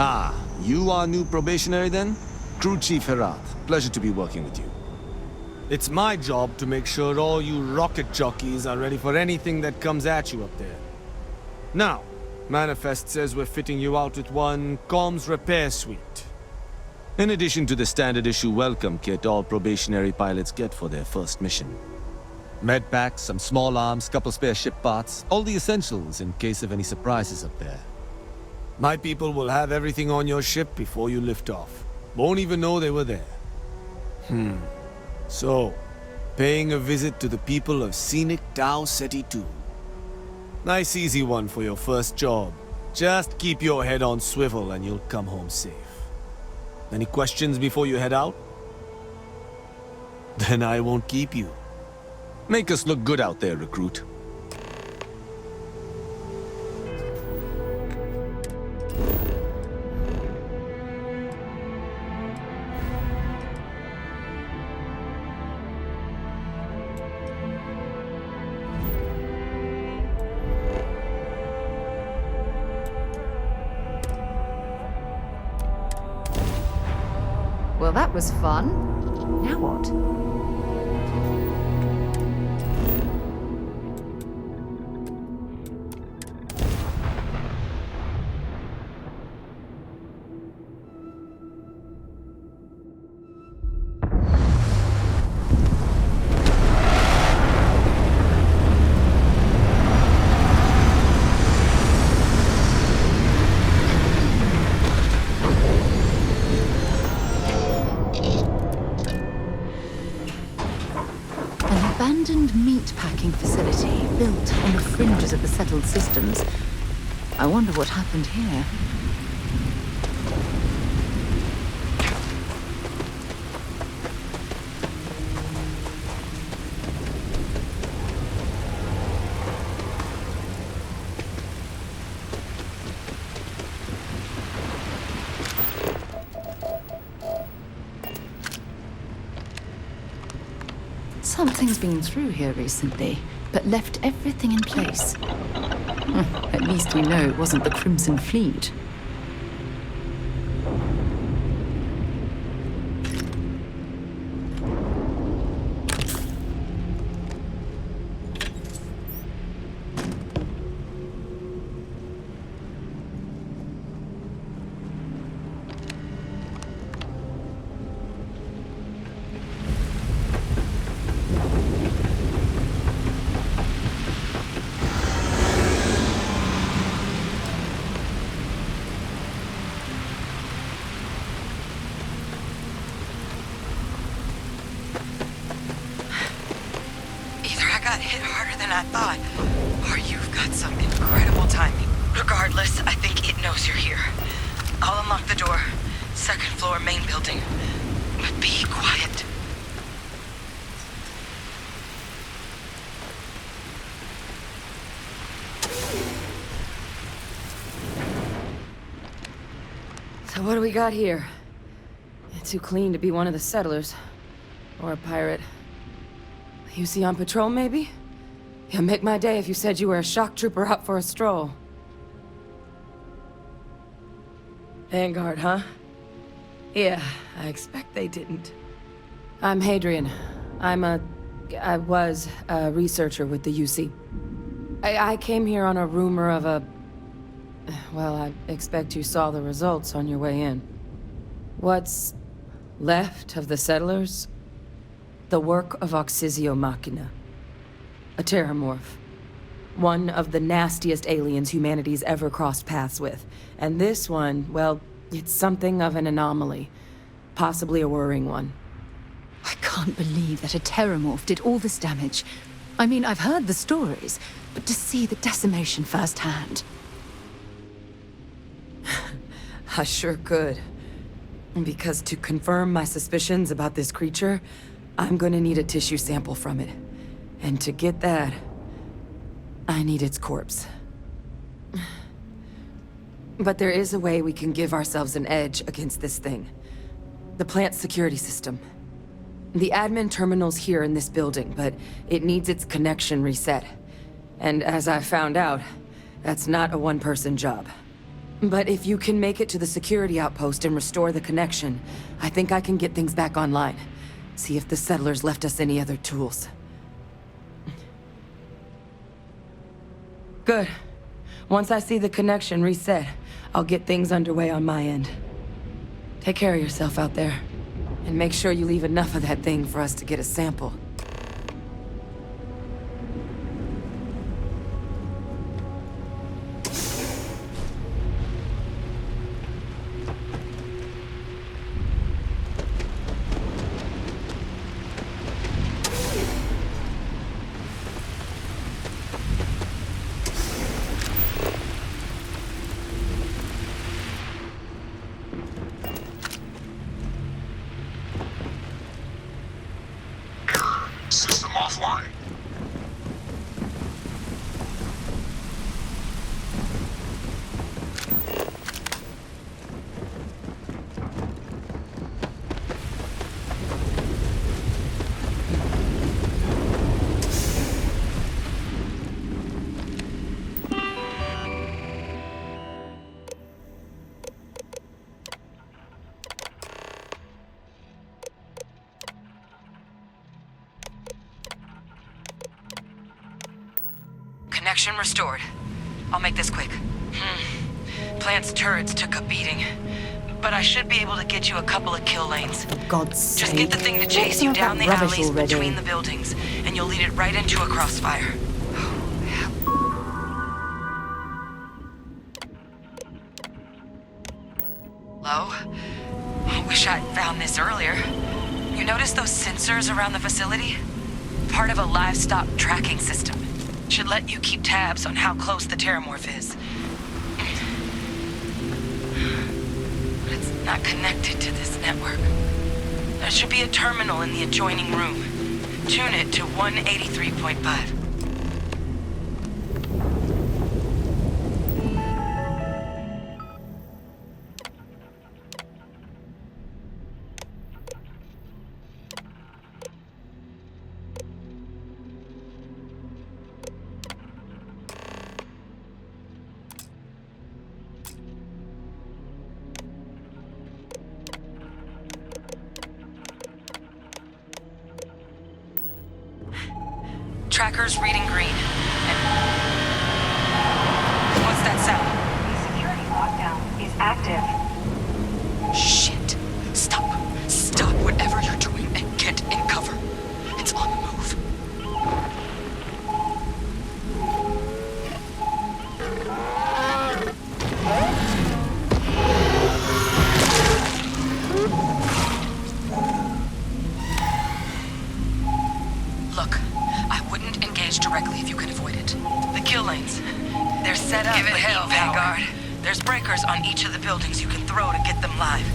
Ah, you are new probationary then? Crew Chief Herat, pleasure to be working with you. It's my job to make sure all you rocket jockeys are ready for anything that comes at you up there. Now, Manifest says we're fitting you out with one comms repair suite. In addition to the standard issue welcome kit all probationary pilots get for their first mission. Med packs, some small arms, couple spare ship parts, all the essentials in case of any surprises up there. My people will have everything on your ship before you lift off. Won't even know they were there. So, paying a visit to the people of scenic Tau Ceti 2. Nice easy one for your first job. Just keep your head on swivel and you'll come home safe. Any questions before you head out? Then I won't keep you. Make us look good out there, recruit. Well, that was fun. Now what? Abandoned meat-packing facility built on the fringes of the settled systems. I wonder what happened here. Something's been through here recently, but left everything in place. At least we know it wasn't the Crimson Fleet. I thought. Or you've got some incredible timing. Regardless, I think it knows you're here. I'll unlock the door. Second floor, main building. But be quiet. So what do we got here? Too clean to be one of the settlers. Or a pirate. UC on patrol, maybe? You'll make my day if you said you were a shock trooper out for a stroll. Vanguard, huh? Yeah, I expect they didn't. I'm Hadrian. I was a researcher with the UC. I came here on a rumor of a... Well, I expect you saw the results on your way in. What's left of the settlers? The work of Auxisio Machina. A terramorph. One of the nastiest aliens humanity's ever crossed paths with. And this one, well, it's something of an anomaly. Possibly a worrying one. I can't believe that a terramorph did all this damage. I mean, I've heard the stories, but to see the decimation firsthand. I sure could. Because to confirm my suspicions about this creature, I'm gonna need a tissue sample from it. And to get that, I need its corpse. But there is a way we can give ourselves an edge against this thing. The plant's security system. The admin terminal's here in this building, but it needs its connection reset. And as I found out, that's not a one-person job. But if you can make it to the security outpost and restore the connection, I think I can get things back online. See if the settlers left us any other tools. Good. Once I see the connection reset, I'll get things underway on my end. Take care of yourself out there. And make sure you leave enough of that thing for us to get a sample. System offline. Connection restored. I'll make this quick. Plant's turrets took a beating, but I should be able to get you a couple of kill lanes. For God's sake. Just get the thing to chase you down the Rubbish alleys already. between the buildings, and you'll lead it right into a crossfire. Hello? I wish I'd found this earlier. You notice those sensors around the facility? Part of a livestock tracking system. Should let you keep tabs on how close the terramorph is. But it's not connected to this network. There should be a terminal in the adjoining room. Tune it to 183.5. Tracker's reading green. And what's that sound? The security lockdown is active. Shit. Stop. Stop whatever you're doing and get in cover. It's on the move. Look, I wouldn't engage directly if you can avoid it. The kill lanes, they're set up. Give it hell, Vanguard. There's breakers on each of the buildings you can throw to get them live.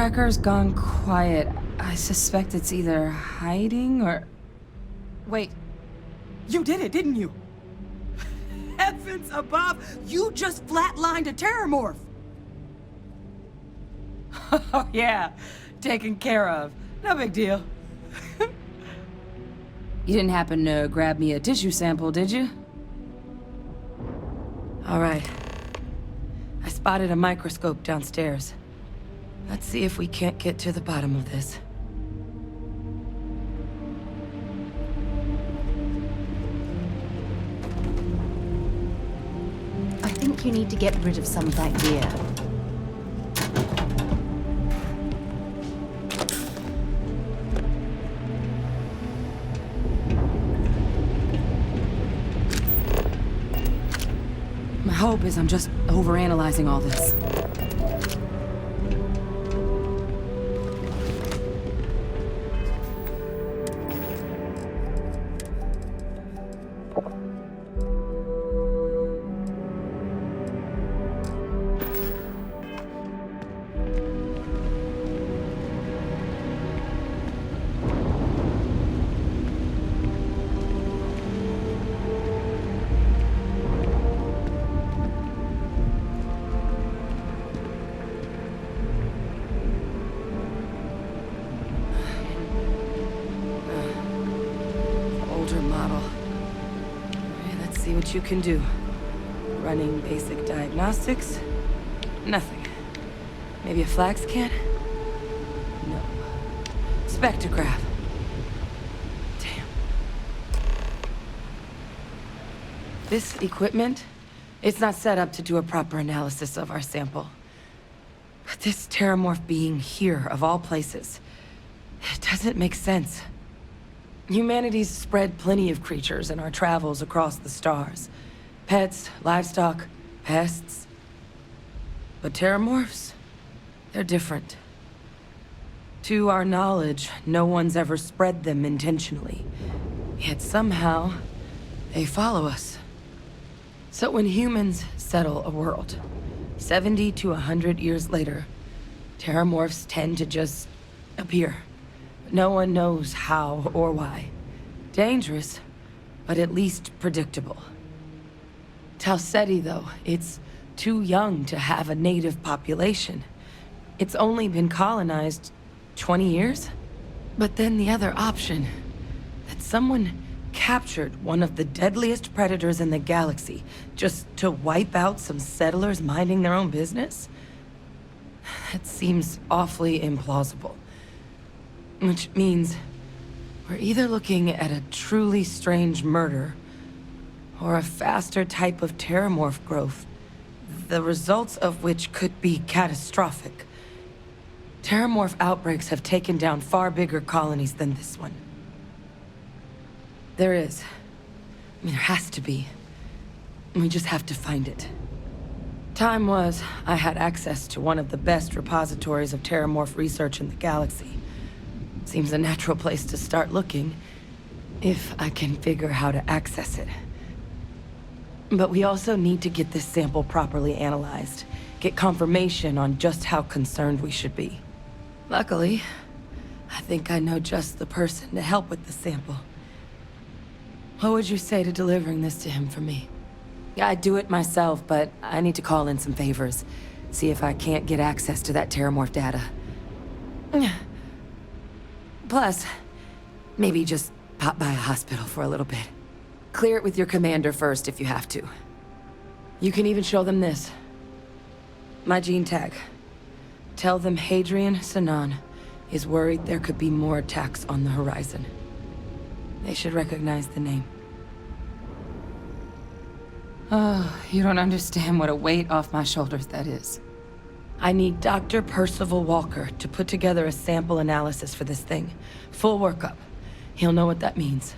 tracker's gone quiet. I suspect it's either hiding or... Wait. You did it, didn't you? Heavens above! You just flatlined a terramorph! Oh yeah, taken care of. No big deal. You didn't happen to grab me a tissue sample, did you? All right. I spotted a microscope downstairs. Let's see if we can't get to the bottom of this. I think you need to get rid of some of that gear. My hope is I'm just overanalyzing all this. What you can do. Running basic diagnostics? Nothing. Maybe a flag scan? No. Spectrograph. Damn. This equipment, it's not set up to do a proper analysis of our sample. But this terramorph being here, of all places, it doesn't make sense. Humanity's spread plenty of creatures in our travels across the stars. Pets, livestock, pests. But terramorphs? They're different. To our knowledge, no one's ever spread them intentionally. Yet somehow, they follow us. So when humans settle a world, 70 to 100 years later, terramorphs tend to just appear. No one knows how or why. Dangerous, but at least predictable. Talseti, though, it's too young to have a native population. It's only been colonized 20 years? But then the other option, that someone captured one of the deadliest predators in the galaxy just to wipe out some settlers minding their own business? That seems awfully implausible. Which means we're either looking at a truly strange murder or a faster type of terramorph growth, the results of which could be catastrophic. Terramorph outbreaks have taken down far bigger colonies than this one. There is. I mean, there has to be. We just have to find it. Time was, I had access to one of the best repositories of terramorph research in the galaxy. Seems a natural place to start looking, if I can figure how to access it. But we also need to get this sample properly analyzed, get confirmation on just how concerned we should be. Luckily, I think I know just the person to help with the sample. What would you say to delivering this to him for me? I'd do it myself, but I need to call in some favors. See if I can't get access to that terramorph data. Plus, maybe just pop by a hospital for a little bit. Clear it with your commander first if you have to. You can even show them this. My gene tag. Tell them Hadrian Sanan is worried there could be more attacks on the horizon. They should recognize the name. Oh, you don't understand what a weight off my shoulders that is. I need Dr. Percival Walker to put together a sample analysis for this thing. Full workup. He'll know what that means.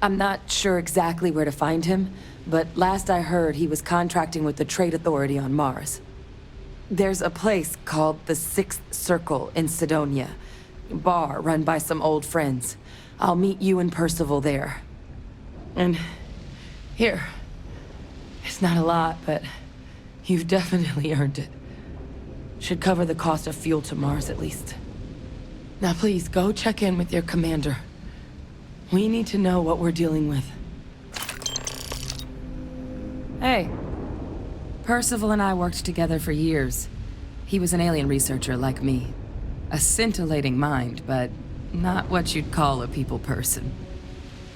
I'm not sure exactly where to find him, but last I heard he was contracting with the Trade Authority on Mars. There's a place called the Sixth Circle in Sidonia. Bar run by some old friends. I'll meet you and Percival there. And here. It's not a lot, but you've definitely earned it. Should cover the cost of fuel to Mars, at least. Now please, go check in with your commander. We need to know what we're dealing with. Hey. Percival and I worked together for years. He was an alien researcher like me. A scintillating mind, but not what you'd call a people person.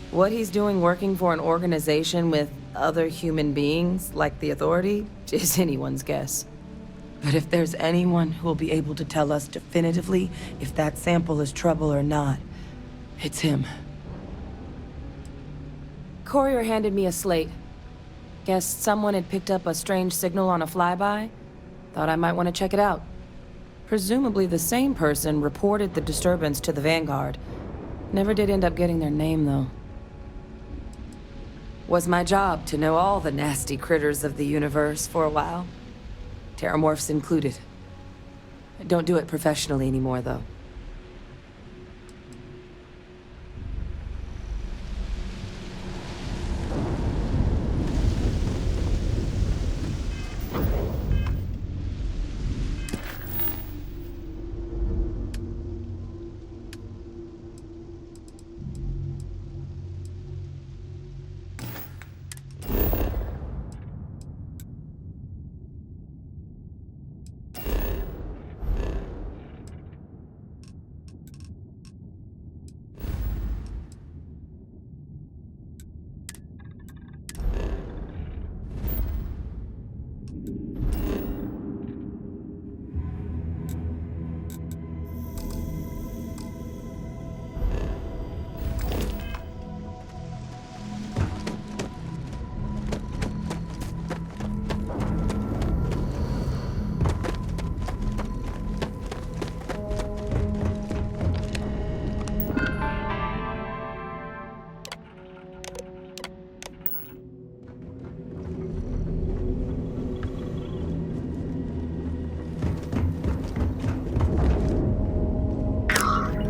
What he's doing working for an organization with other human beings, like the Authority, is anyone's guess. But if there's anyone who will be able to tell us definitively if that sample is trouble or not, it's him. Courier handed me a slate. Guess someone had picked up a strange signal on a flyby. Thought I might want to check it out. Presumably the same person reported the disturbance to the Vanguard. Never did end up getting their name, though. Was my job to know all the nasty critters of the universe for a while. Terramorphs included. I don't do it professionally anymore, though.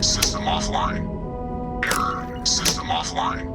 System offline. Error. System offline.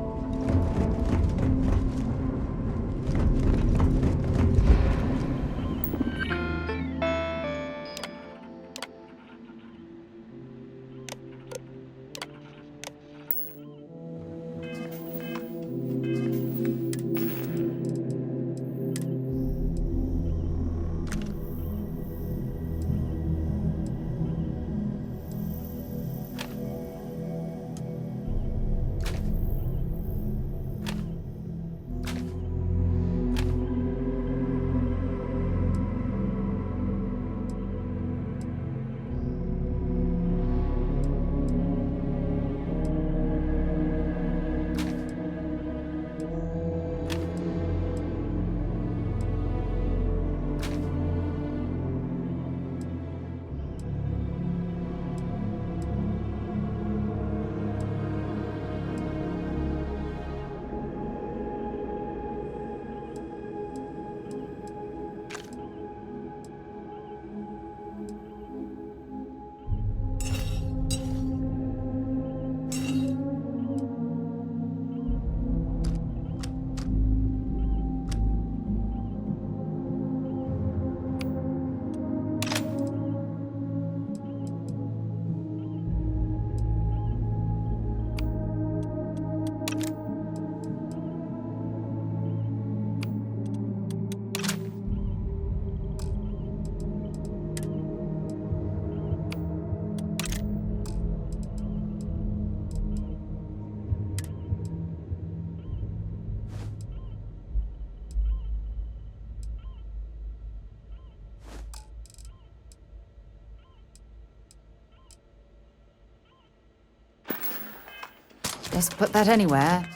Just put that anywhere.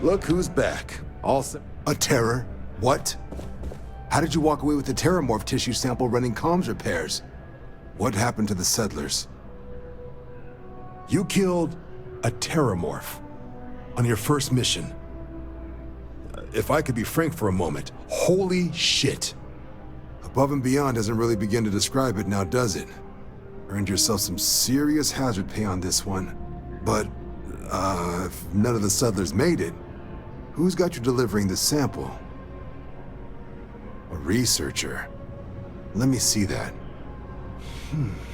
Look who's back. A terror? What? How did you walk away with the terramorph tissue sample running comms repairs? What happened to the settlers? You killed a terramorph on your first mission. If I could be frank for a moment, holy shit. Above and beyond doesn't really begin to describe it now, does it? Earned yourself some serious hazard pay on this one. But, if none of the settlers made it, who's got you delivering the sample? A researcher. Let me see that.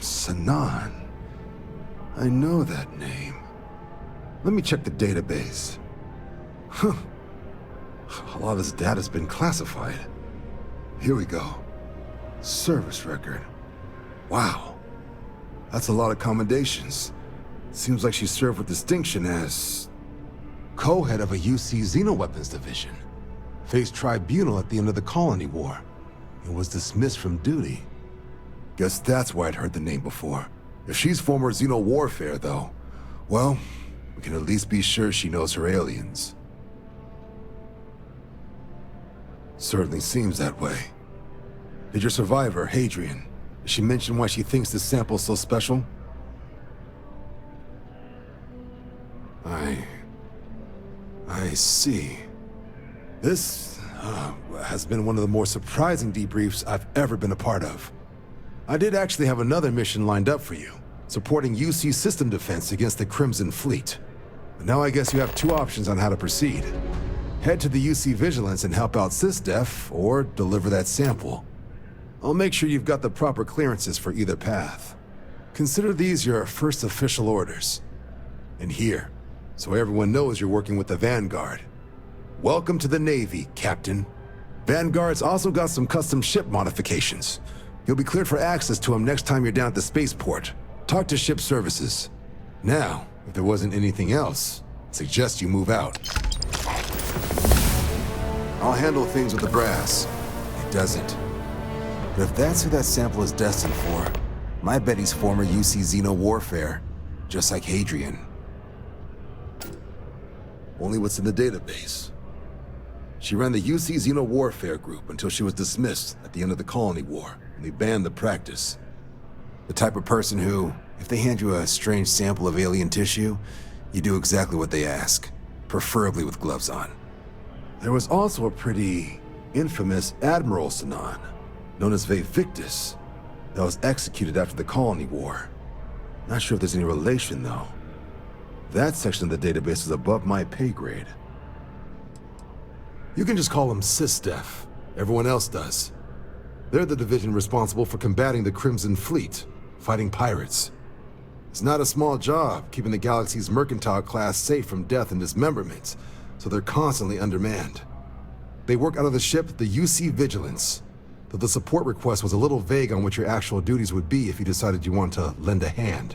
Sanan. I know that name. Let me check the database. Huh. A lot of this data's been classified. Here we go. Service record. Wow. That's a lot of commendations. Seems like she served with distinction as co-head of a UC Xenoweapons division. Faced tribunal at the end of the Colony War and was dismissed from duty. Guess that's why I'd heard the name before. If she's former Xeno warfare, though, well, we can at least be sure she knows her aliens. Certainly seems that way. Did your survivor, Hadrian, did she mention why she thinks this sample's so special? I see. This has been one of the more surprising debriefs I've ever been a part of. I did actually have another mission lined up for you, supporting UC system defense against the Crimson Fleet. But now I guess you have two options on how to proceed. Head to the UC Vigilance and help out SysDef, or deliver that sample. I'll make sure you've got the proper clearances for either path. Consider these your first official orders. And here, so everyone knows you're working with the Vanguard. Welcome to the Navy, Captain. Vanguard's also got some custom ship modifications. You'll be cleared for access to them next time you're down at the spaceport. Talk to ship services. Now, if there wasn't anything else, I suggest you move out. I'll handle things with the brass. It doesn't. But if that's who that sample is destined for, my bet he's former UC Xeno warfare, just like Hadrian. Only what's in the database. She ran the UC Xeno warfare group until she was dismissed at the end of the Colony War, and they banned the practice. The type of person who, if they hand you a strange sample of alien tissue, you do exactly what they ask, preferably with gloves on. There was also a pretty infamous Admiral Sanan, known as Victus, that was executed after the Colony War. Not sure if there's any relation, though. That section of the database is above my pay grade. You can just call them SysDef. Everyone else does. They're the division responsible for combating the Crimson Fleet, fighting pirates. It's not a small job keeping the galaxy's mercantile class safe from death and dismemberment, so they're constantly undermanned. They work out of the ship, the UC Vigilance, though the support request was a little vague on what your actual duties would be if you decided you wanted to lend a hand.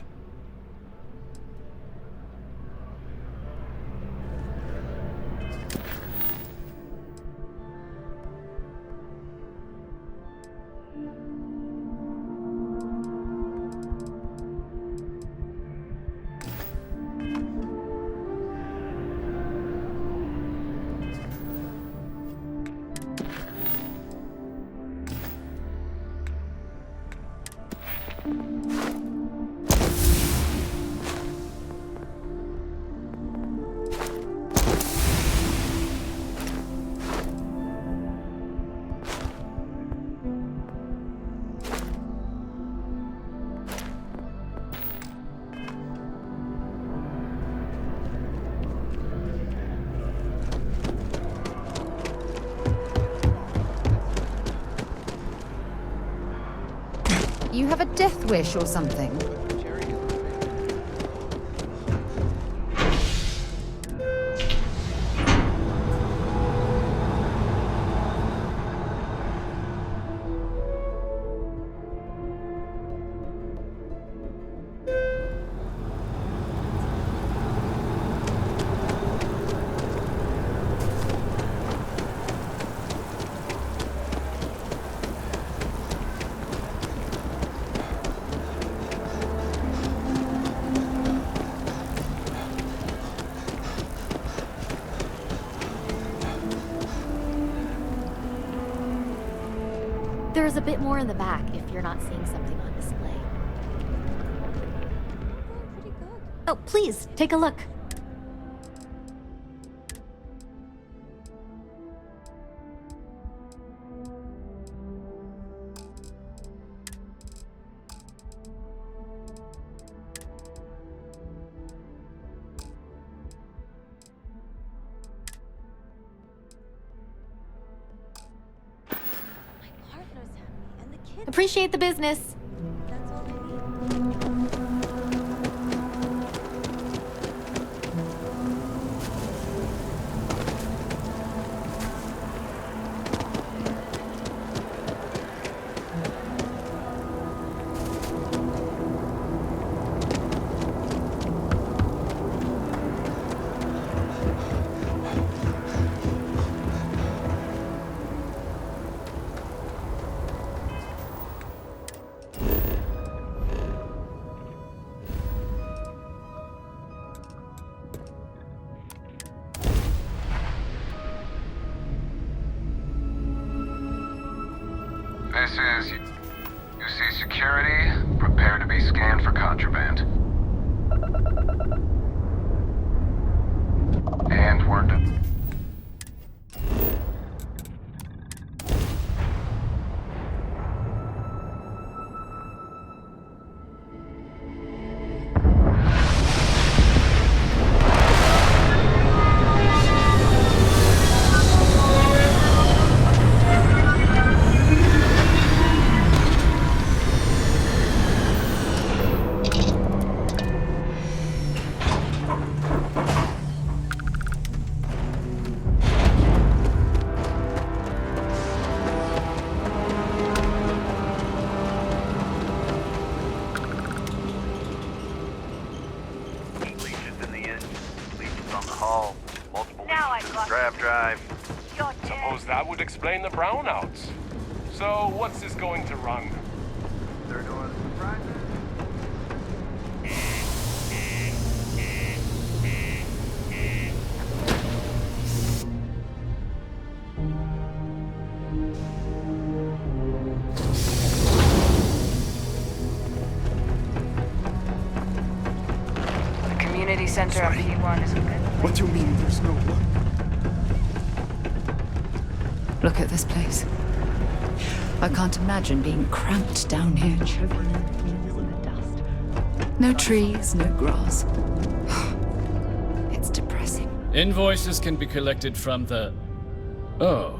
You have a death wish or something? There's a bit more in the back if you're not seeing something on display. Oh, please, take a look. Appreciate the business. That's all I need. This is UC Security. Prepare to be scanned for contraband. And we're done. Suppose that would explain the brownouts. So, what's this going to run? There are no other surprises. The community center on P1 is a good place. What do you mean there's no one? Look at this place. I can't imagine being cramped down here, choking in the dust. No trees, no grass. It's depressing. Invoices can be collected from the... Oh.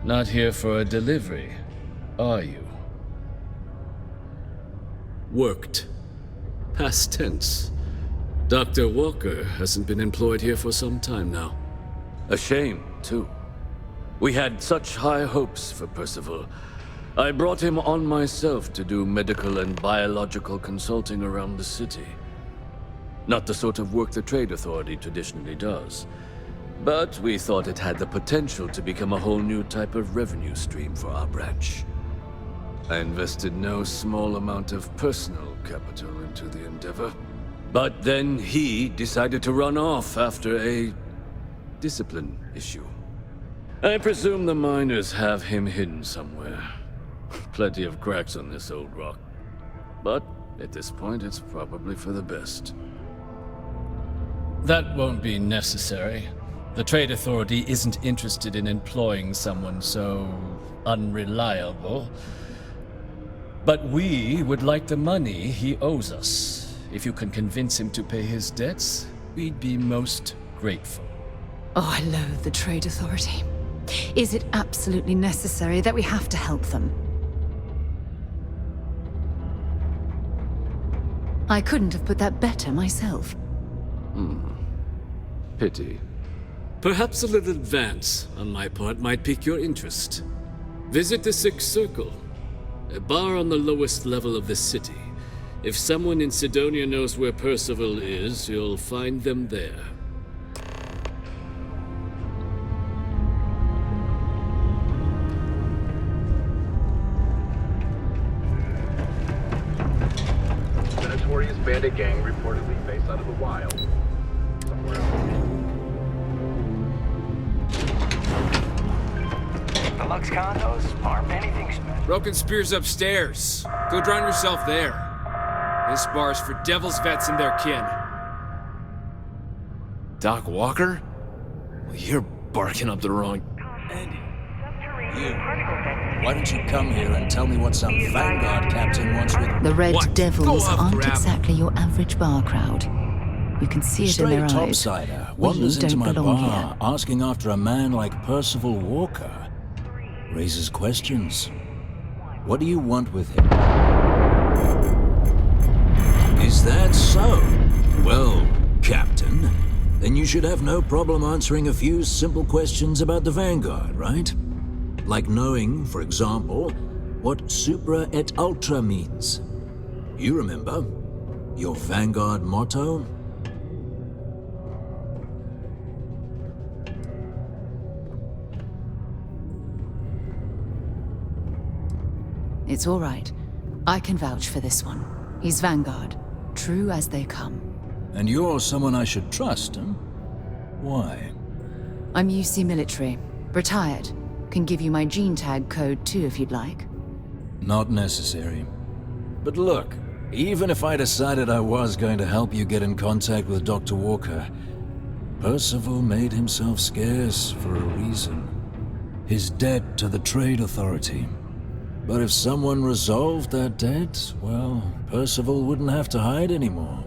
Not here for a delivery, are you? Worked. Past tense. Dr. Walker hasn't been employed here for some time now. A shame, too. We had such high hopes for Percival. I brought him on myself to do medical and biological consulting around the city. Not the sort of work the Trade Authority traditionally does. But we thought it had the potential to become a whole new type of revenue stream for our branch. I invested no small amount of personal capital into the endeavor. But then he decided to run off after a discipline issue. I presume the miners have him hidden somewhere. Plenty of cracks on this old rock. But at this point, it's probably for the best. That won't be necessary. The Trade Authority isn't interested in employing someone so unreliable. But we would like the money he owes us. If you can convince him to pay his debts, we'd be most grateful. Oh, I loathe the Trade Authority. Is it absolutely necessary that we have to help them? I couldn't have put that better myself. Pity. Perhaps a little advance on my part might pique your interest. Visit the Sixth Circle, a bar on the lowest level of the city. If someone in Sidonia knows where Percival is, you'll find them there. Bandit gang reportedly based out of the wild. Somewhere else. The Relics condos aren't anything special. Broken Spear's upstairs. Go drown yourself there. This bar's for Devil's vets and their kin. Doc Walker? Well, you're barking up the wrong... Andy, you. Why don't you come here and tell me what some Vanguard captain wants with... The Red What? Devils Go up, aren't Grab. exactly your average bar crowd. You can see it in their Stray eyes. topsider We wanders into don't my belong bar here. asking after a man like Percival Walker. Raises questions. What do you want with him? Is that so? Well, Captain, then you should have no problem answering a few simple questions about the Vanguard, right? Like knowing, for example, what Supra Et Ultra means. You remember? Your Vanguard motto? It's all right. I can vouch for this one. He's Vanguard. True as they come. And you're someone I should trust, huh? Why? I'm UC military. Retired. Can give you my gene tag code too if you'd like. Not necessary. But look, even if I decided I was going to help you get in contact with Dr. Walker, Percival made himself scarce for a reason. His debt to the Trade Authority. But if someone resolved that debt, well, Percival wouldn't have to hide anymore.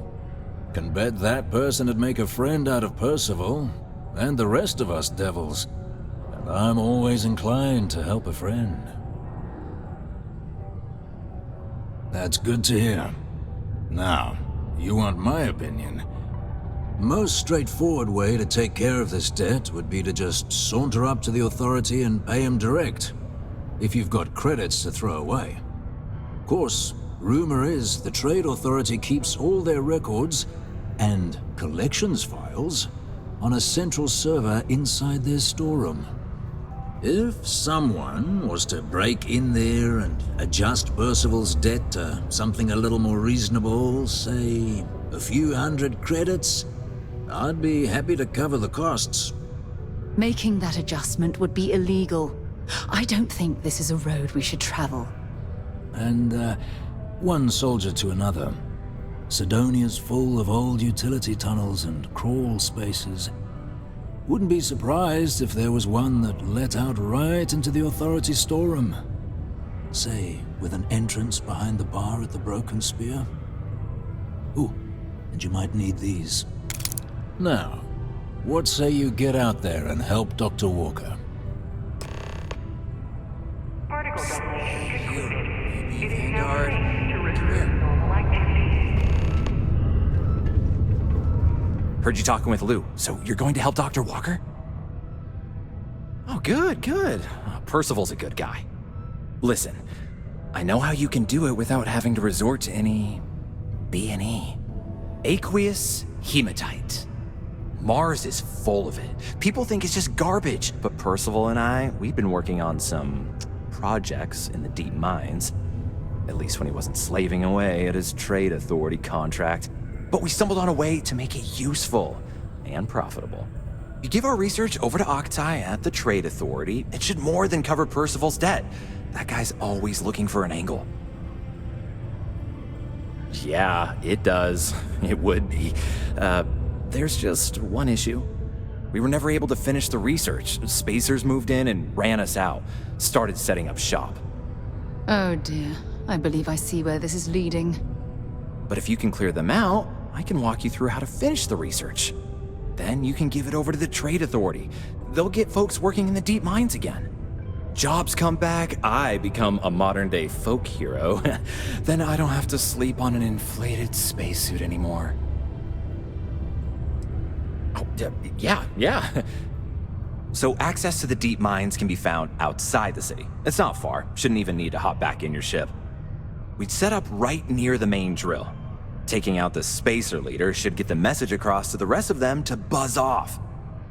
Can bet that person would make a friend out of Percival, and the rest of us devils. And I'm always inclined to help a friend. That's good to hear. Now, you want my opinion? Most straightforward way to take care of this debt would be to just saunter up to the authority and pay him direct, if you've got credits to throw away. Of course, rumor is the Trade Authority keeps all their records and collections files on a central server inside their storeroom. If someone was to break in there and adjust Percival's debt to something a little more reasonable, say a few hundred credits, I'd be happy to cover the costs. Making that adjustment would be illegal. I don't think this is a road we should travel. And, one soldier to another. Sidonia's full of old utility tunnels and crawl spaces. Wouldn't be surprised if there was one that let out right into the authority storeroom. Say, with an entrance behind the bar at the Broken Spear. Ooh, and you might need these. Now, what say you get out there and help Dr. Walker? Particle definition concluded. It is now Vanguard. safe to resume normal activities. Heard you talking with Lou, so you're going to help Dr. Walker? Oh, good, good. Percival's a good guy. Listen, I know how you can do it without having to resort to any B&E. Aqueous hematite. Mars is full of it. People think it's just garbage, but Percival and I, we've been working on some projects in the deep mines. At least when he wasn't slaving away at his Trade Authority contract. But we stumbled on a way to make it useful and profitable. You give our research over to Octai at the Trade Authority, it should more than cover Percival's debt. That guy's always looking for an angle. Yeah, it does. It would be. There's just one issue. We were never able to finish the research. Spacers moved in and ran us out. Started setting up shop. Oh dear. I believe I see where this is leading. But if you can clear them out, I can walk you through how to finish the research. Then you can give it over to the Trade Authority. They'll get folks working in the deep mines again. Jobs come back, I become a modern-day folk hero. Then I don't have to sleep on an inflated spacesuit anymore. Oh, yeah. So access to the deep mines can be found outside the city. It's not far. Shouldn't even need to hop back in your ship. We'd set up right near the main drill. Taking out the spacer leader should get the message across to the rest of them to buzz off.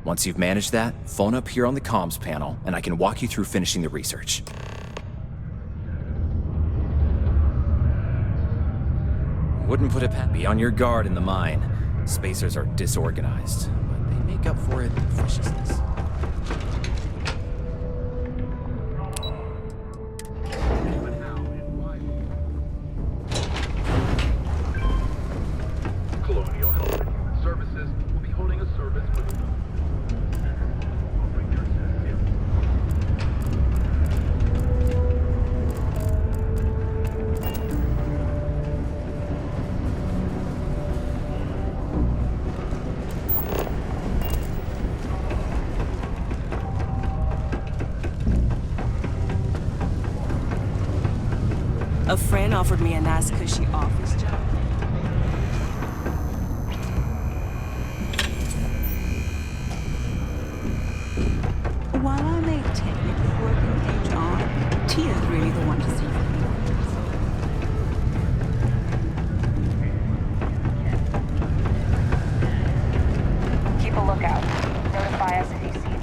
Once you've managed that, phone up here on the comms panel, and I can walk you through finishing the research. Wouldn't put it past. Be on your guard in the mine. Spacers are disorganized, but they make up for it with viciousness. A friend offered me a nice cushy office job. While I may technically work in HR, Tia's really the one to see for me. Keep a lookout. Notify us if you see anything.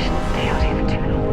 shouldn't stay out here for too long.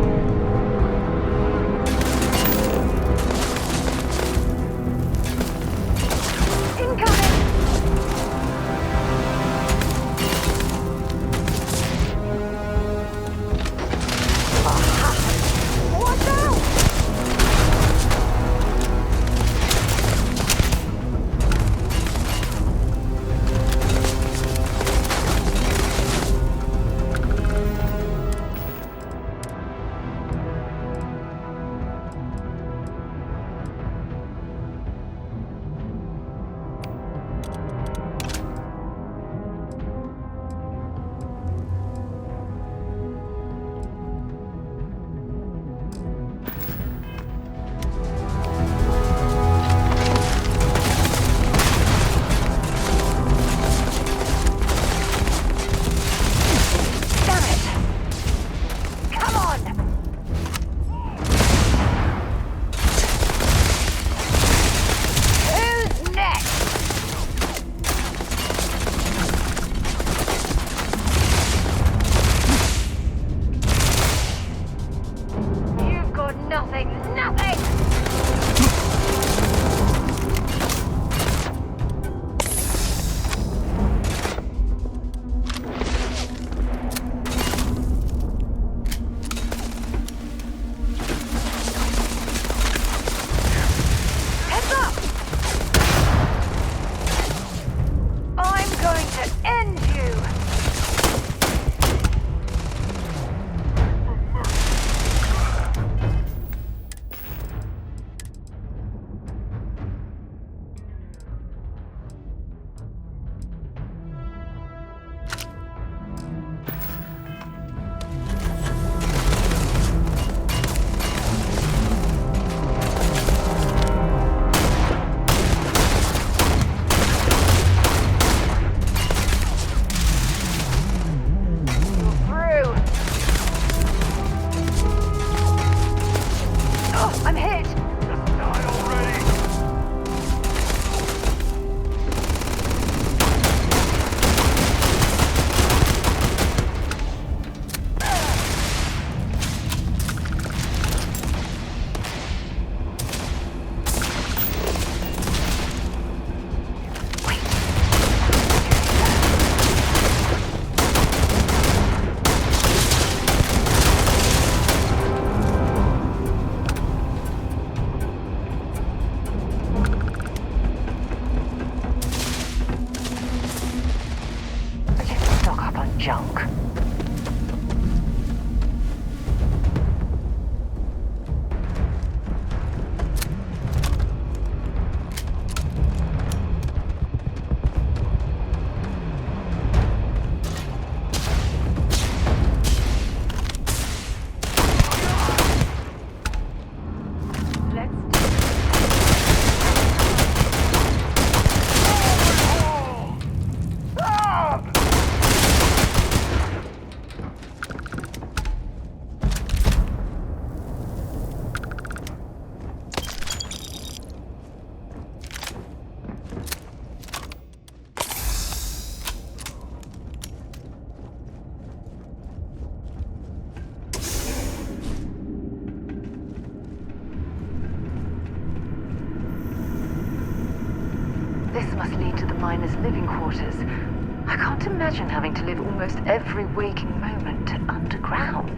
This must lead to the miners' living quarters. I can't imagine having to live almost every waking moment underground.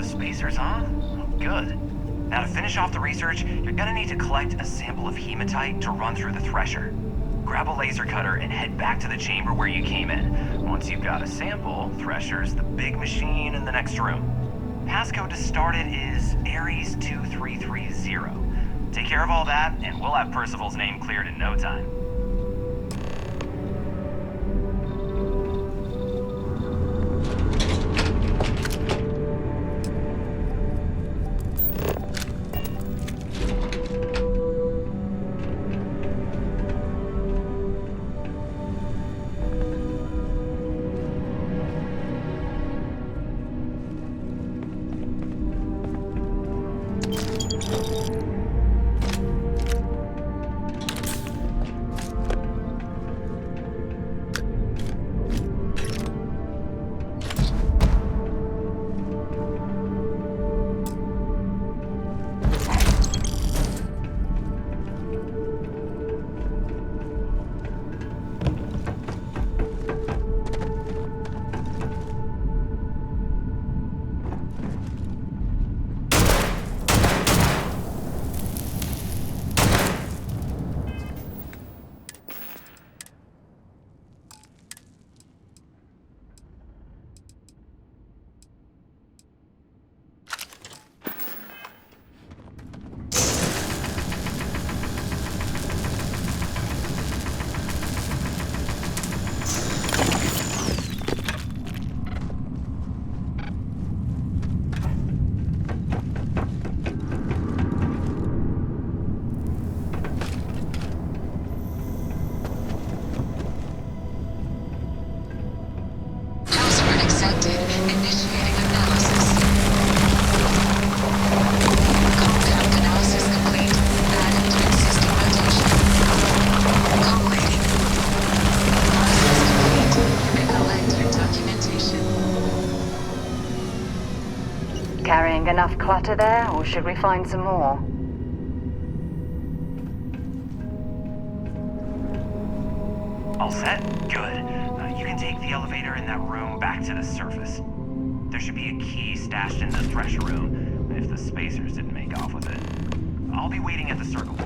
the spacers, huh? Oh, good. Now to finish off the research, you're gonna need to collect a sample of hematite to run through the thresher. Grab a laser cutter and head back to the chamber where you came in. Once you've got a sample, Thresher's the big machine in the next room. Passcode to start it is Ares 2330. Take care of all that, and we'll have Percival's name cleared in no time. Carrying enough clutter there, or should we find some more? All set? Good. You can take the elevator in that room back to the surface. There should be a key stashed in the thresher room, if the spacers didn't make off with it. I'll be waiting at the circle.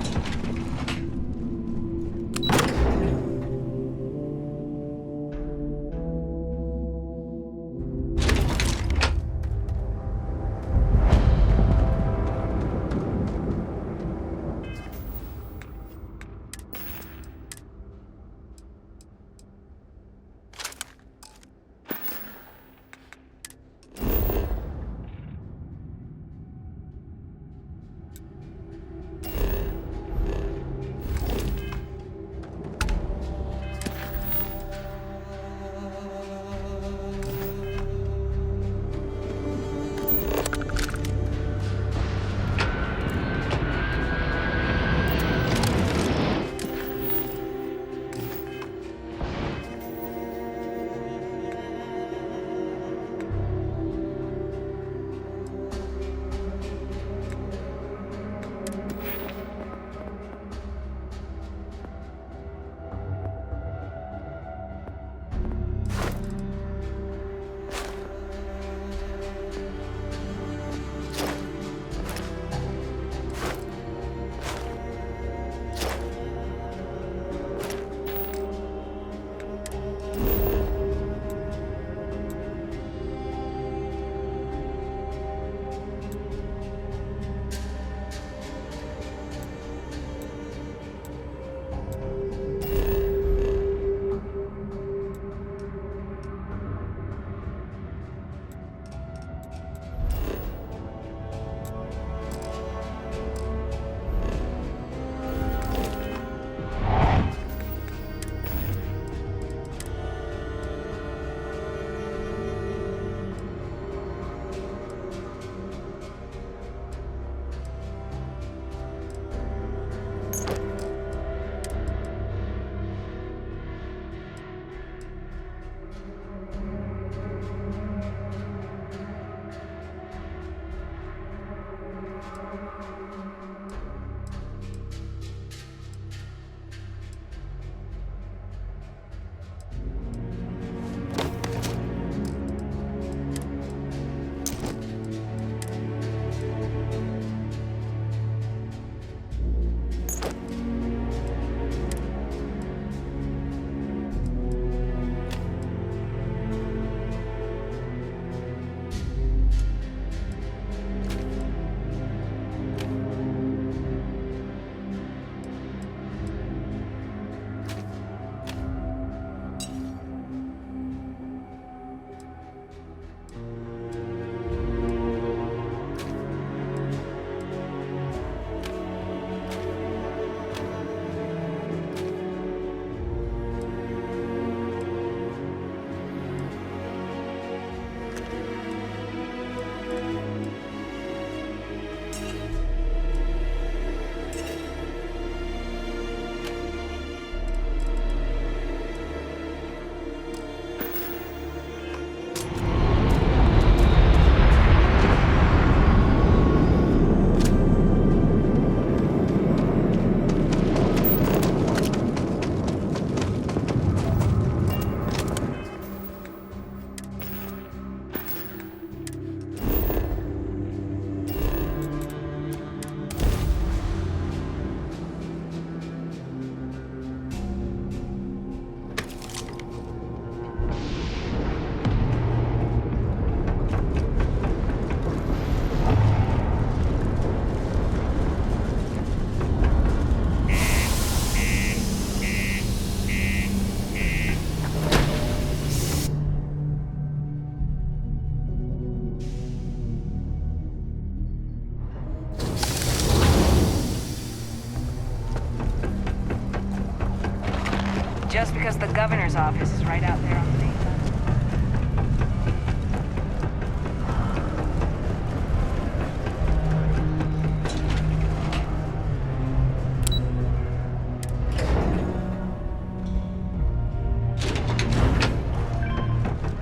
just because the governor's office is right out there on the main line.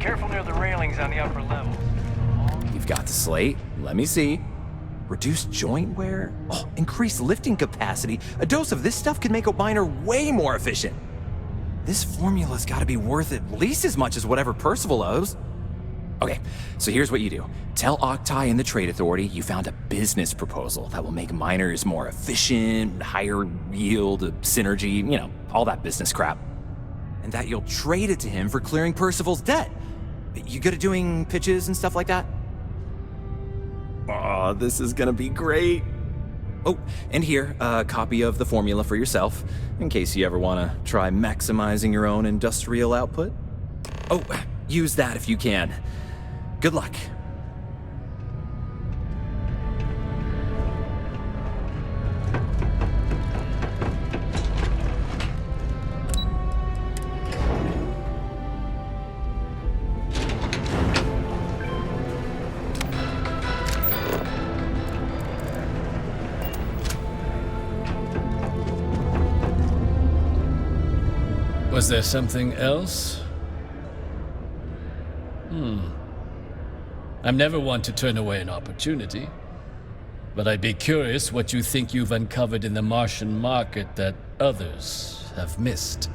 Careful near the railings on the upper levels. You've got the slate. Let me see. Reduced joint wear? Oh, increased lifting capacity. A dose of this stuff can make a miner way more efficient. This formula's gotta be worth at least as much as whatever Percival owes. Okay, so here's what you do. Tell Octai and the Trade Authority you found a business proposal that will make miners more efficient, higher yield, synergy, you know, all that business crap. And that you'll trade it to him for clearing Percival's debt. You good at doing pitches and stuff like that? Oh, this is gonna be great. Oh, and here, a copy of the formula for yourself, in case you ever wanna try maximizing your own industrial output. Oh, use that if you can. Good luck. Was there something else? I'm never one to turn away an opportunity, but I'd be curious what you think you've uncovered in the Martian market that others have missed.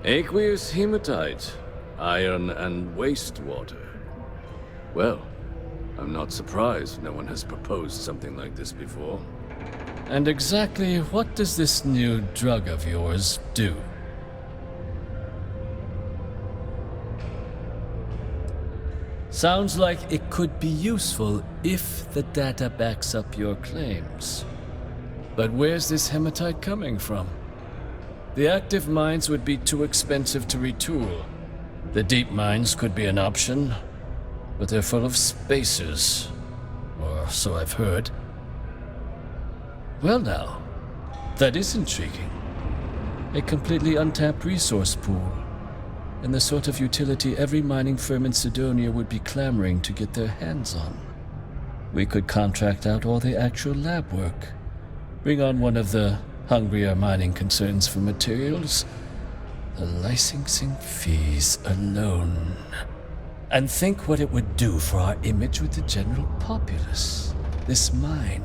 Aqueous hematite, iron and wastewater. Well, I'm not surprised no one has proposed something like this before. And exactly what does this new drug of yours do? Sounds like it could be useful if the data backs up your claims. But where's this hematite coming from? The active mines would be too expensive to retool. The deep mines could be an option, but they're full of spacers, or so I've heard. Well now, that is intriguing. A completely untapped resource pool, and the sort of utility every mining firm in Sidonia would be clamoring to get their hands on. We could contract out all the actual lab work, bring on one of the hungrier mining concerns for materials, the licensing fees alone. And think what it would do for our image with the general populace. This mine,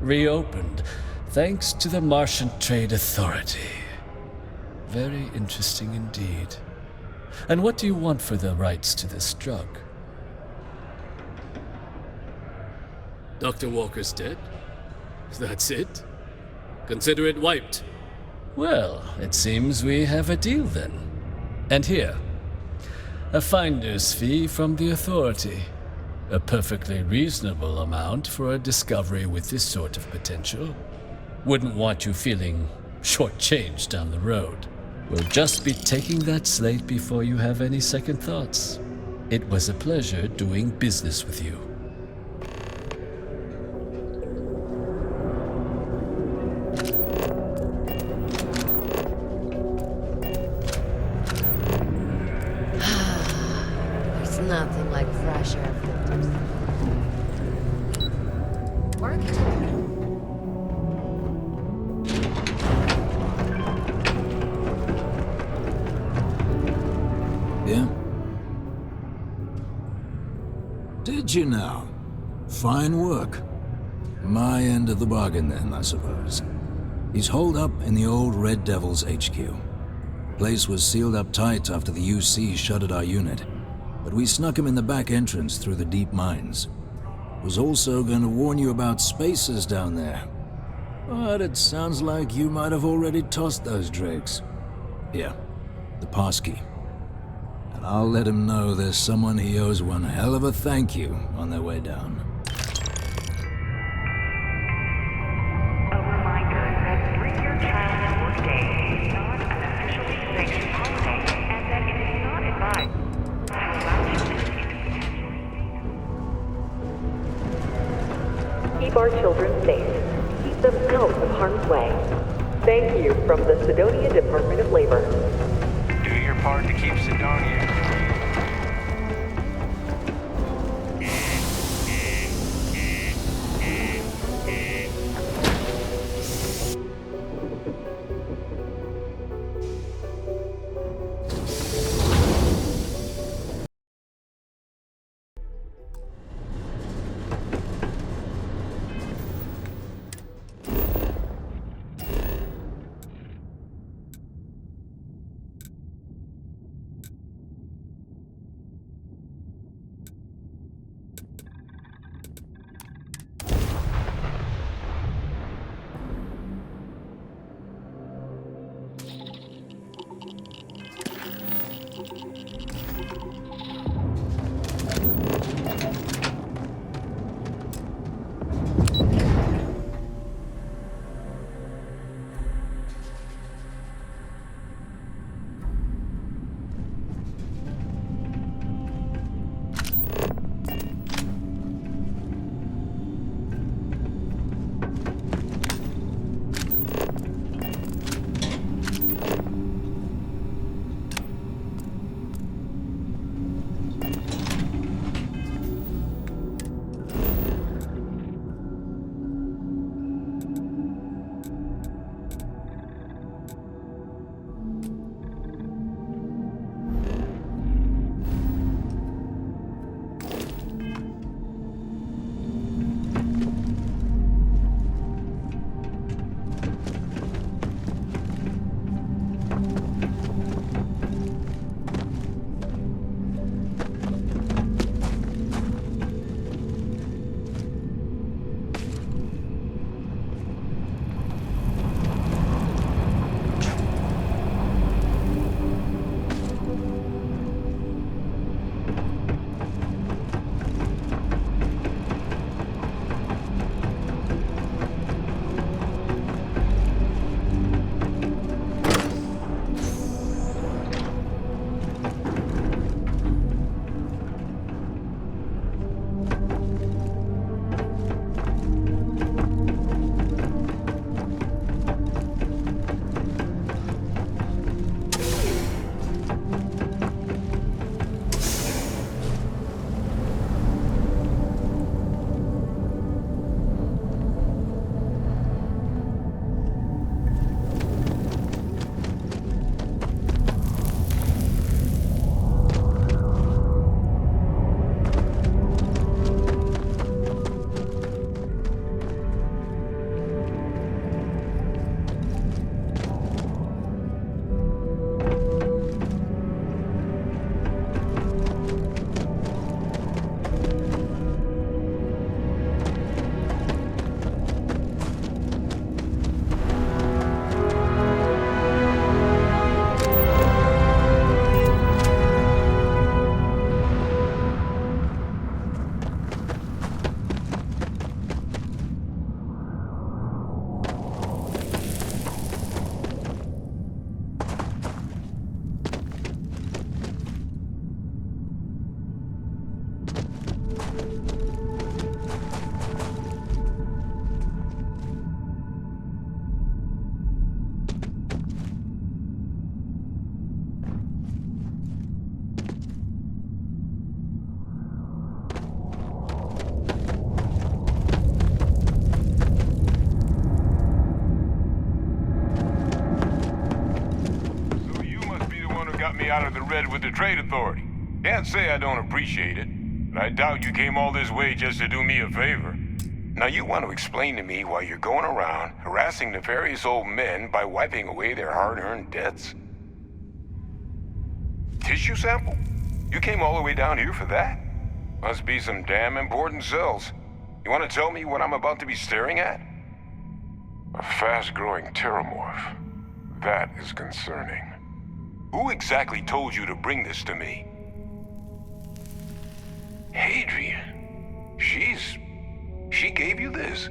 reopened, thanks to the Martian Trade Authority. Very interesting indeed. And what do you want for the rights to this drug? Dr. Walker's dead? That's it? Consider it wiped. Well, it seems we have a deal then. And here, a finder's fee from the Authority. A perfectly reasonable amount for a discovery with this sort of potential. Wouldn't want you feeling shortchanged down the road. We'll just be taking that slate before you have any second thoughts. It was a pleasure doing business with you. There's nothing like fresh air filters. Yeah? Did you now? Fine work. My end of the bargain then, I suppose. He's holed up in the old Red Devil's HQ. Place was sealed up tight after the UC shuttered our unit, but we snuck him in the back entrance through the deep mines. Was also going to warn you about spacers down there. But it sounds like you might have already tossed those drakes. Here, the passkey. And I'll let him know there's someone he owes one hell of a thank you on their way down. A reminder that Bring Your Child to Work Day is not an officially sanctioned holiday, and that it is not advised to allow children into potentially keep our children safe. Keep them out of harm's way. Thank you from the Sidonia Department of Labor. Do your part to keep Sidonia. Out of the red with the trade authority. Can't say I don't appreciate it, but I doubt you came all this way just to do me a favor. Now you want to explain to me why you're going around harassing nefarious old men by wiping away their hard-earned debts? Tissue sample? You came all the way down here for that? Must be some damn important cells. You want to tell me what I'm about to be staring at? A fast-growing pteromorph. That is concerning. Who exactly told you to bring this to me? Hadrian. She gave you this?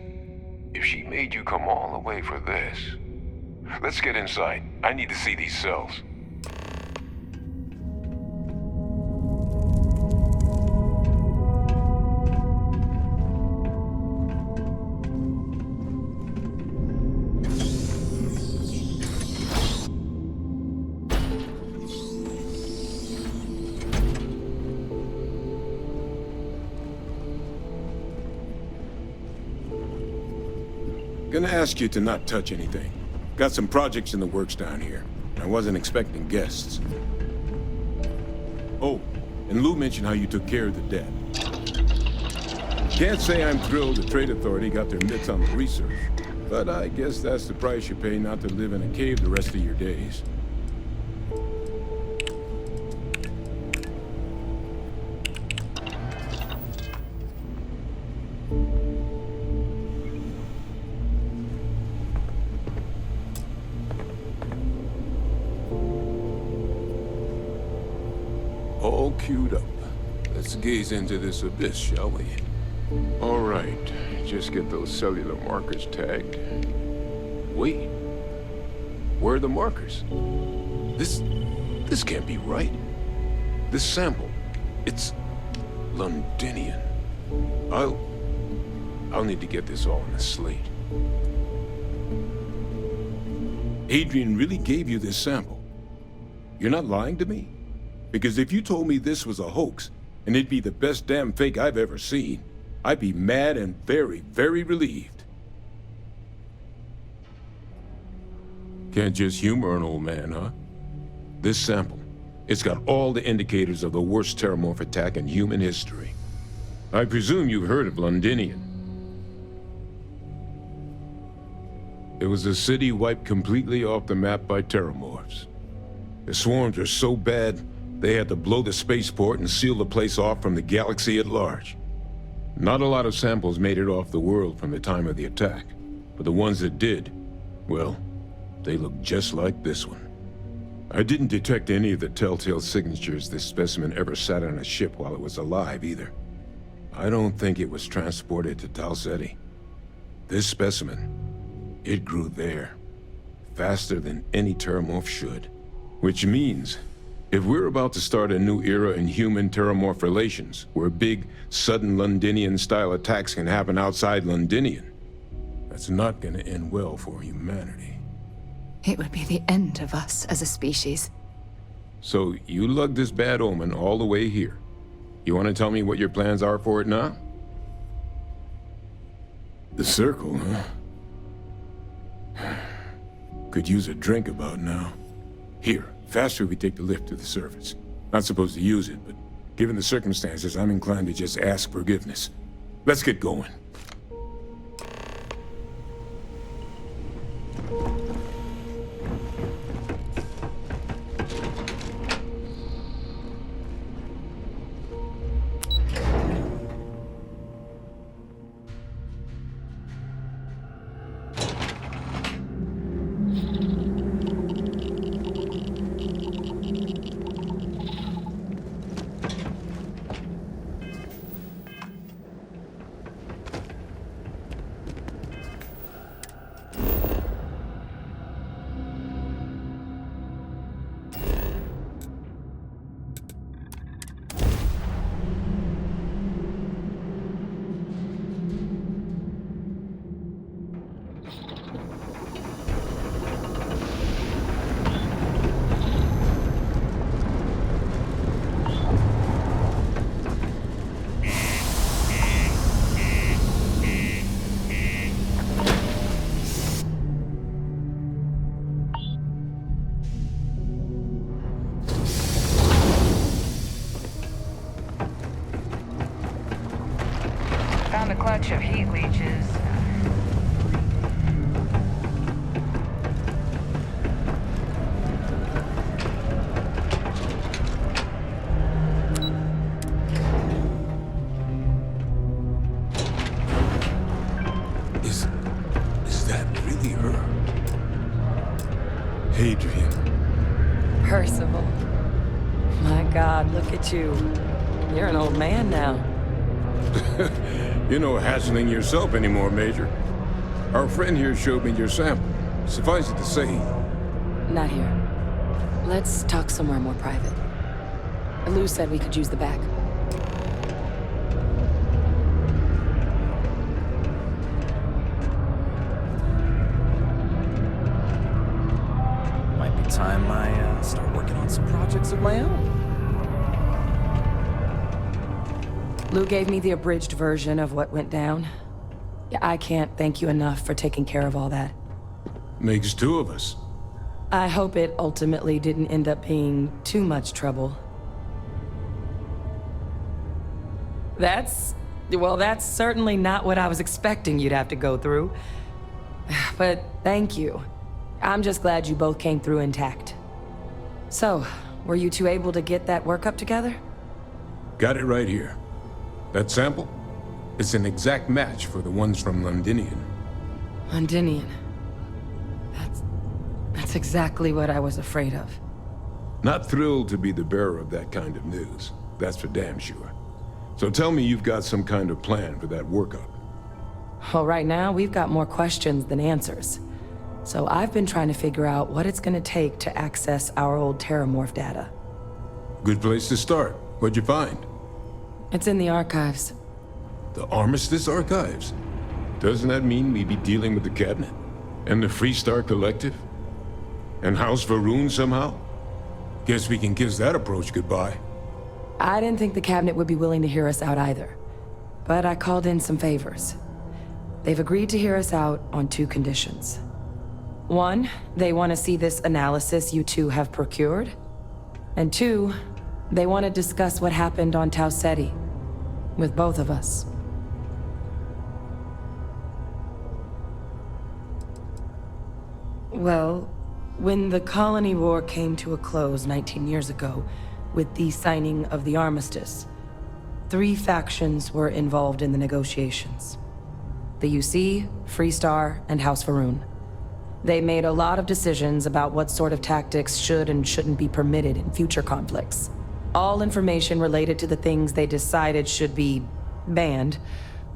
If she made you come all the way for this... Let's get inside. I need to see these cells. Gonna ask you to not touch anything. Got some projects in the works down here. I wasn't expecting guests. Oh, and Lou mentioned how you took care of the dead. Can't say I'm thrilled the Trade Authority got their mitts on the research, but I guess that's the price you pay not to live in a cave the rest of your days. All queued up. Let's gaze into this abyss, shall we? All right, just get those cellular markers tagged. Wait, where are the markers? This can't be right. This sample, it's Londinian. I'll need to get this all on a slate. Adrian really gave you this sample. You're not lying to me? Because if you told me this was a hoax, and it'd be the best damn fake I've ever seen, I'd be mad and very, very relieved. Can't just humor an old man, huh? This sample, it's got all the indicators of the worst terramorph attack in human history. I presume you've heard of Londinian. It was a city wiped completely off the map by terramorphs. The swarms were so bad, they had to blow the spaceport and seal the place off from the galaxy at large. Not a lot of samples made it off the world from the time of the attack, but the ones that did, well, they look just like this one. I didn't detect any of the telltale signatures this specimen ever sat on a ship while it was alive, either. I don't think it was transported to Tal Ceti. This specimen, it grew there, faster than any terramorph should. Which means, if we're about to start a new era in human-terramorph relations, where big, sudden Londinian-style attacks can happen outside Londinian, that's not gonna end well for humanity. It would be the end of us as a species. So, you lugged this bad omen all the way here. You want to tell me what your plans are for it now? The circle, huh? Could use a drink about now. Here, faster we take the lift to the surface. Not supposed to use it, but given the circumstances, I'm inclined to just ask forgiveness. Let's get going. Found a clutch of heat leeches. Is that really her? Adrian. Percival. My God, look at you. You're an old man now. You're no hassling yourself anymore, Major. Our friend here showed me your sample. Suffice it to say... Not here. Let's talk somewhere more private. Lou said we could use the back. Might be time I start working on some projects of my own. Lou gave me the abridged version of what went down. I can't thank you enough for taking care of all that. Makes two of us. I hope it ultimately didn't end up being too much trouble. That's certainly not what I was expecting you'd have to go through. But thank you. I'm just glad you both came through intact. So, were you two able to get that workup together? Got it right here. That sample? It's an exact match for the ones from Londinian. Londinian. That's exactly what I was afraid of. Not thrilled to be the bearer of that kind of news. That's for damn sure. So tell me you've got some kind of plan for that workup. Well, right now, we've got more questions than answers. So I've been trying to figure out what it's gonna take to access our old Terramorph data. Good place to start. What'd you find? It's in the archives. The Armistice archives? Doesn't that mean we'd be dealing with the cabinet? And the Freestar Collective? And House Varun somehow? Guess we can kiss that approach goodbye. I didn't think the cabinet would be willing to hear us out either. But I called in some favors. They've agreed to hear us out on 2 conditions. 1, they want to see this analysis you two have procured. And 2, they want to discuss what happened on Tau Ceti. With both of us. Well, when the colony war came to a close 19 years ago, with the signing of the armistice, 3 factions were involved in the negotiations. The UC, Freestar, and House Varun. They made a lot of decisions about what sort of tactics should and shouldn't be permitted in future conflicts. All information related to the things they decided should be banned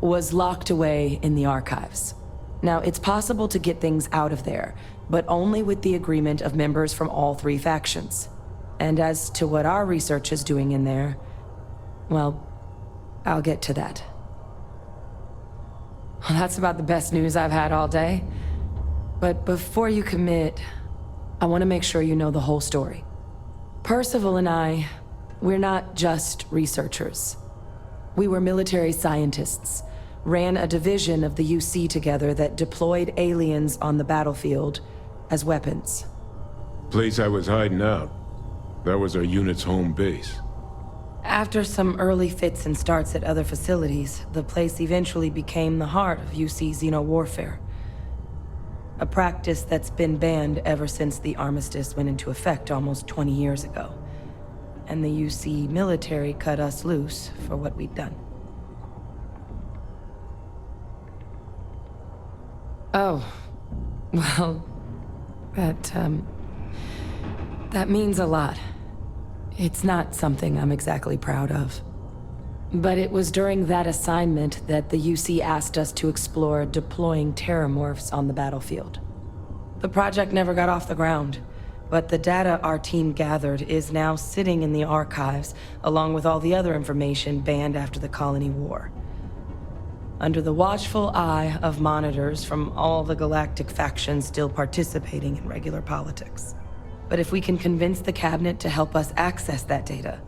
was locked away in the archives. Now, it's possible to get things out of there, but only with the agreement of members from all 3 factions. And as to what our research is doing in there, well, I'll get to that. Well, that's about the best news I've had all day. But before you commit, I want to make sure you know the whole story. Percival and I, we're not just researchers. We were military scientists, ran a division of the UC together that deployed aliens on the battlefield as weapons. Place I was hiding out. That was our unit's home base. After some early fits and starts at other facilities, the place eventually became the heart of UC xeno-warfare. A practice that's been banned ever since the armistice went into effect almost 20 years ago. And the UC military cut us loose for what we'd done. Oh, well, that means a lot. It's not something I'm exactly proud of. But it was during that assignment that the UC asked us to explore deploying terramorphs on the battlefield. The project never got off the ground, but the data our team gathered is now sitting in the archives, along with all the other information banned after the colony war. Under the watchful eye of monitors from all the galactic factions still participating in regular politics. But if we can convince the cabinet to help us access that data,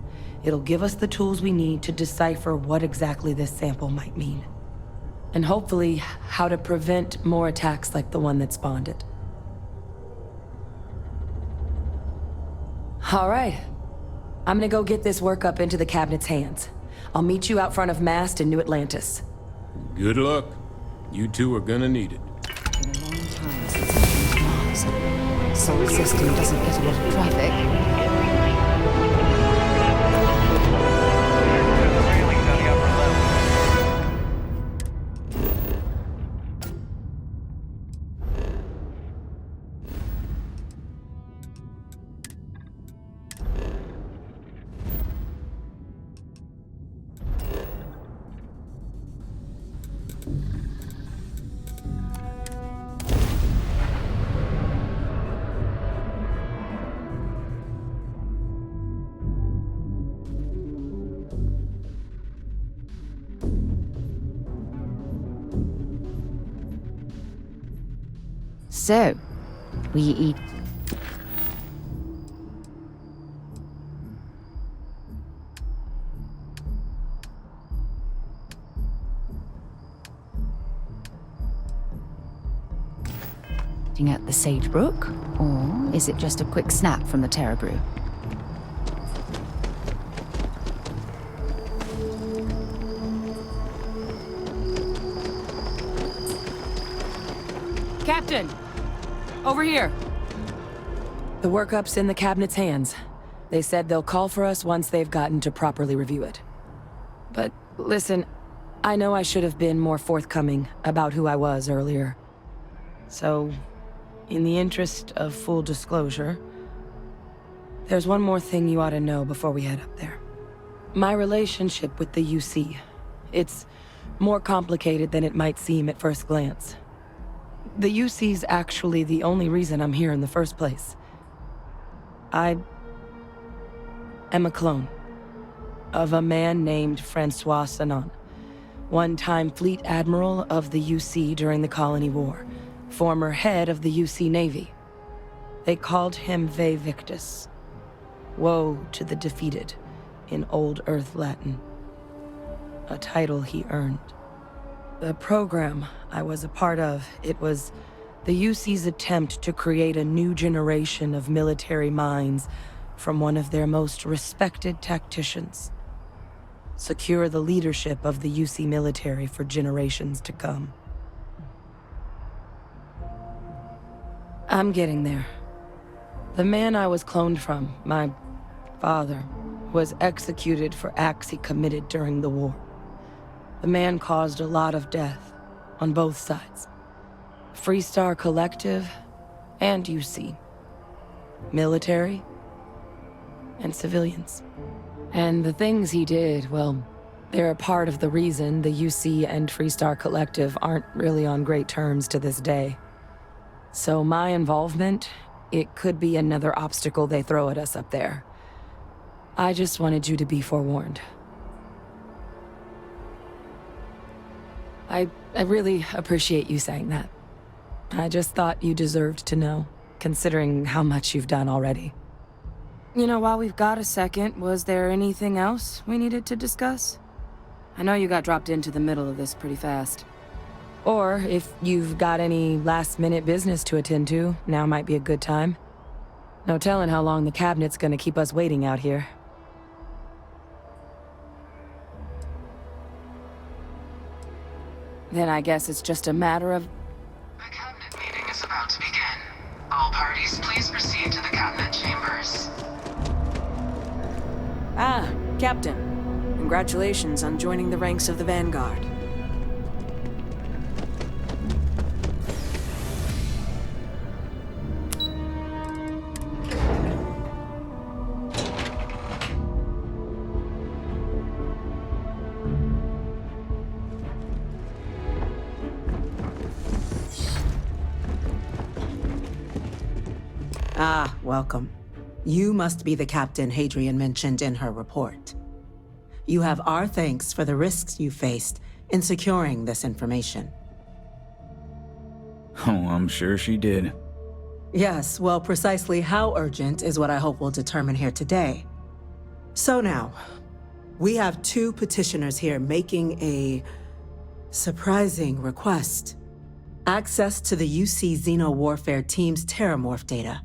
it'll give us the tools we need to decipher what exactly this sample might mean. And hopefully, how to prevent more attacks like the one that spawned it. All right. I'm gonna go get this work up into the cabinet's hands. I'll meet you out front of Mast in New Atlantis. Good luck. You two are gonna need it. Been a long time since I've been to Mars. Solar system doesn't get a lot of traffic. So, we eat. At the Sagebrook, or is it just a quick snap from the Terra Brew? Captain! Over here! The workup's in the cabinet's hands. They said they'll call for us once they've gotten to properly review it. But listen, I know I should have been more forthcoming about who I was earlier. So, in the interest of full disclosure, there's one more thing you ought to know before we head up there. My relationship with the UC. It's more complicated than it might seem at first glance. The UC's actually the only reason I'm here in the first place. I am a clone of a man named Francois Sanon, one-time fleet admiral of the UC during the Colony War, former head of the UC Navy. They called him Ve Victus, woe to the defeated, in Old Earth Latin, a title he earned. The program I was a part of, it was the UC's attempt to create a new generation of military minds from one of their most respected tacticians. Secure the leadership of the UC military for generations to come. I'm getting there. The man I was cloned from, my father, was executed for acts he committed during the war. The man caused a lot of death, on both sides. Freestar Collective and UC. Military and civilians. And the things he did, well, they're a part of the reason the UC and Freestar Collective aren't really on great terms to this day. So my involvement, it could be another obstacle they throw at us up there. I just wanted you to be forewarned. I really appreciate you saying that. I just thought you deserved to know, considering how much you've done already. You know, while we've got a second, was there anything else we needed to discuss? I know you got dropped into the middle of this pretty fast. Or, if you've got any last-minute business to attend to, now might be a good time. No telling how long the cabinet's gonna keep us waiting out here. Then I guess it's just a matter of... The cabinet meeting is about to begin. All parties, please proceed to the cabinet chambers. Ah, Captain. Congratulations on joining the ranks of the Vanguard. Ah, welcome. You must be the captain Hadrian mentioned in her report. You have our thanks for the risks you faced in securing this information. Oh, I'm sure she did. Yes, well, precisely how urgent is what I hope we'll determine here today. So now, we have two petitioners here making a surprising request. Access to the UC Xeno Warfare Team's Terramorph data,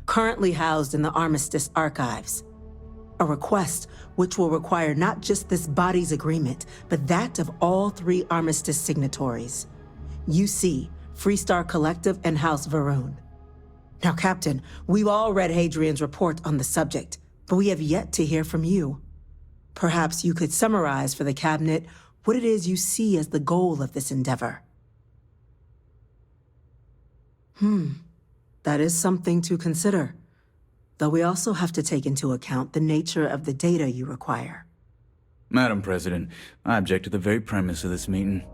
currently housed in the Armistice archives. A request which will require not just this body's agreement, but that of all three Armistice signatories: UC, Freestar Collective, and House Varun. Now, Captain, we've all read Hadrian's report on the subject, but we have yet to hear from you. Perhaps you could summarize for the Cabinet what it is you see as the goal of this endeavor. That is something to consider, though we also have to take into account the nature of the data you require. Madam President, I object to the very premise of this meeting.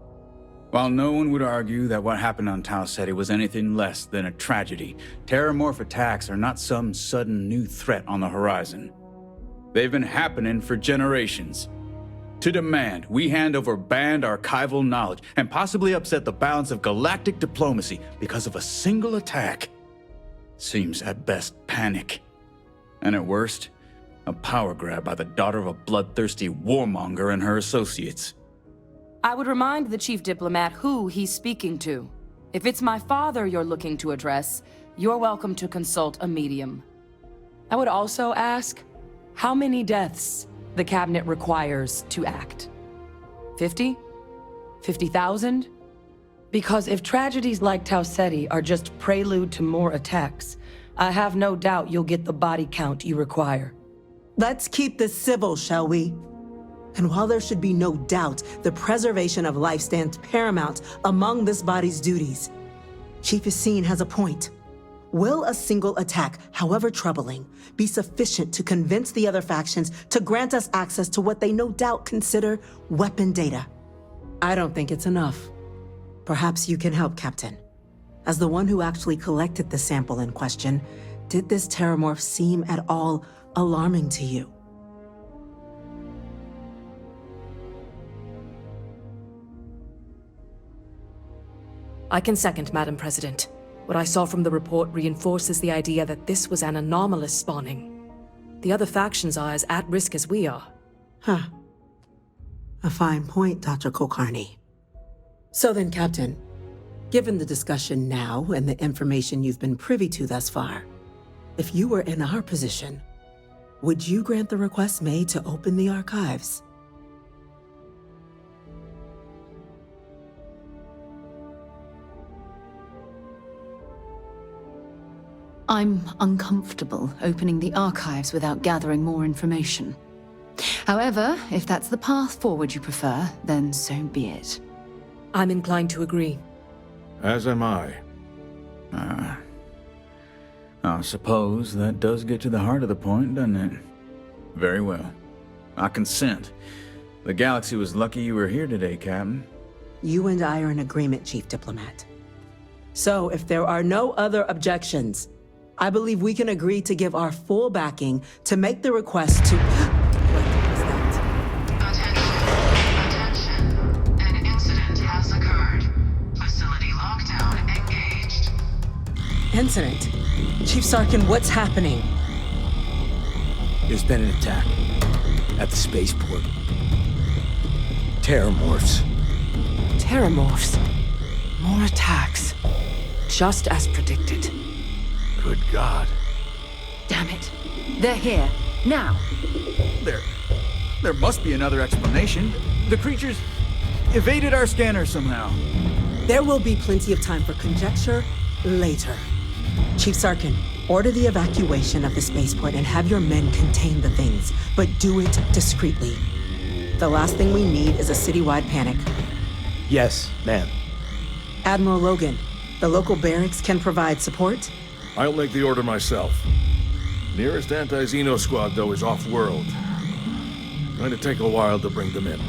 While no one would argue that what happened on Tau Ceti was anything less than a tragedy, terramorph attacks are not some sudden new threat on the horizon. They've been happening for generations. To demand we hand over banned archival knowledge and possibly upset the balance of galactic diplomacy because of a single attack seems at best panic, and at worst, a power grab by the daughter of a bloodthirsty warmonger and her associates. I would remind the chief diplomat who he's speaking to. If it's my father you're looking to address, you're welcome to consult a medium. I would also ask how many deaths the cabinet requires to act. 50? 50,000? Because if tragedies like Tau Ceti are just prelude to more attacks, I have no doubt you'll get the body count you require. Let's keep this civil, shall we? And while there should be no doubt the preservation of life stands paramount among this body's duties, Chief Yassine has a point. Will a single attack, however troubling, be sufficient to convince the other factions to grant us access to what they no doubt consider weapon data? I don't think it's enough. Perhaps you can help, Captain. As the one who actually collected the sample in question, did this terramorph seem at all alarming to you? I can second, Madam President. What I saw from the report reinforces the idea that this was an anomalous spawning. The other factions are as at risk as we are. Huh. A fine point, Dr. Kulkarni. So then, Captain, given the discussion now and the information you've been privy to thus far, if you were in our position, would you grant the request made to open the archives? I'm uncomfortable opening the archives without gathering more information. However, if that's the path forward you prefer, then so be it. I'm inclined to agree. As am I. I suppose that does get to the heart of the point, doesn't it? Very well. I consent. The galaxy was lucky you were here today, Captain. You and I are in agreement, Chief Diplomat. So, if there are no other objections, I believe we can agree to give our full backing to make the request to... Attention. An incident has occurred. Facility lockdown engaged. Incident? Chief Sarkin, what's happening? There's been an attack at the spaceport. Terramorphs. Terramorphs. More attacks. Just as predicted. Good God. Damn it. They're here. Now. There must be another explanation. The creatures evaded our scanner somehow. There will be plenty of time for conjecture later. Chief Sarkin, order the evacuation of the spaceport and have your men contain the things, but do it discreetly. The last thing we need is a citywide panic. Yes, ma'am. Admiral Logan, the local barracks can provide support? I'll make the order myself. Nearest anti-Xeno squad, though, is off-world. Going to take a while to bring them in.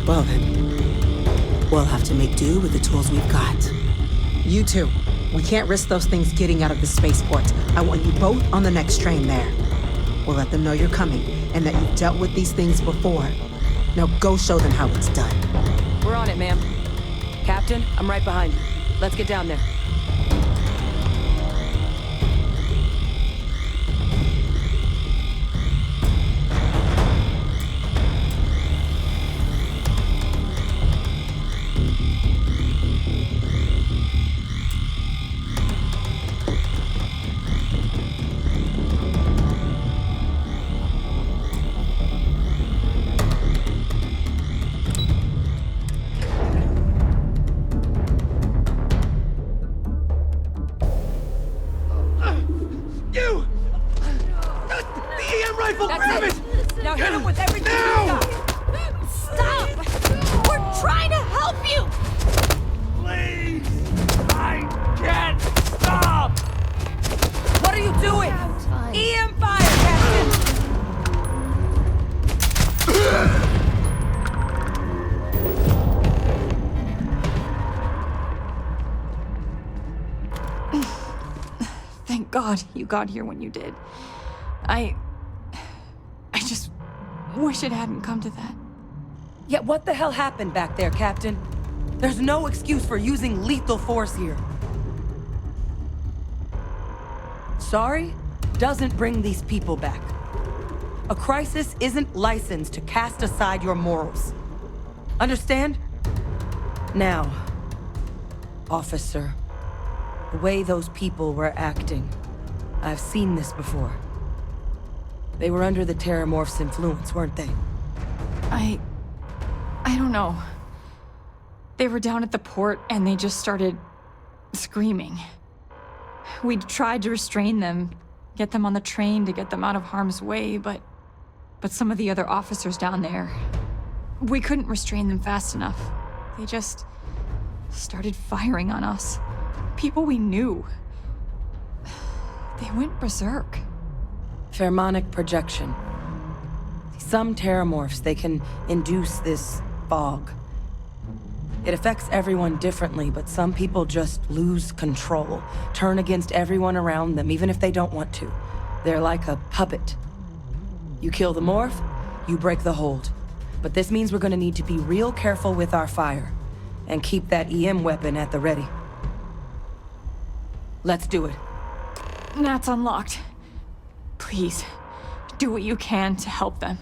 Well then, we'll have to make do with the tools we've got. You two, we can't risk those things getting out of the spaceport. I want you both on the next train there. We'll let them know you're coming and that you've dealt with these things before. Now go show them how it's done. We're on it, ma'am. Captain, I'm right behind you. Let's get down there. God you got here when you did. I just wish it hadn't come to that. Yeah, what the hell happened back there, Captain? There's no excuse for using lethal force here. Sorry doesn't bring these people back. A crisis isn't licensed to cast aside your morals. Understand? Now, Officer, the way those people were acting, I've seen this before. They were under the Terramorph's influence, weren't they? I don't know. They were down at the port and they just started screaming. We tried to restrain them, get them on the train to get them out of harm's way, but some of the other officers down there, we couldn't restrain them fast enough. They just started firing on us. People we knew. They went berserk. Pheromonic projection. Some Terramorphs, they can induce this fog. It affects everyone differently, but some people just lose control, turn against everyone around them, even if they don't want to. They're like a puppet. You kill the morph, you break the hold. But this means we're gonna need to be real careful with our fire, and keep that EM weapon at the ready. Let's do it. Nat's unlocked. Please, do what you can to help them.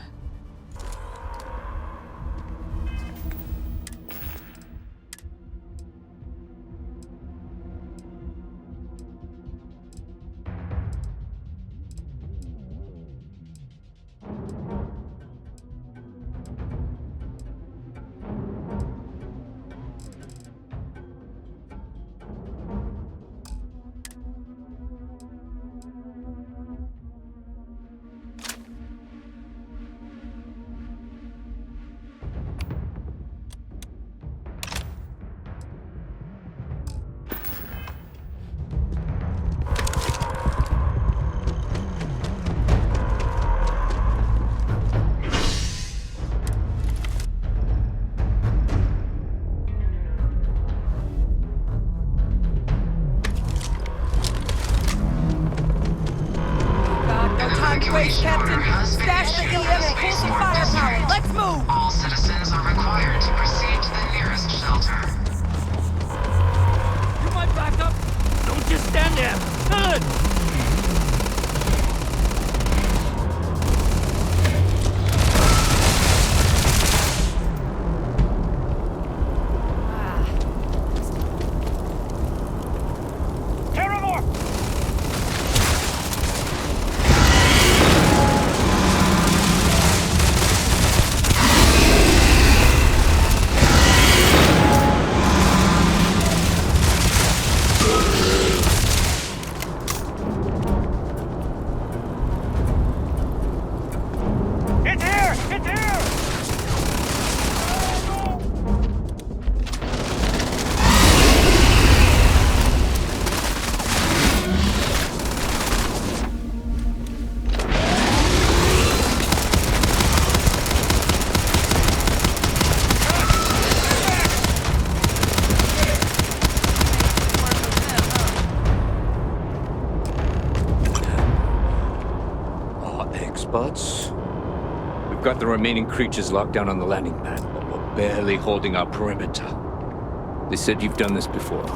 Captain. Stash the EM and pull some firepower. Let's move! All citizens are required to proceed to the nearest shelter. You might back up. Don't just stand there. Good! We've got the remaining creatures locked down on the landing pad, but we're barely holding our perimeter. They said you've done this before.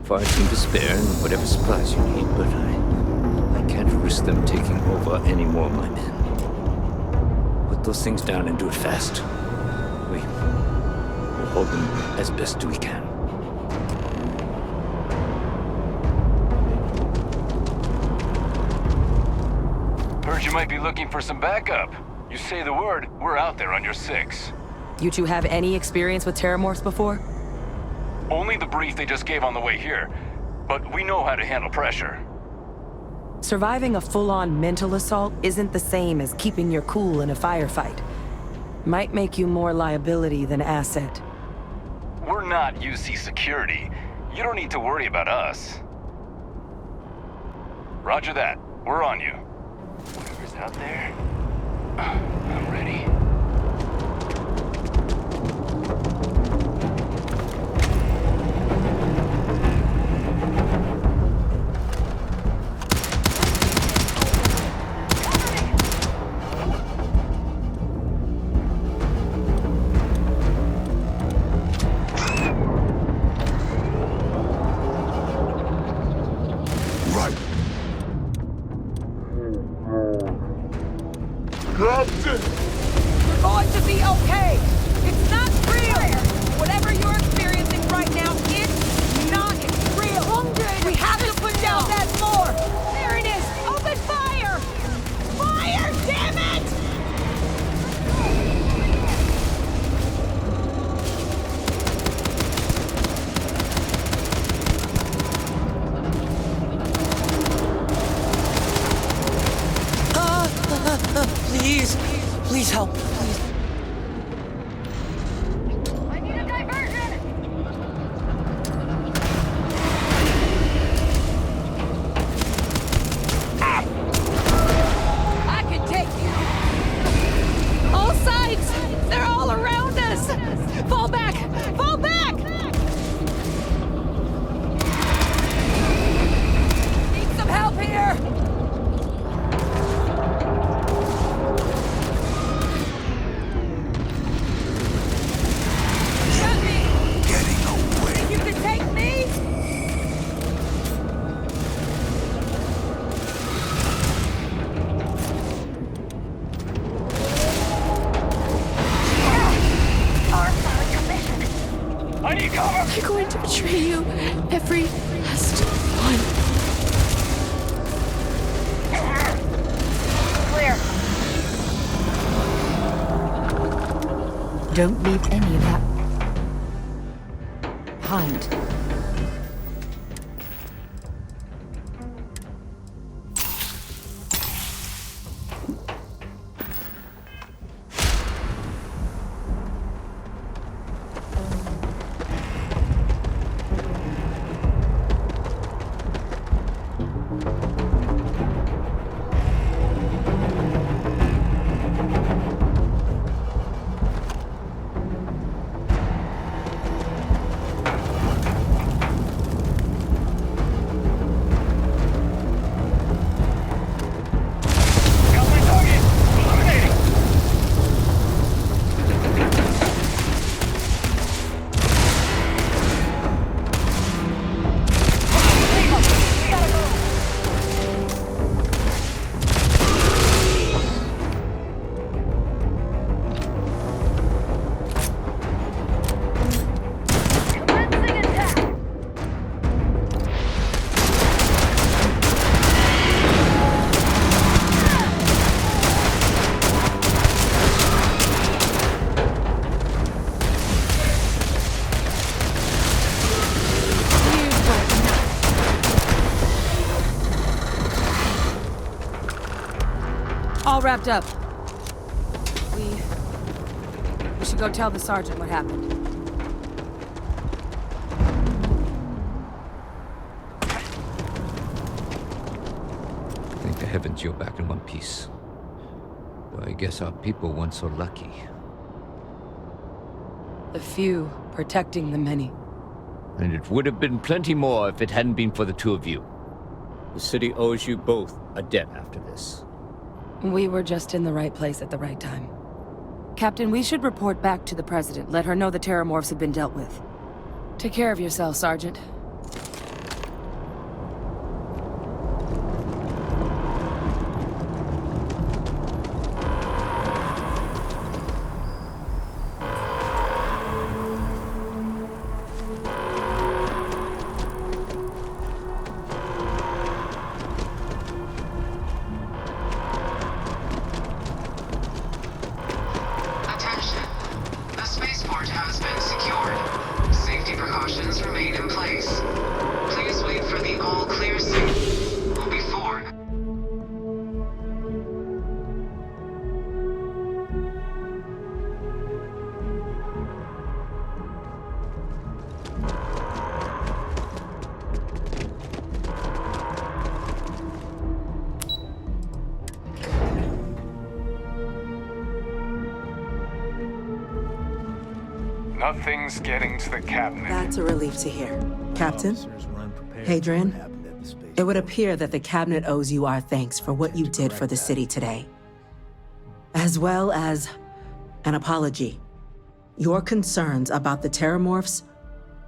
Fighting to spare and whatever supplies you need, but I can't risk them taking over any more of my men. Put those things down and do it fast. We'll hold them as best we can. Heard you might be looking for some backup. You say the word, we're out there on your 6. You two have any experience with Terramorphs before? Only the brief they just gave on the way here, but we know how to handle pressure. Surviving a full-on mental assault isn't the same as keeping your cool in a firefight. Might make you more liability than asset. We're not UC security. You don't need to worry about us. Roger that. We're on you. Whatever's out there, I'm ready. Captain! You're going to be okay. It's not real. Whatever you're experiencing right now, it's not real. We have to put down that floor. There it is. Open fire! Fire! Damn it! Please. Please help. Please. I need a diversion! I can take you! All sides! They're all around us! Fall back! Fall back! Need some help here! You can take me? I need cover! They're going to betray you. Every last one. Clear. Don't leave any of that behind. All wrapped up. We should go tell the sergeant what happened. Thank the heavens you're back in one piece. Though I guess our people weren't so lucky. The few protecting the many. And it would have been plenty more if it hadn't been for the two of you. The city owes you both a debt after this. We were just in the right place at the right time. Captain, we should report back to the President. Let her know the Terramorphs have been dealt with. Take care of yourself, Sergeant. Nothing's getting to the cabinet. That's a relief to hear. Captain? Hadrian? It would appear that the cabinet owes you our thanks for what you did for the city today. As well as an apology. Your concerns about the Terramorphs,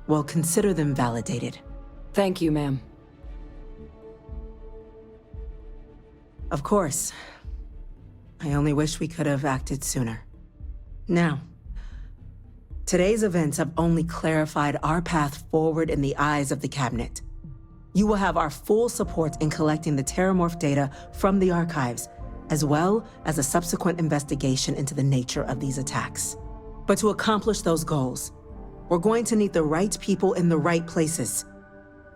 well, consider them validated. Thank you, ma'am. Of course. I only wish we could have acted sooner. Now, today's events have only clarified our path forward in the eyes of the Cabinet. You will have our full support in collecting the Terramorph data from the archives, as well as a subsequent investigation into the nature of these attacks. But to accomplish those goals, we're going to need the right people in the right places.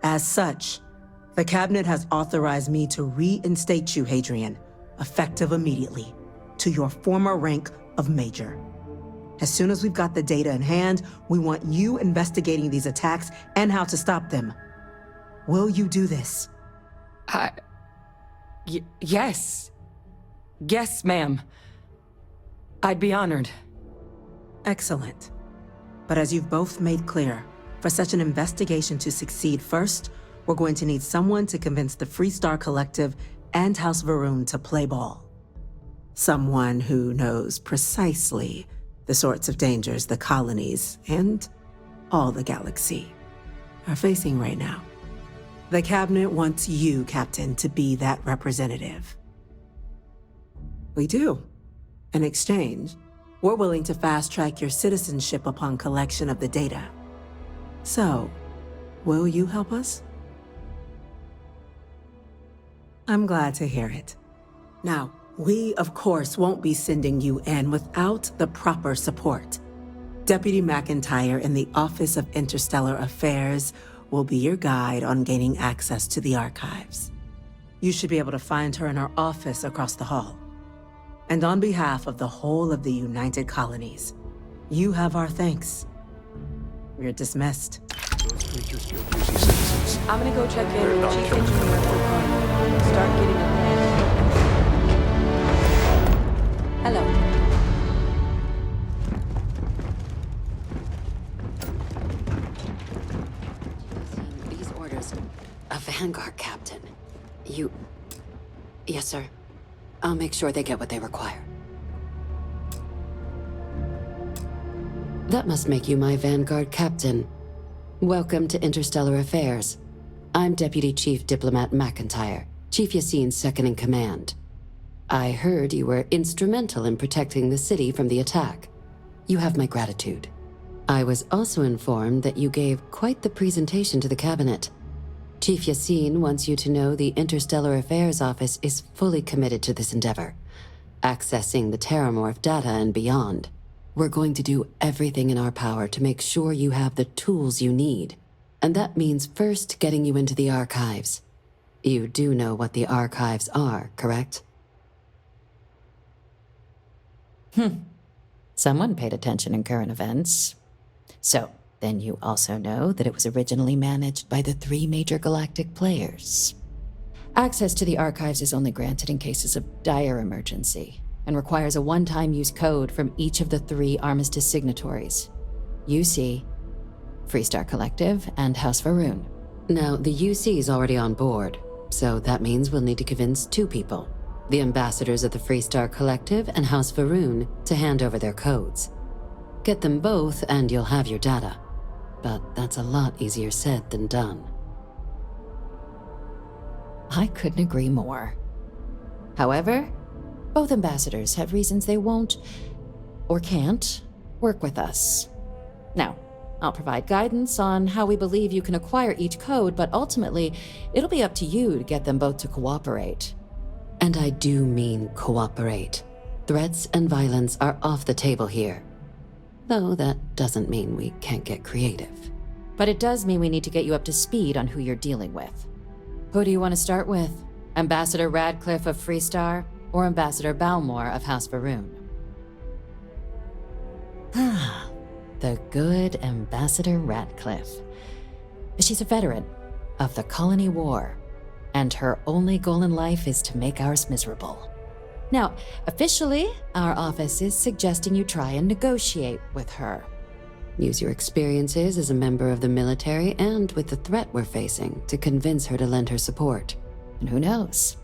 As such, the Cabinet has authorized me to reinstate you, Hadrian, effective immediately, to your former rank of Major. As soon as we've got the data in hand, we want you investigating these attacks and how to stop them. Will you do this? Yes. Yes, ma'am. I'd be honored. Excellent. But as you've both made clear, for such an investigation to succeed, first, we're going to need someone to convince the Freestar Collective and House Varun to play ball. Someone who knows precisely the sorts of dangers the colonies and all the galaxy are facing right now. The Cabinet wants you, Captain, to be that representative. We do. In exchange, we're willing to fast-track your citizenship upon collection of the data. So, will you help us? I'm glad to hear it. Now, we, of course, won't be sending you in without the proper support. Deputy McIntyre in the Office of Interstellar Affairs will be your guide on gaining access to the archives. You should be able to find her in her office across the hall. And on behalf of the whole of the United Colonies, you have our thanks. You're dismissed. I'm gonna go check in with Chief Engineer O'Connor. Start getting a plan. Hello. These orders. A Vanguard captain. You... Yes, sir. I'll make sure they get what they require. That must make you my Vanguard captain. Welcome to Interstellar Affairs. I'm Deputy Chief Diplomat McIntyre, Chief Yassine's second-in-command. I heard you were instrumental in protecting the city from the attack. You have my gratitude. I was also informed that you gave quite the presentation to the Cabinet. Chief Yassine wants you to know the Interstellar Affairs Office is fully committed to this endeavor, accessing the Terramorph data and beyond. We're going to do everything in our power to make sure you have the tools you need. And that means first getting you into the archives. You do know what the archives are, correct? Someone paid attention in current events. So, then you also know that it was originally managed by the 3 major galactic players. Access to the archives is only granted in cases of dire emergency, and requires a one-time use code from each of the 3 armistice signatories: UC, Freestar Collective, and House Varun. Now, the UC is already on board, so that means we'll need to convince 2 people, the ambassadors of the Freestar Collective and House Varun, to hand over their codes. Get them both and you'll have your data. But that's a lot easier said than done. I couldn't agree more. However, both ambassadors have reasons they won't, or can't, work with us. Now, I'll provide guidance on how we believe you can acquire each code, but ultimately, it'll be up to you to get them both to cooperate. And I do mean cooperate. Threats and violence are off the table here. Though that doesn't mean we can't get creative. But it does mean we need to get you up to speed on who you're dealing with. Who do you want to start with? Ambassador Radcliffe of Freestar, or Ambassador Balmore of House Varun? The good Ambassador Radcliffe. She's a veteran of the Colony War, and her only goal in life is to make ours miserable. Now, officially, our office is suggesting you try and negotiate with her. Use your experiences as a member of the military and with the threat we're facing to convince her to lend her support. And who knows?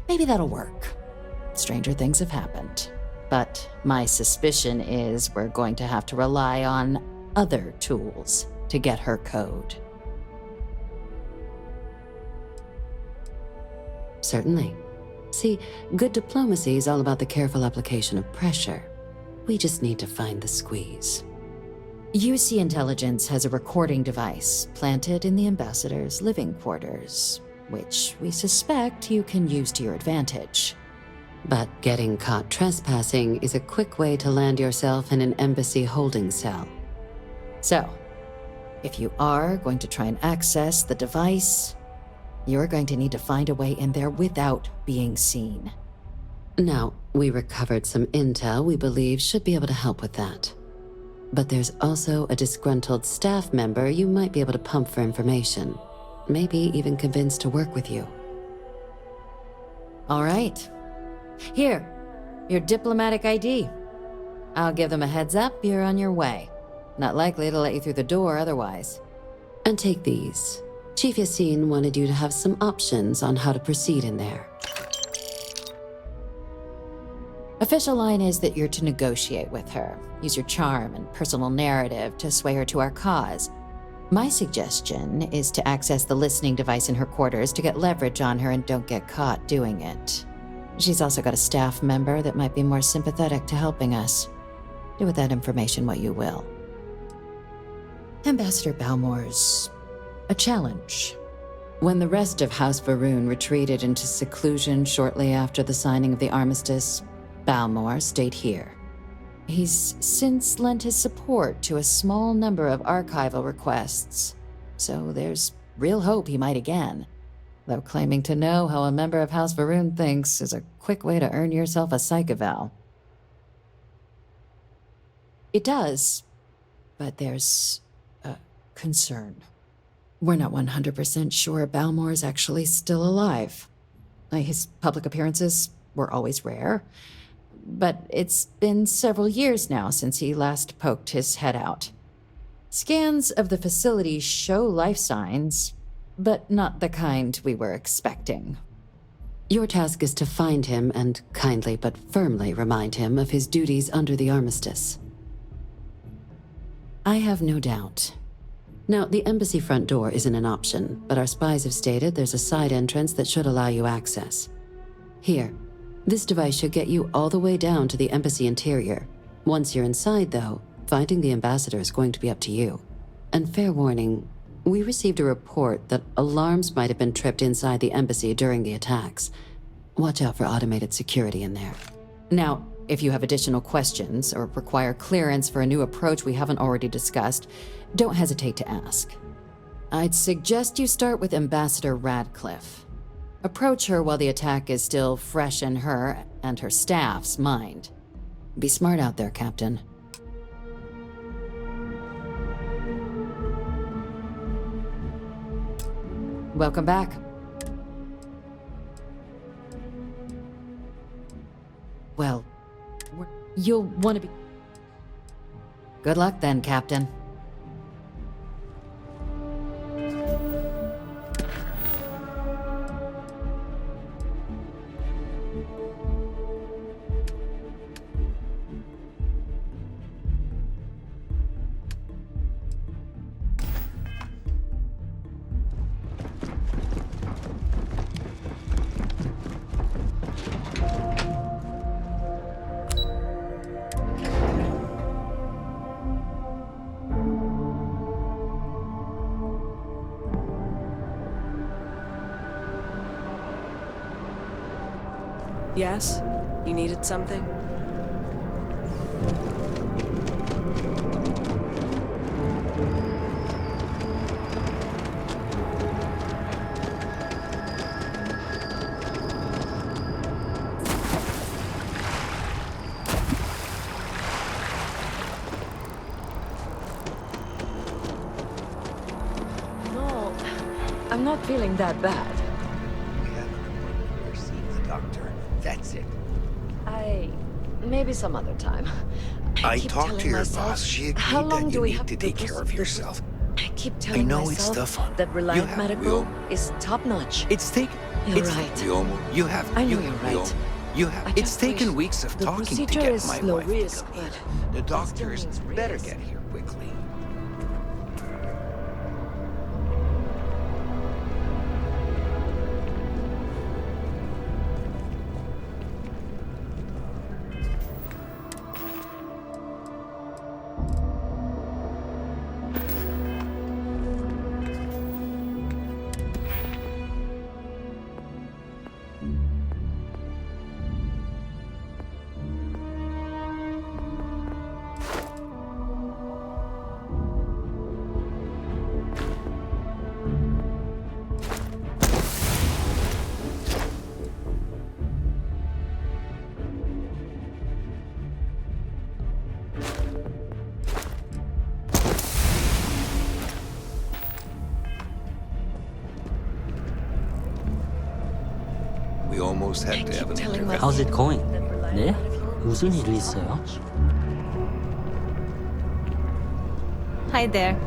Maybe that'll work. Stranger things have happened. But my suspicion is we're going to have to rely on other tools to get her code. Certainly. See, good diplomacy is all about the careful application of pressure. We just need to find the squeeze. UC Intelligence has a recording device planted in the ambassador's living quarters, which we suspect you can use to your advantage. But getting caught trespassing is a quick way to land yourself in an embassy holding cell. So, if you are going to try and access the device, you're going to need to find a way in there without being seen. Now, we recovered some intel we believe should be able to help with that. But there's also a disgruntled staff member you might be able to pump for information. Maybe even convince to work with you. All right. Here, your diplomatic ID. I'll give them a heads up, you're on your way. Not likely to let you through the door otherwise. And take these. Chief Yassine wanted you to have some options on how to proceed in there. Official line is that you're to negotiate with her. Use your charm and personal narrative to sway her to our cause. My suggestion is to access the listening device in her quarters to get leverage on her and don't get caught doing it. She's also got a staff member that might be more sympathetic to helping us. Do with that information what you will. Ambassador Balmore's a challenge. When the rest of House Varun retreated into seclusion shortly after the signing of the armistice, Balmore stayed here. He's since lent his support to a small number of archival requests, so there's real hope he might again. Though claiming to know how a member of House Varun thinks is a quick way to earn yourself a psych eval. It does, but there's a concern. We're not 100% sure Balmore's actually still alive. His public appearances were always rare, but it's been several years now since he last poked his head out. Scans of the facility show life signs, but not the kind we were expecting. Your task is to find him and kindly but firmly remind him of his duties under the armistice. I have no doubt. Now, the embassy front door isn't an option, but our spies have stated there's a side entrance that should allow you access. Here, this device should get you all the way down to the embassy interior. Once you're inside, though, finding the ambassador is going to be up to you. And fair warning, we received a report that alarms might have been tripped inside the embassy during the attacks. Watch out for automated security in there. Now, if you have additional questions or require clearance for a new approach we haven't already discussed, don't hesitate to ask. I'd suggest you start with Ambassador Radcliffe. Approach her while the attack is still fresh in her and her staff's mind. Be smart out there, Captain. Welcome back. Well, you'll want to be... Good luck then, Captain. Yes? You needed something? No, I'm not feeling that bad. That's it. Maybe some other time. I keep talked telling to your myself, boss. She how agreed long that do you we need have to take care of yourself. I keep telling know myself it's tough. that Reliant have Medical real- is top-notch. It's taken. You're it's right. You have. I know you, you're right. You have. I It's just taken wish weeks of the talking to procedure get is my low wife risk, to come but here. The doctors means better risk. get here quickly. almost had to have an intervention. How's it going? 네? 무슨 일이 있어요? Hi there.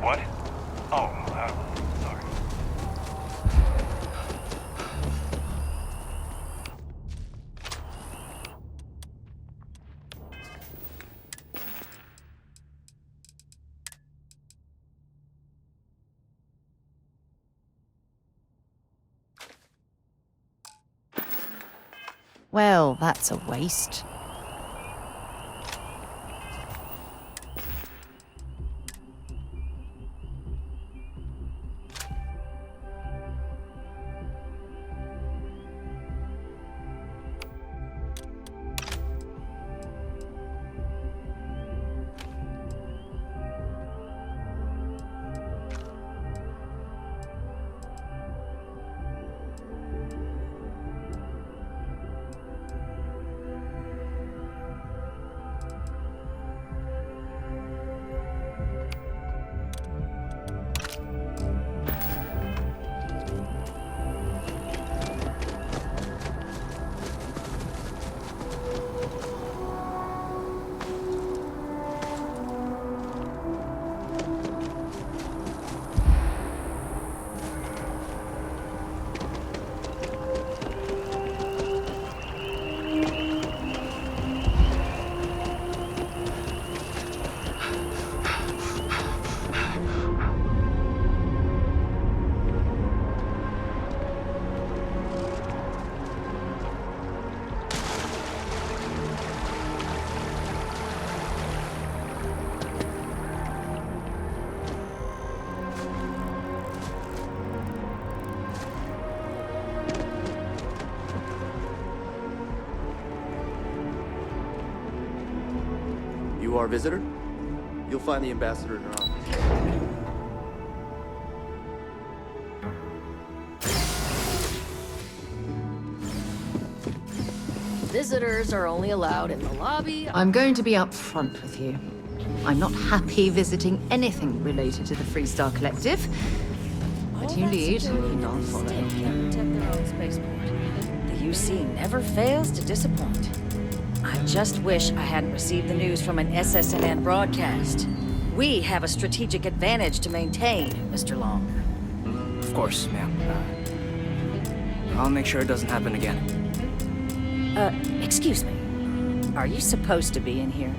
What? Oh, sorry. Well, that's a waste. You are a visitor? You'll find the ambassador in her office. Visitors are only allowed in the lobby. I'm going to be upfront with you. I'm not happy visiting anything related to the Freestar Collective. But you lead, and I'll follow. The UC never fails to disappoint. I just wish I hadn't received the news from an SSNN broadcast. We have a strategic advantage to maintain, Mr. Long. Of course, ma'am. I'll make sure it doesn't happen again. Excuse me. Are you supposed to be in here?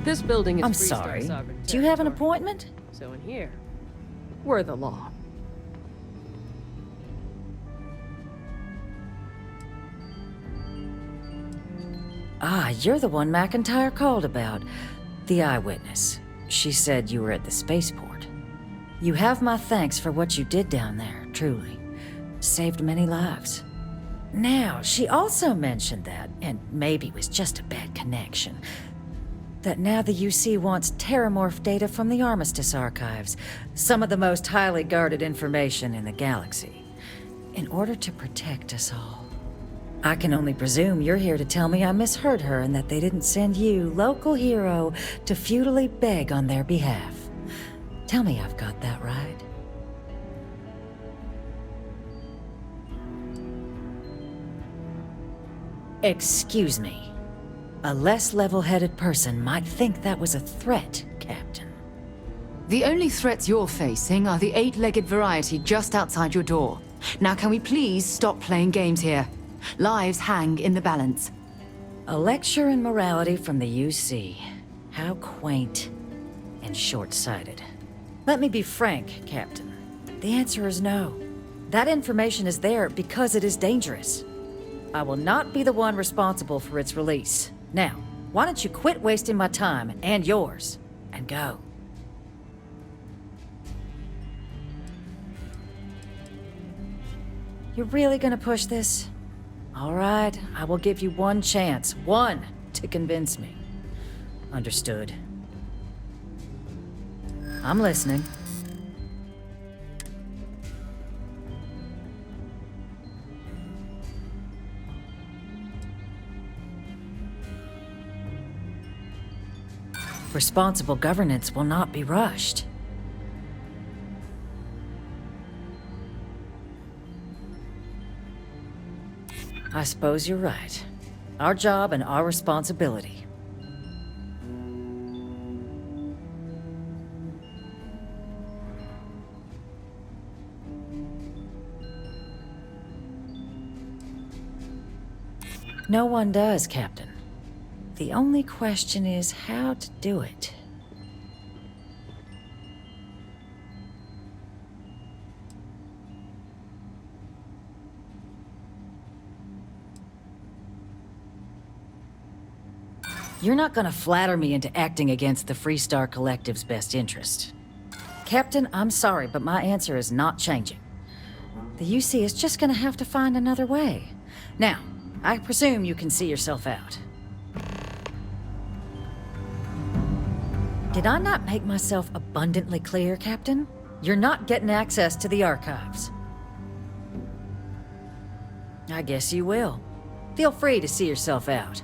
This building is I'm Freestar sorry. sovereign Do you have an territory. appointment? So in here, we're the law. Ah, you're the one McIntyre called about. The Eyewitness. She said you were at the spaceport. You have my thanks for what you did down there, truly. Saved many lives. Now, she also mentioned that, and maybe it was just a bad connection, that now the UC wants terramorph data from the Armistice archives, some of the most highly guarded information in the galaxy, in order to protect us all. I can only presume you're here to tell me I misheard her and that they didn't send you, local hero, to futilely beg on their behalf. Tell me I've got that right. Excuse me. A less level-headed person might think that was a threat, Captain. The only threats you're facing are the 8-legged variety just outside your door. Now can we please stop playing games here? Lives hang in the balance. A lecture in morality from the UC. How quaint and short-sighted. Let me be frank, Captain. The answer is no. That information is there because it is dangerous. I will not be the one responsible for its release. Now, why don't you quit wasting my time and yours, and go? You're really gonna push this? All right, I will give you one chance, one, to convince me. Understood. I'm listening. Responsible governance will not be rushed. I suppose you're right. Our job and our responsibility. No one does, Captain. The only question is how to do it. You're not gonna flatter me into acting against the Freestar Collective's best interest. Captain, I'm sorry, but my answer is not changing. The UC is just gonna have to find another way. Now, I presume you can see yourself out. Did I not make myself abundantly clear, Captain? You're not getting access to the archives. I guess you will. Feel free to see yourself out.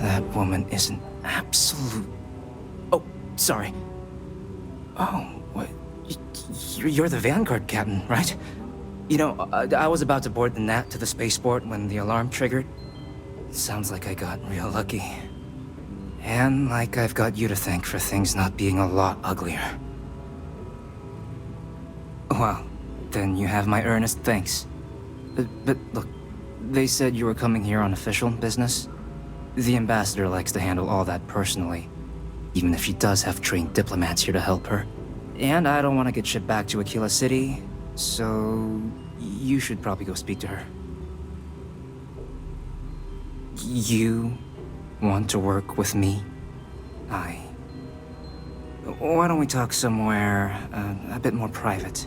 That woman is an absolute... Oh, sorry. Oh, what? You're the Vanguard captain, right? You know, I was about to board the Nat to the spaceport when the alarm triggered. Sounds like I got real lucky. And like I've got you to thank for things not being a lot uglier. Well, then you have my earnest thanks. But look, they said you were coming here on official business. The ambassador likes to handle all that personally, even if she does have trained diplomats here to help her. And I don't want to get shipped back to Aquila City, so you should probably go speak to her. You want to work with me? Why don't we talk somewhere a bit more private?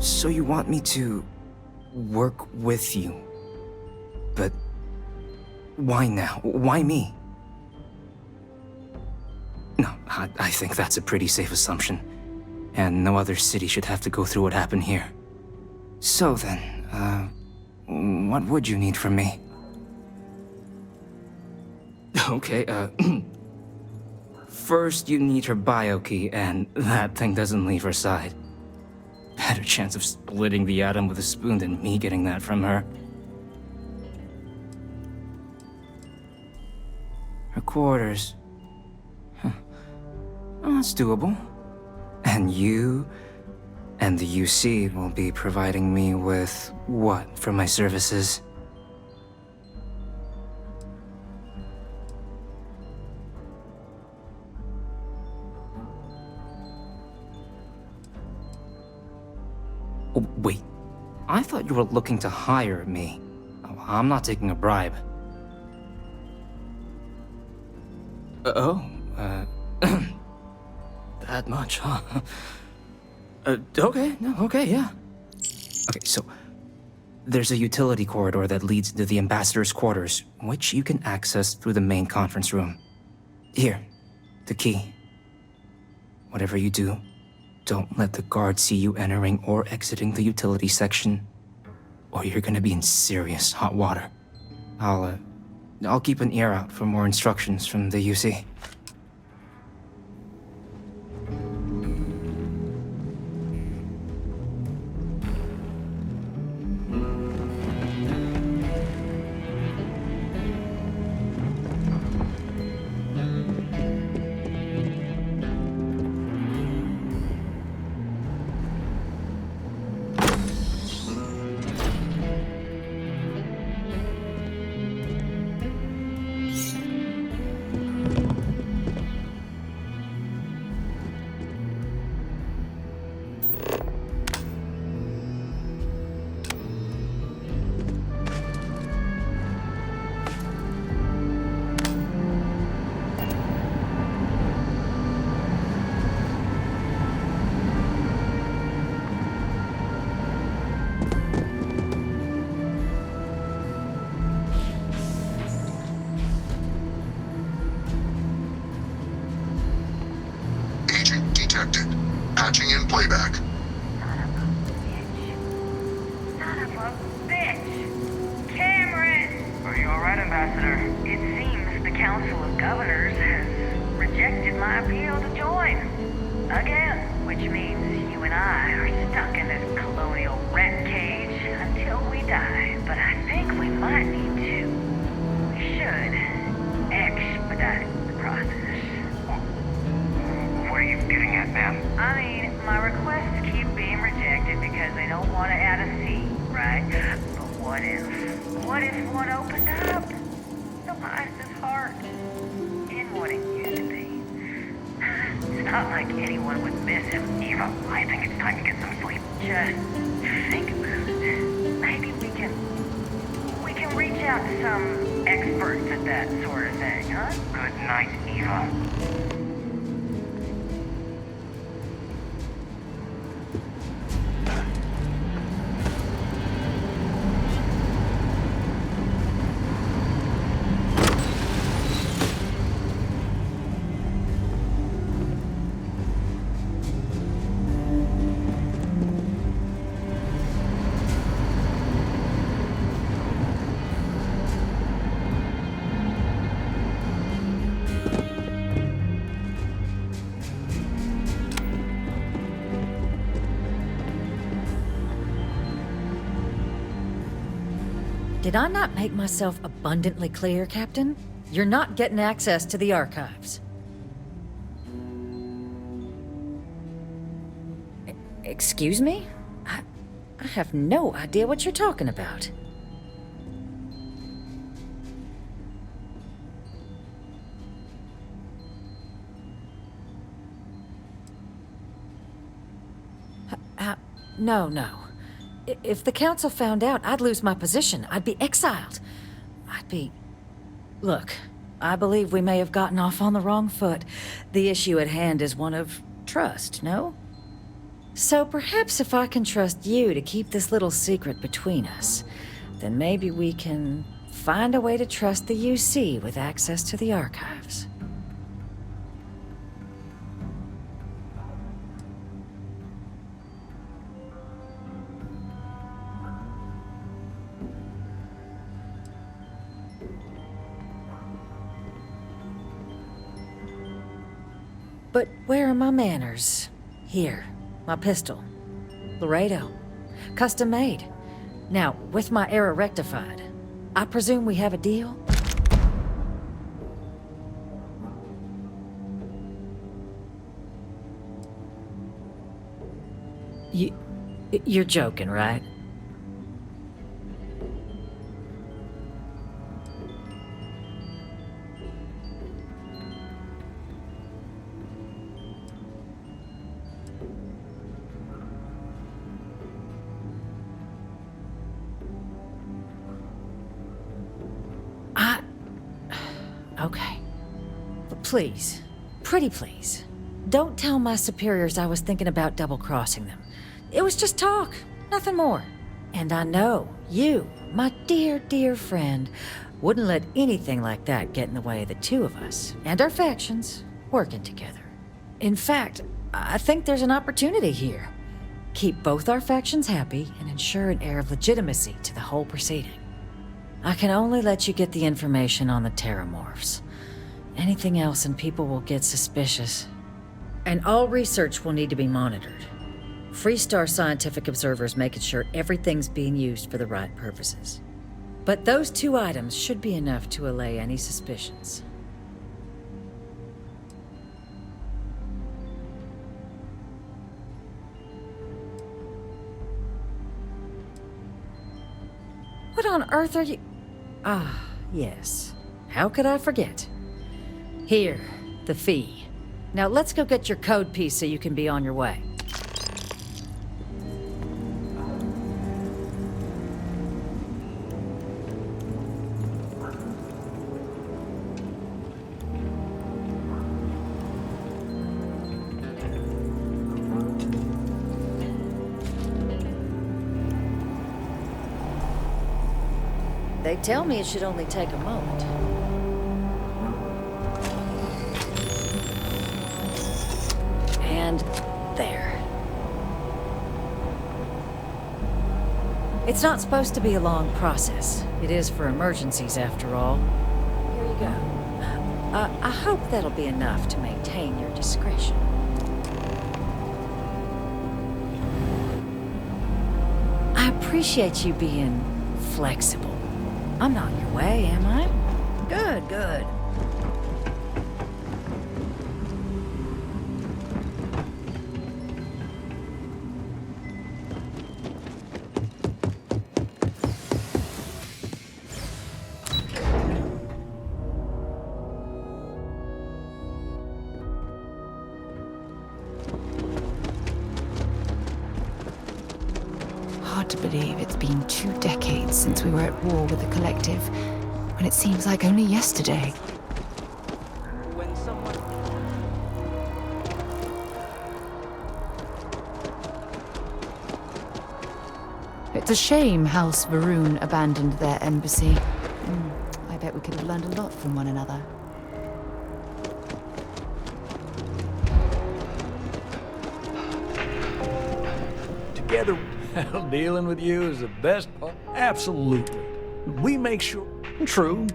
So you want me to work with you? But why now? Why me? No, I think that's a pretty safe assumption. And no other city should have to go through what happened here. So then, what would you need from me? Okay, first you need her bio key, and that thing doesn't leave her side. Better chance of splitting the atom with a spoon than me getting that from her. Her quarters. Huh. Oh, that's doable. And you and the UC will be providing me with what for my services? Oh, wait, I thought you were looking to hire me. Oh, I'm not taking a bribe. That much, huh? Okay, yeah. Okay, so there's a utility corridor that leads to the ambassador's quarters, which you can access through the main conference room. Here, the key. Whatever you do, don't let the guards see you entering or exiting the utility section, or you're gonna be in serious hot water. I'll keep an ear out for more instructions from the UC. Patching in playback. Son of a bitch! Cameron! Are you alright, Ambassador? It seems the Council of Governors has rejected my appeal to join. Again, which means you and I are stuck in this colonial rat cage until we die. But I think we might need to. We should expedite the process. What are you getting at, ma'am? I mean, my requests keep being rejected because they don't want to add a fee, right? But what if one opened up? The Mice's heart in what it used to be. It's not like anyone would miss him. Eva, I think it's time to get some sleep. Just think about it. Maybe we can reach out to some experts at that sort of thing, huh? Good night, Eva. Did I not make myself abundantly clear, Captain? You're not getting access to the archives. Excuse me? I have no idea what you're talking about. No. If the Council found out, I'd lose my position. I'd be exiled. Look, I believe we may have gotten off on the wrong foot. The issue at hand is one of trust, no? So perhaps if I can trust you to keep this little secret between us, then maybe we can find a way to trust the UC with access to the archives. But where are my manners? Here, my pistol. Laredo. Custom made. Now, with my error rectified, I presume we have a deal? You're joking, right? Okay. But please, pretty please, don't tell my superiors I was thinking about double-crossing them. It was just talk, nothing more. And I know you, my dear, dear friend, wouldn't let anything like that get in the way of the two of us, and our factions, working together. In fact, I think there's an opportunity here. Keep both our factions happy and ensure an air of legitimacy to the whole proceeding. I can only let you get the information on the terramorphs. Anything else and people will get suspicious. And all research will need to be monitored. Freestar scientific observers making sure everything's being used for the right purposes. But those two items should be enough to allay any suspicions. What on earth are you... Ah, yes. How could I forget? Here, the fee. Now let's go get your code piece so you can be on your way. They tell me it should only take a moment. And there. It's not supposed to be a long process. It is for emergencies, after all. Here you go. I hope that'll be enough to maintain your discretion. I appreciate you being flexible. I'm not in your way, am I? Good, good. Hard to believe it's been 2 decades since we were at war with the Collective, when it seems like only yesterday. When someone... It's a shame House Varun abandoned their embassy. I bet we could have learned a lot from one another. Together, dealing with you is the best part. Absolutely. We make sure... True.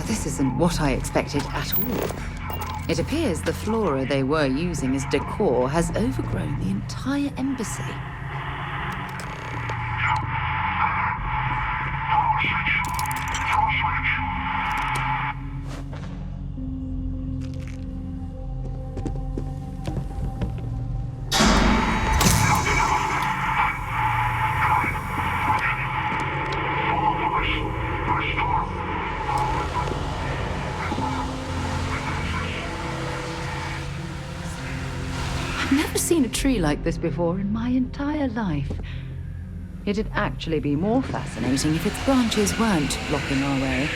This isn't what I expected at all. It appears the flora they were using as decor has overgrown the entire embassy. I've never seen a tree like this before in my entire life. It'd actually be more fascinating if its branches weren't blocking our way.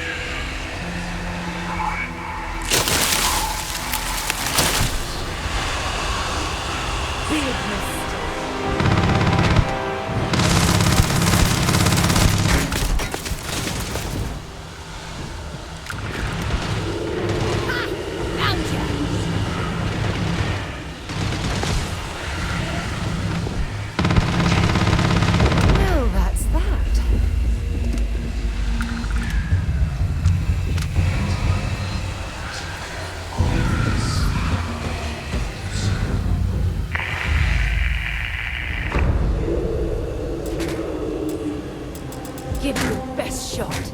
Well, that's that. Give it your best shot.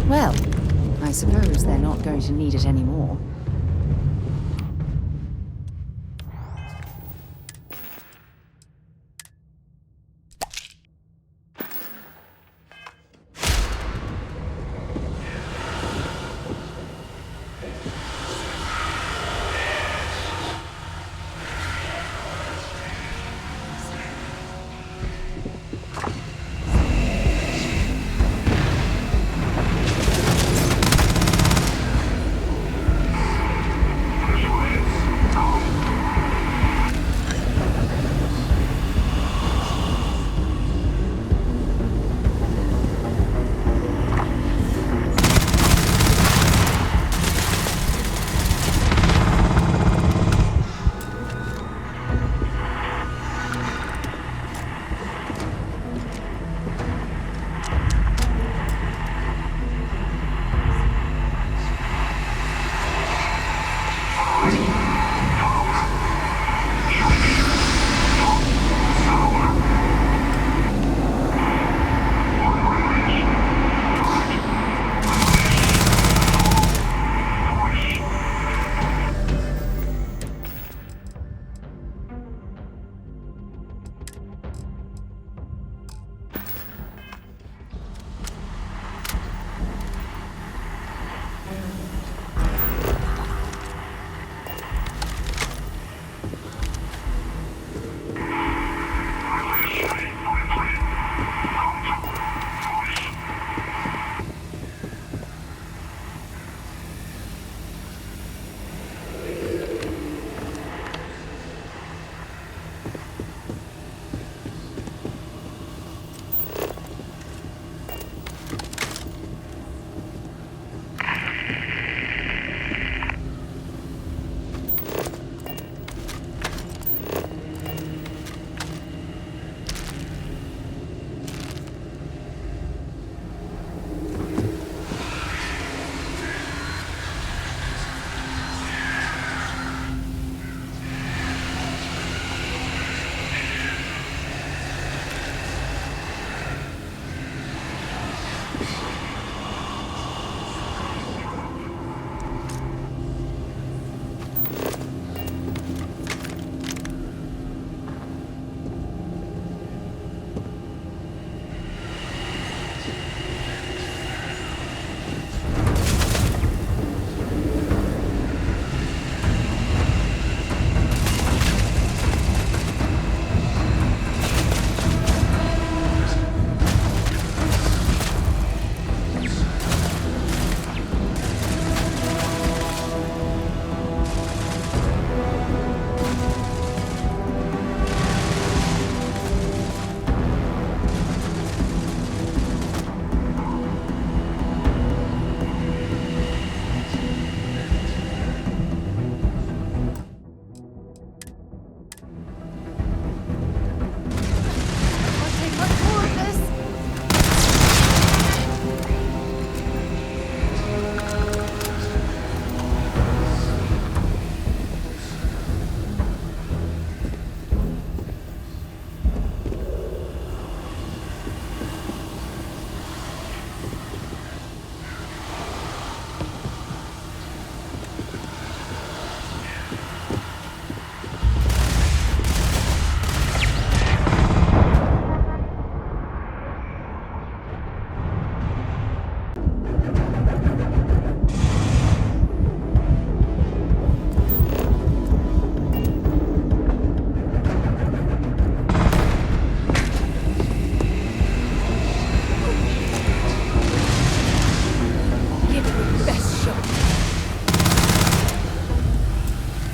Well, I suppose they're not going to need it anymore.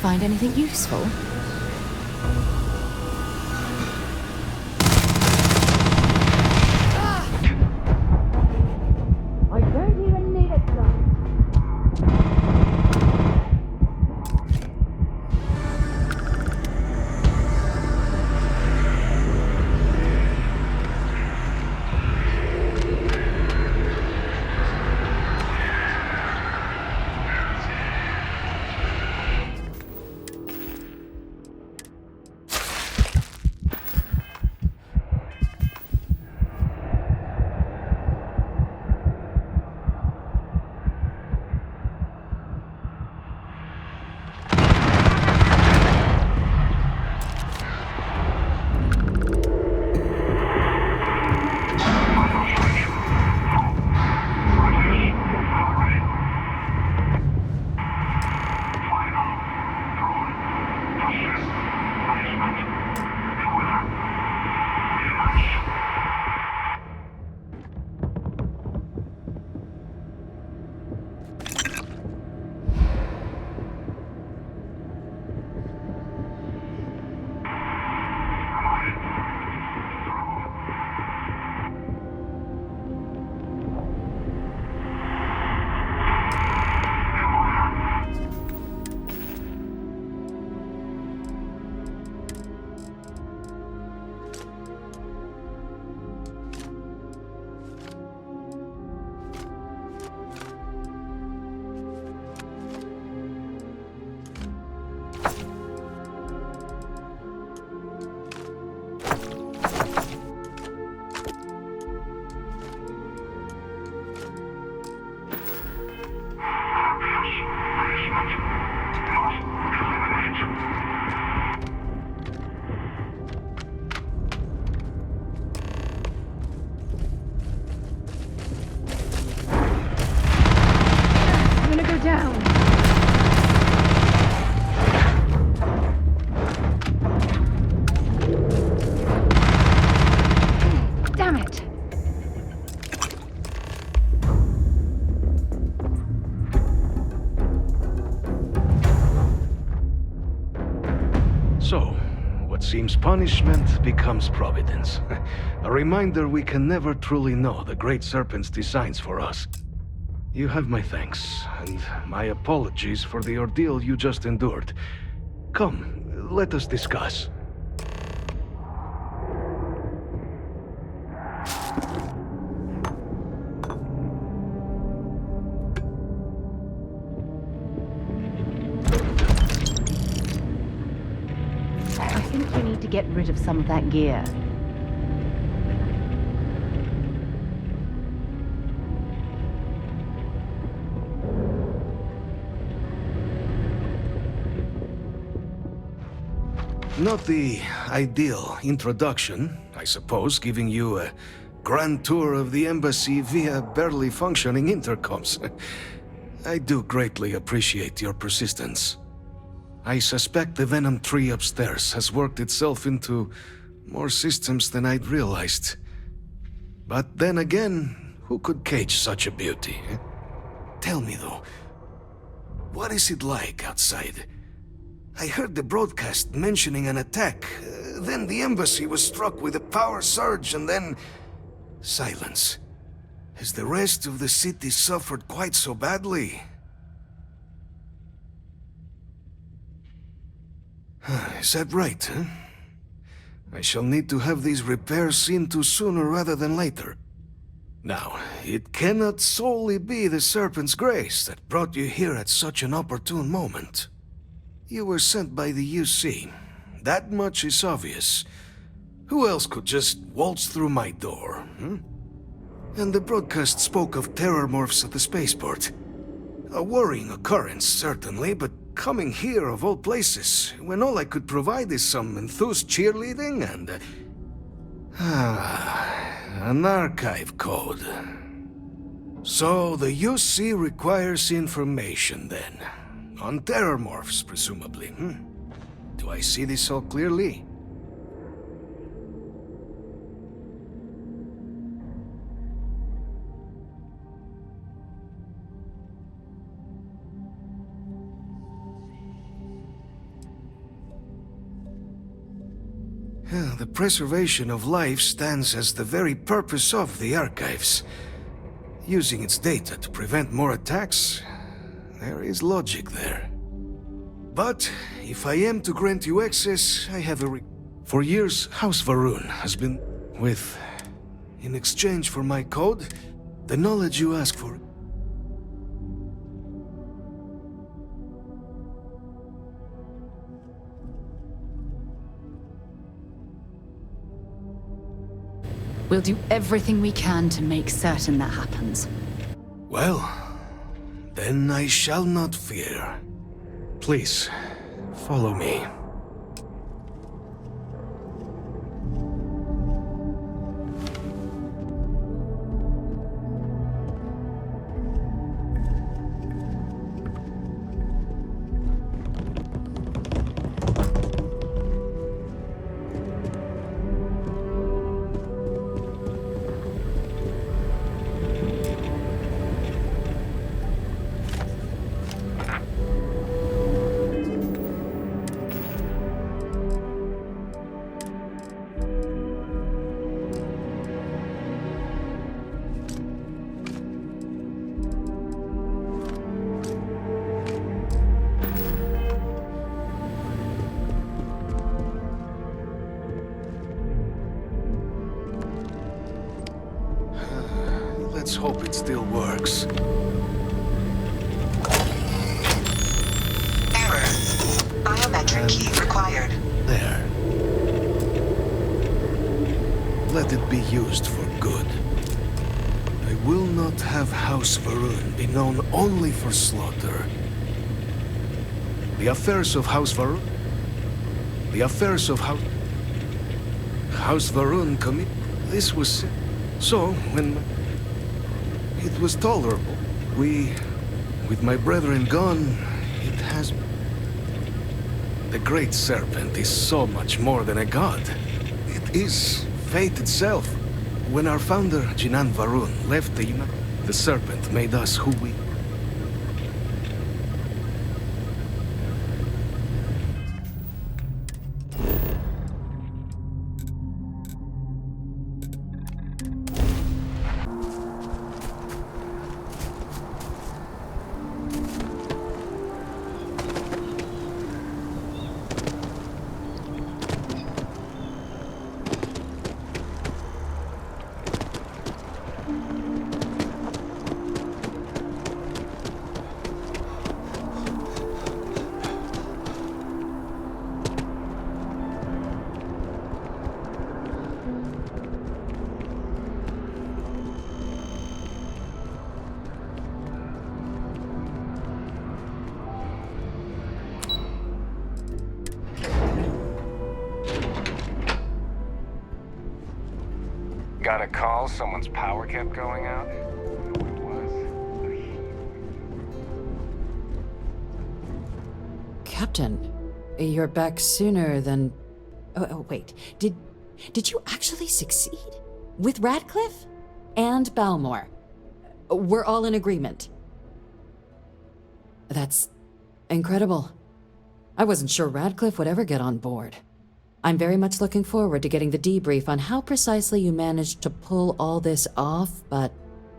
Find anything useful? I don't even need a gun. Seems punishment becomes providence. A reminder we can never truly know the Great Serpent's designs for us. You have my thanks, and my apologies for the ordeal you just endured. Come, let us discuss. Get rid of some of that gear. Not the ideal introduction, I suppose, giving you a grand tour of the embassy via barely functioning intercoms. I do greatly appreciate your persistence. I suspect the Venom tree upstairs has worked itself into more systems than I'd realized. But then again, who could cage such a beauty? Tell me though, what is it like outside? I heard the broadcast mentioning an attack, then the embassy was struck with a power surge and then silence. Has the rest of the city suffered quite so badly? Is that right, huh? I shall need to have these repairs seen to sooner rather than later. Now, it cannot solely be the Serpent's grace that brought you here at such an opportune moment. You were sent by the UC. That much is obvious. Who else could just waltz through my door, hmm? And the broadcast spoke of terror morphs at the spaceport. A worrying occurrence, certainly, but coming here of all places, when all I could provide is some enthused cheerleading and... an archive code. So the UC requires information, then. On terror morphs, presumably, hmm? Do I see this all clearly? The preservation of life stands as the very purpose of the archives. Using its data to prevent more attacks, there is logic there. But if I am to grant you access, I have For years, House Varun has been with... In exchange for my code, the knowledge you ask for... We'll do everything we can to make certain that happens. Well, then I shall not fear. Please, follow me. Let's hope it still works. Error. Biometric key required. There. Let it be used for good. I will not have House Varun be known only for slaughter. The affairs of House Varun... The affairs of House Varun commit... This was... So, when... It was tolerable. With my brethren gone, it has... The Great Serpent is so much more than a god. It is fate itself. When our founder, Jinan Varun, left the Serpent made us who we... Got a call, someone's power kept going out? Captain, you're back sooner than... Oh, wait. Did you actually succeed? With Radcliffe? And Balmore? We're all in agreement. That's incredible. I wasn't sure Radcliffe would ever get on board. I'm very much looking forward to getting the debrief on how precisely you managed to pull all this off, but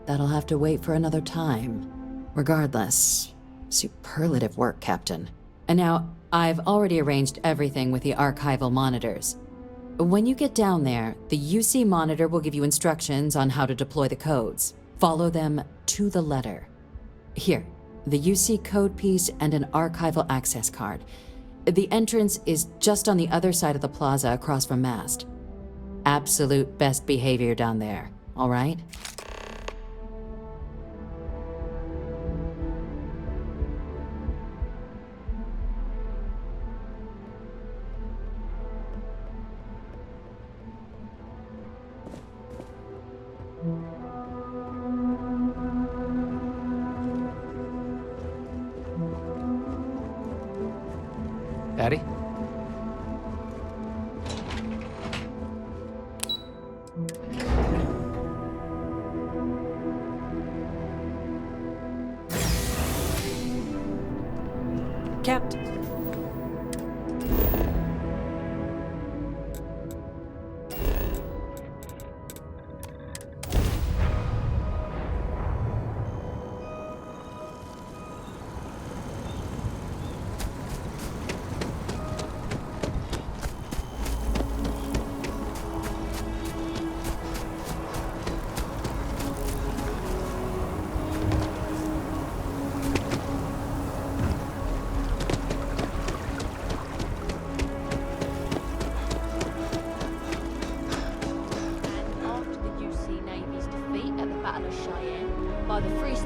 that'll have to wait for another time. Regardless, superlative work, Captain. And now, I've already arranged everything with the archival monitors. When you get down there, the UC monitor will give you instructions on how to deploy the codes. Follow them to the letter. Here, the UC code piece and an archival access card. The entrance is just on the other side of the plaza across from Mast. Absolute best behavior down there, all right? Daddy? Captain.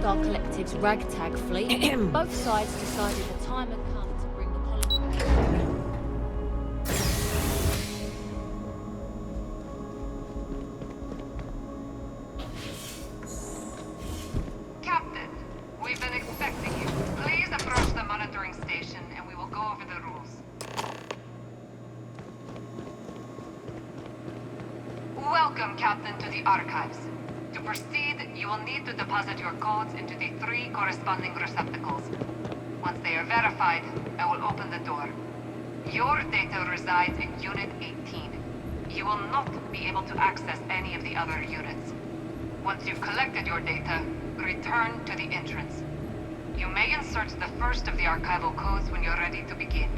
Freestar Collective's ragtag fleet, both sides decided the time had come to bring the colony back. Captain, we've been expecting you. Please approach the monitoring station and we will go over the rules. Welcome, Captain, to the archives. To proceed, you will need to deposit your codes into the 3 corresponding receptacles. Once they are verified, I will open the door. Your data resides in Unit 18. You will not be able to access any of the other units. Once you've collected your data, return to the entrance. You may insert the first of the archival codes when you're ready to begin.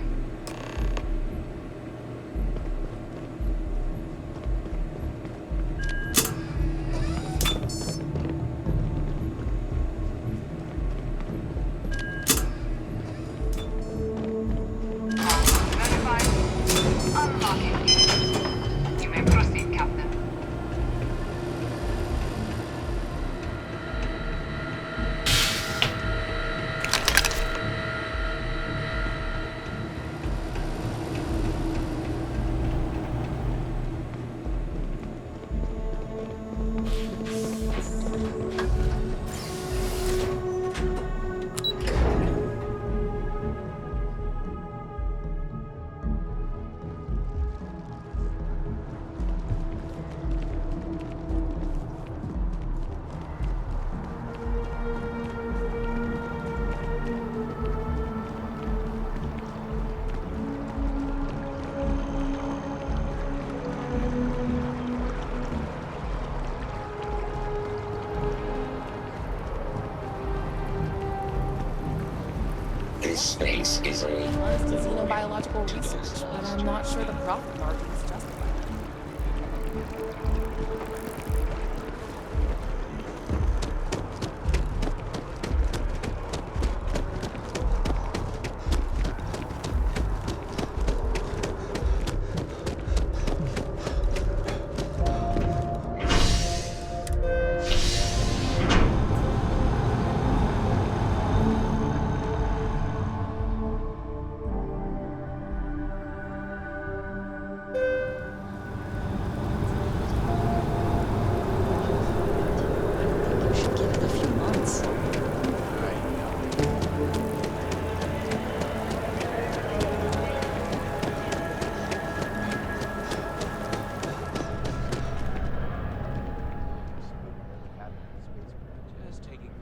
Space is a xenobiological research, but I'm not sure the profit margin is justified.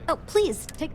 Oh, please, take...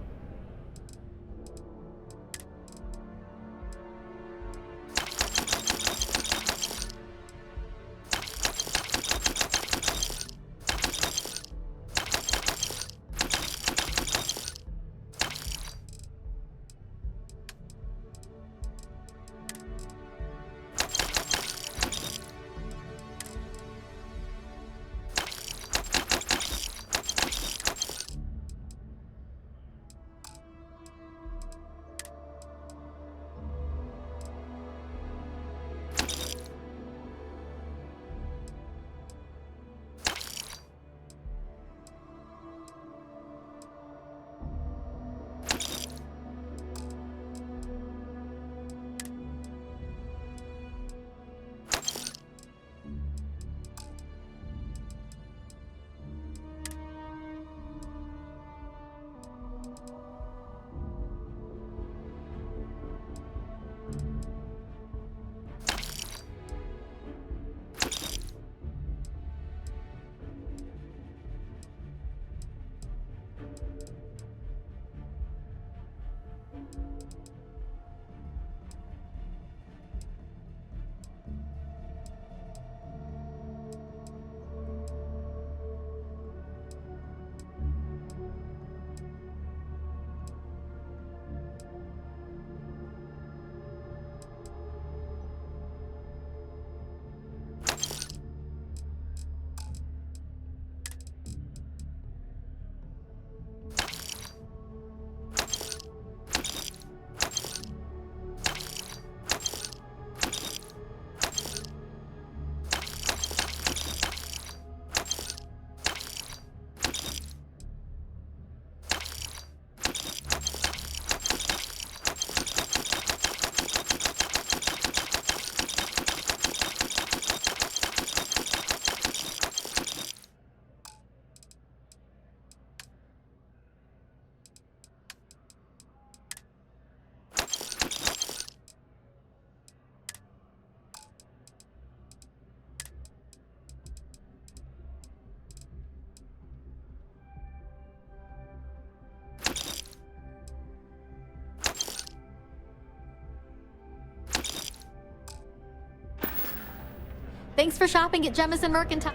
Thanks for shopping at Jemison Mercantile.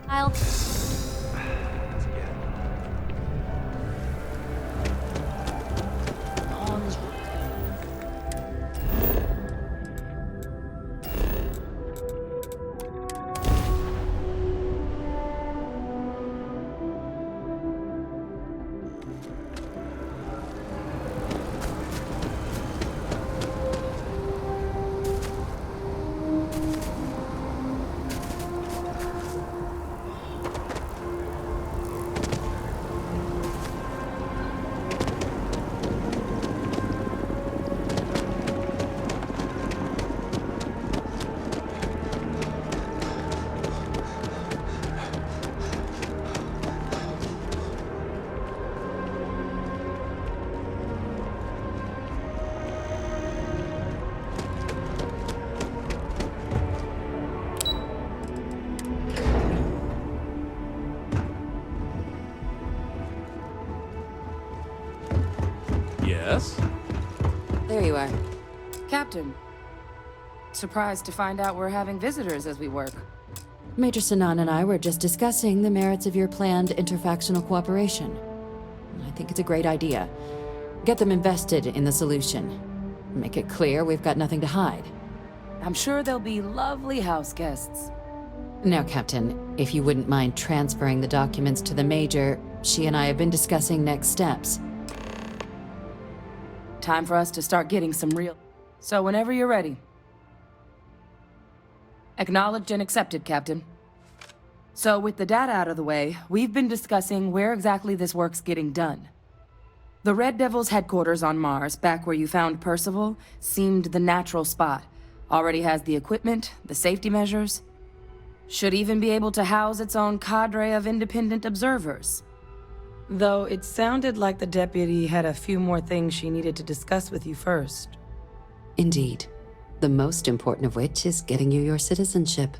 I'll... Yes? There you are. Captain. Surprised to find out we're having visitors as we work. Major Sinan and I were just discussing the merits of your planned interfactional cooperation. I think it's a great idea. Get them invested in the solution. Make it clear we've got nothing to hide. I'm sure they'll be lovely house guests. Now, Captain, if you wouldn't mind transferring the documents to the Major, she and I have been discussing next steps. Time for us to start getting some real... So whenever you're ready. Acknowledged and accepted, Captain. So with the data out of the way, we've been discussing where exactly this work's getting done. The Red Devil's headquarters on Mars, back where you found Percival, seemed the natural spot. Already has the equipment, the safety measures. Should even be able to house its own cadre of independent observers. Though it sounded like the deputy had a few more things she needed to discuss with you first. Indeed. The most important of which is getting you your citizenship.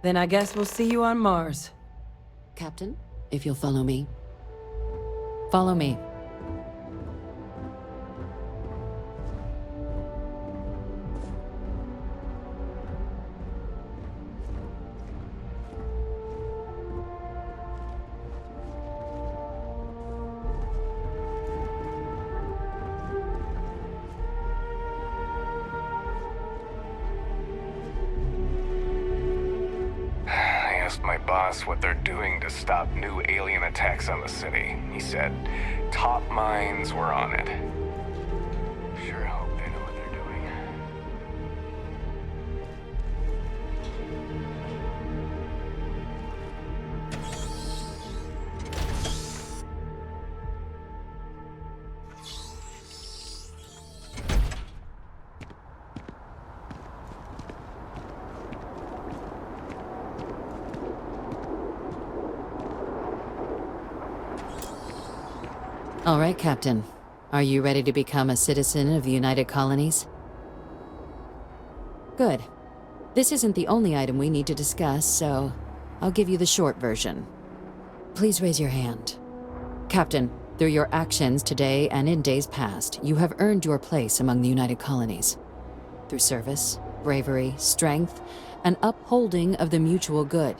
Then I guess we'll see you on Mars. Captain, if you'll follow me. Follow me. My boss what they're doing to stop new alien attacks on the city. He said top minds were on it. Sure hope they know what they're doing. All right, Captain. Are you ready to become a citizen of the United Colonies? Good. This isn't the only item we need to discuss, so I'll give you the short version. Please raise your hand. Captain, through your actions today and in days past, you have earned your place among the United Colonies. Through service, bravery, strength, and upholding of the mutual good.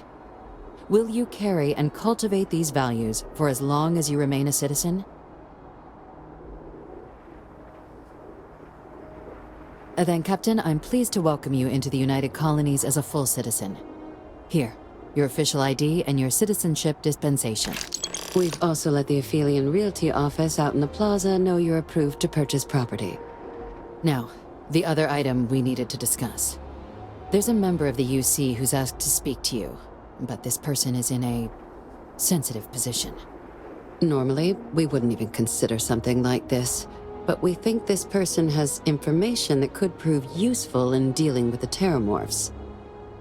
Will you carry and cultivate these values for as long as you remain a citizen? Then, Captain, I'm pleased to welcome you into the United Colonies as a full citizen. Here, your official ID and your citizenship dispensation. We've also let the Aphelion Realty office out in the plaza know you're approved to purchase property. Now, the other item we needed to discuss. There's a member of the UC who's asked to speak to you, but this person is in a sensitive position. Normally, we wouldn't even consider something like this. But we think this person has information that could prove useful in dealing with the Terramorphs.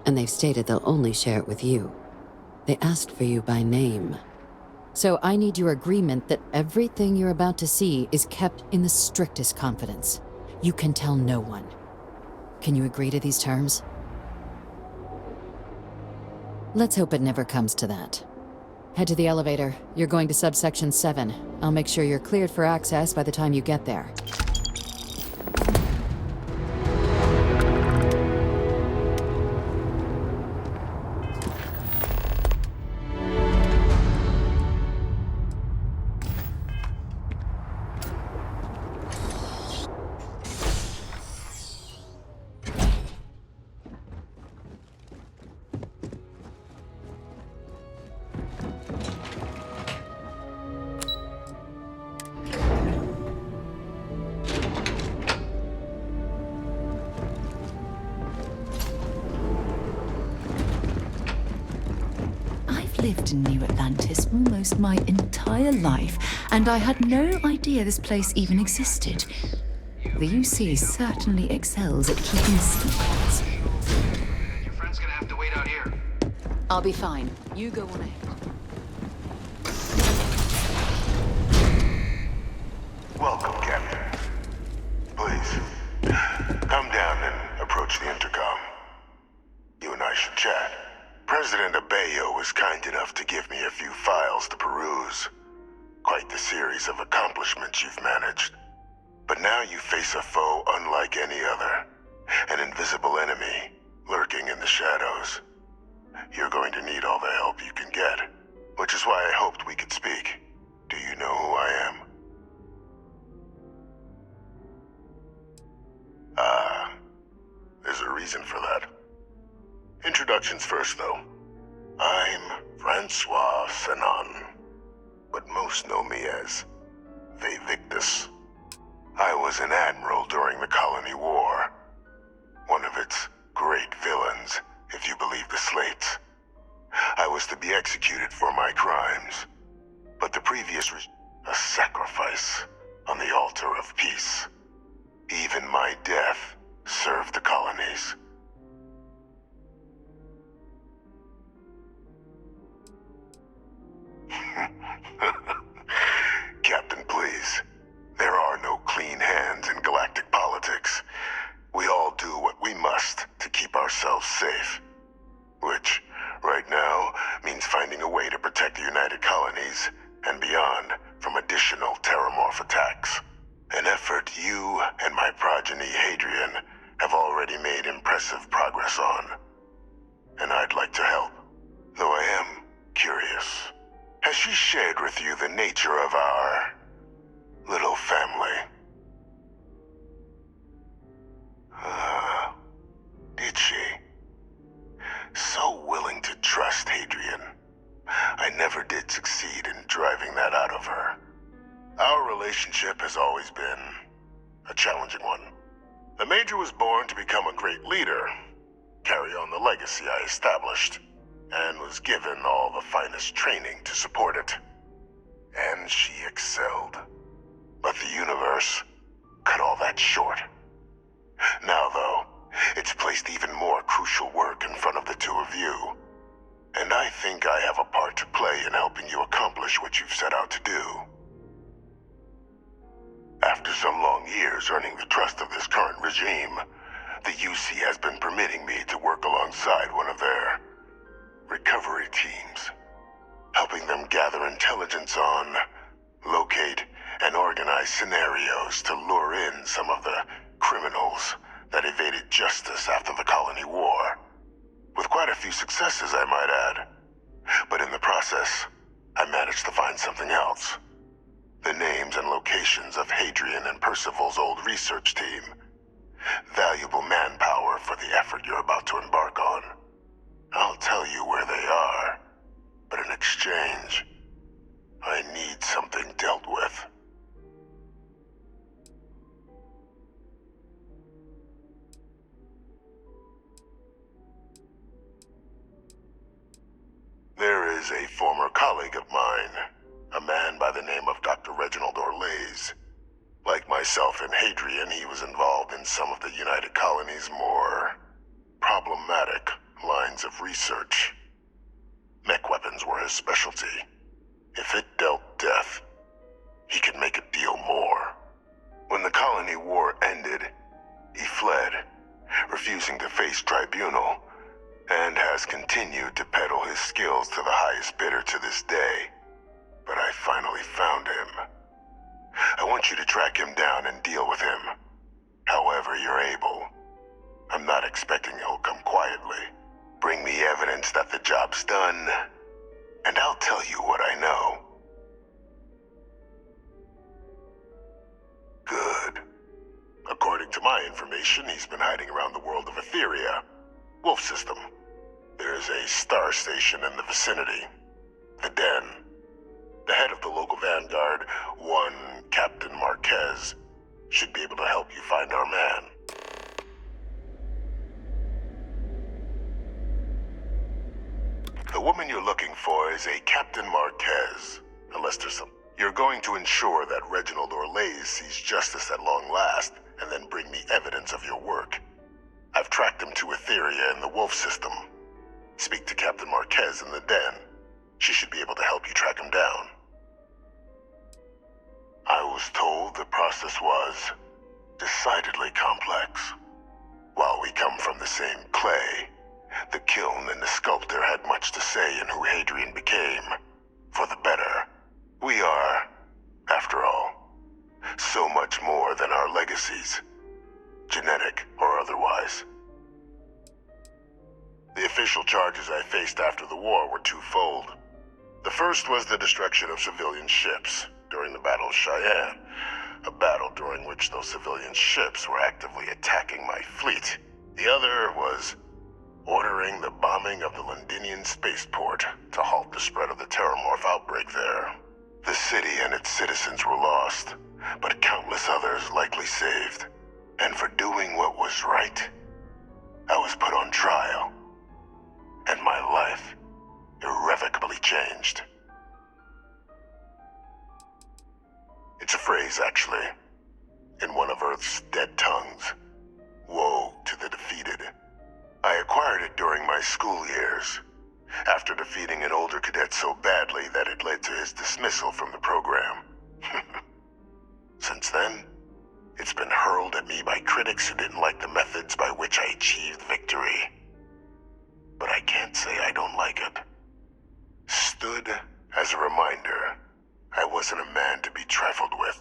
And they've stated they'll only share it with you. They asked for you by name. So I need your agreement that everything you're about to see is kept in the strictest confidence. You can tell no one. Can you agree to these terms? Let's hope it never comes to that. Head to the elevator. You're going to subsection 7. I'll make sure you're cleared for access by the time you get there. Lived in New Atlantis almost my entire life, and I had no idea this place even existed. The UC certainly excels at keeping secrets. Your friend's gonna have to wait out here. I'll be fine. You go on ahead. Welcome, Captain. Please, come down and approach the intercom. You and I should chat. President Abeyo was kind enough to give me a few files to peruse. Quite the series of accomplishments you've managed. But now you face a foe unlike any other. An invisible enemy, lurking in the shadows. You're going to need all the help you can get, which is why I hoped we could speak. Do you know who I am? There's a reason for that. Introductions first, though. I'm Francois Sanon, but most know me as Eyewitness. I was an admiral during the Colony War. One of its great villains, if you believe the slates. I was to be executed for my crimes, but the previous a sacrifice on the altar of peace. Even my death served the colonies. Captain, please. There are no clean hands in galactic politics. We all do what we must to keep ourselves safe. Which, right now, means finding a way to protect the United Colonies and beyond from additional terramorph attacks. An effort you and my progeny, Hadrian, have already made impressive progress on. And I'd like to help, though I am curious. Has she shared with you the nature of our little family? Did she? So willing to trust Hadrian. I never did succeed in driving that out of her. Our relationship has always been a challenging one. The Major was born to become a great leader, carry on the legacy I established, and was given all the finest training to support it. And she excelled. But the universe cut all that short. Now, though, it's placed even more crucial work in front of the two of you. And I think I have a part to play in helping you accomplish what you've set out to do. After some long years earning the trust of this current regime, the UC has been permitting me to work alongside one of their recovery teams, helping them gather intelligence on, locate, and organize scenarios to lure in some of the criminals that evaded justice after the Colony War. With quite a few successes, I might add. But in the process, I managed to find something else. The names and locations of Hadrian and Percival's old research team. Valuable manpower for the effort you're about to embark on. I'll tell you where they are, but in exchange, I need something dealt with. There is a former colleague of mine, a man by the name of Dr. Reginald Orlaise. Like myself and Hadrian, he was involved in some of the United Colonies' more problematic lines of research. Mech weapons were his specialty. If it dealt death, he could make a deal more. When the Colony War ended, he fled, refusing to face tribunal, and has continued to peddle his skills to the highest bidder to this day. But I finally found him. I want you to track him down and deal with him, however you're able. I'm not expecting he'll come quietly. Bring me evidence that the job's done, and I'll tell you what I know. Good. According to my information, he's been hiding around the world of Etheria. Wolf system. There's a star station in the vicinity. The Den. The head of the local Vanguard, one Captain Marquez, should be able to help you find our man. The woman you're looking for is a Captain Marquez, unless there's some. You're going to ensure that Reginald Orlays sees justice at long last, and then bring me evidence of your work. I've tracked him to Etheria in the Wolf system. Speak to Captain Marquez in the Den. She should be able to help you track him down. I was told the process was decidedly complex. While we come from the same clay, the kiln and the sculptor had much to say in who Hadrian became. For the better. We are, after all, so much more than our legacies, genetic or otherwise. The official charges I faced after the war were twofold. The first was the destruction of civilian ships during the Battle of Cheyenne, a battle during which those civilian ships were actively attacking my fleet. The other was ordering the bombing of the Londinian spaceport to halt the spread of the Terramorph outbreak there. The city and its citizens were lost, but countless others likely saved. And for doing what was right, I was put on trial, and my life irrevocably changed. It's a phrase, actually, in one of Earth's dead tongues. Woe to the defeated. I acquired it during my school years, after defeating an older cadet so badly that it led to his dismissal from the program. Since then, it's been hurled at me by critics who didn't like the methods by which I achieved victory. But I can't say I don't like it. Stood as a reminder, I wasn't a man to be trifled with.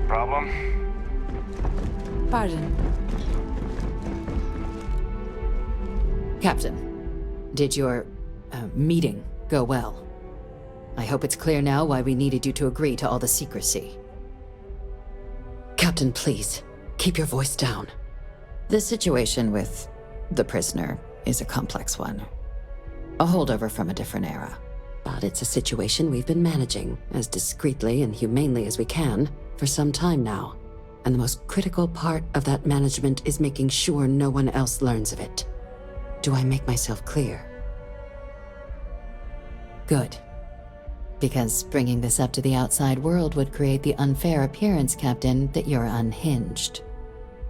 Problem? Pardon. Captain, did your meeting go well? I hope it's clear now why we needed you to agree to all the secrecy. Captain, please, keep your voice down. The situation with the prisoner is a complex one. A holdover from a different era. But it's a situation we've been managing as discreetly and humanely as we can for some time now. And the most critical part of that management is making sure no one else learns of it. Do I make myself clear? Good. Because bringing this up to the outside world would create the unfair appearance, Captain, that you're unhinged.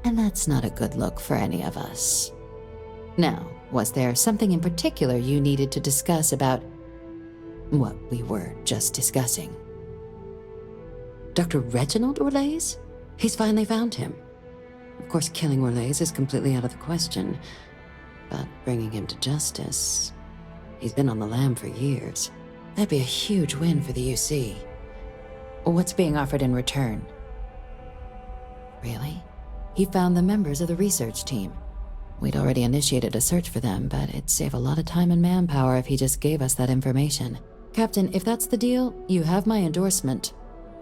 And that's not a good look for any of us. Now, was there something in particular you needed to discuss about what we were just discussing? Dr. Reginald Orlaise? He's finally found him. Of course, killing Orlaise is completely out of the question, but bringing him to justice... He's been on the lam for years. That'd be a huge win for the UC. What's being offered in return? Really? He found the members of the research team. We'd already initiated a search for them, but it'd save a lot of time and manpower if he just gave us that information. Captain, if that's the deal, you have my endorsement.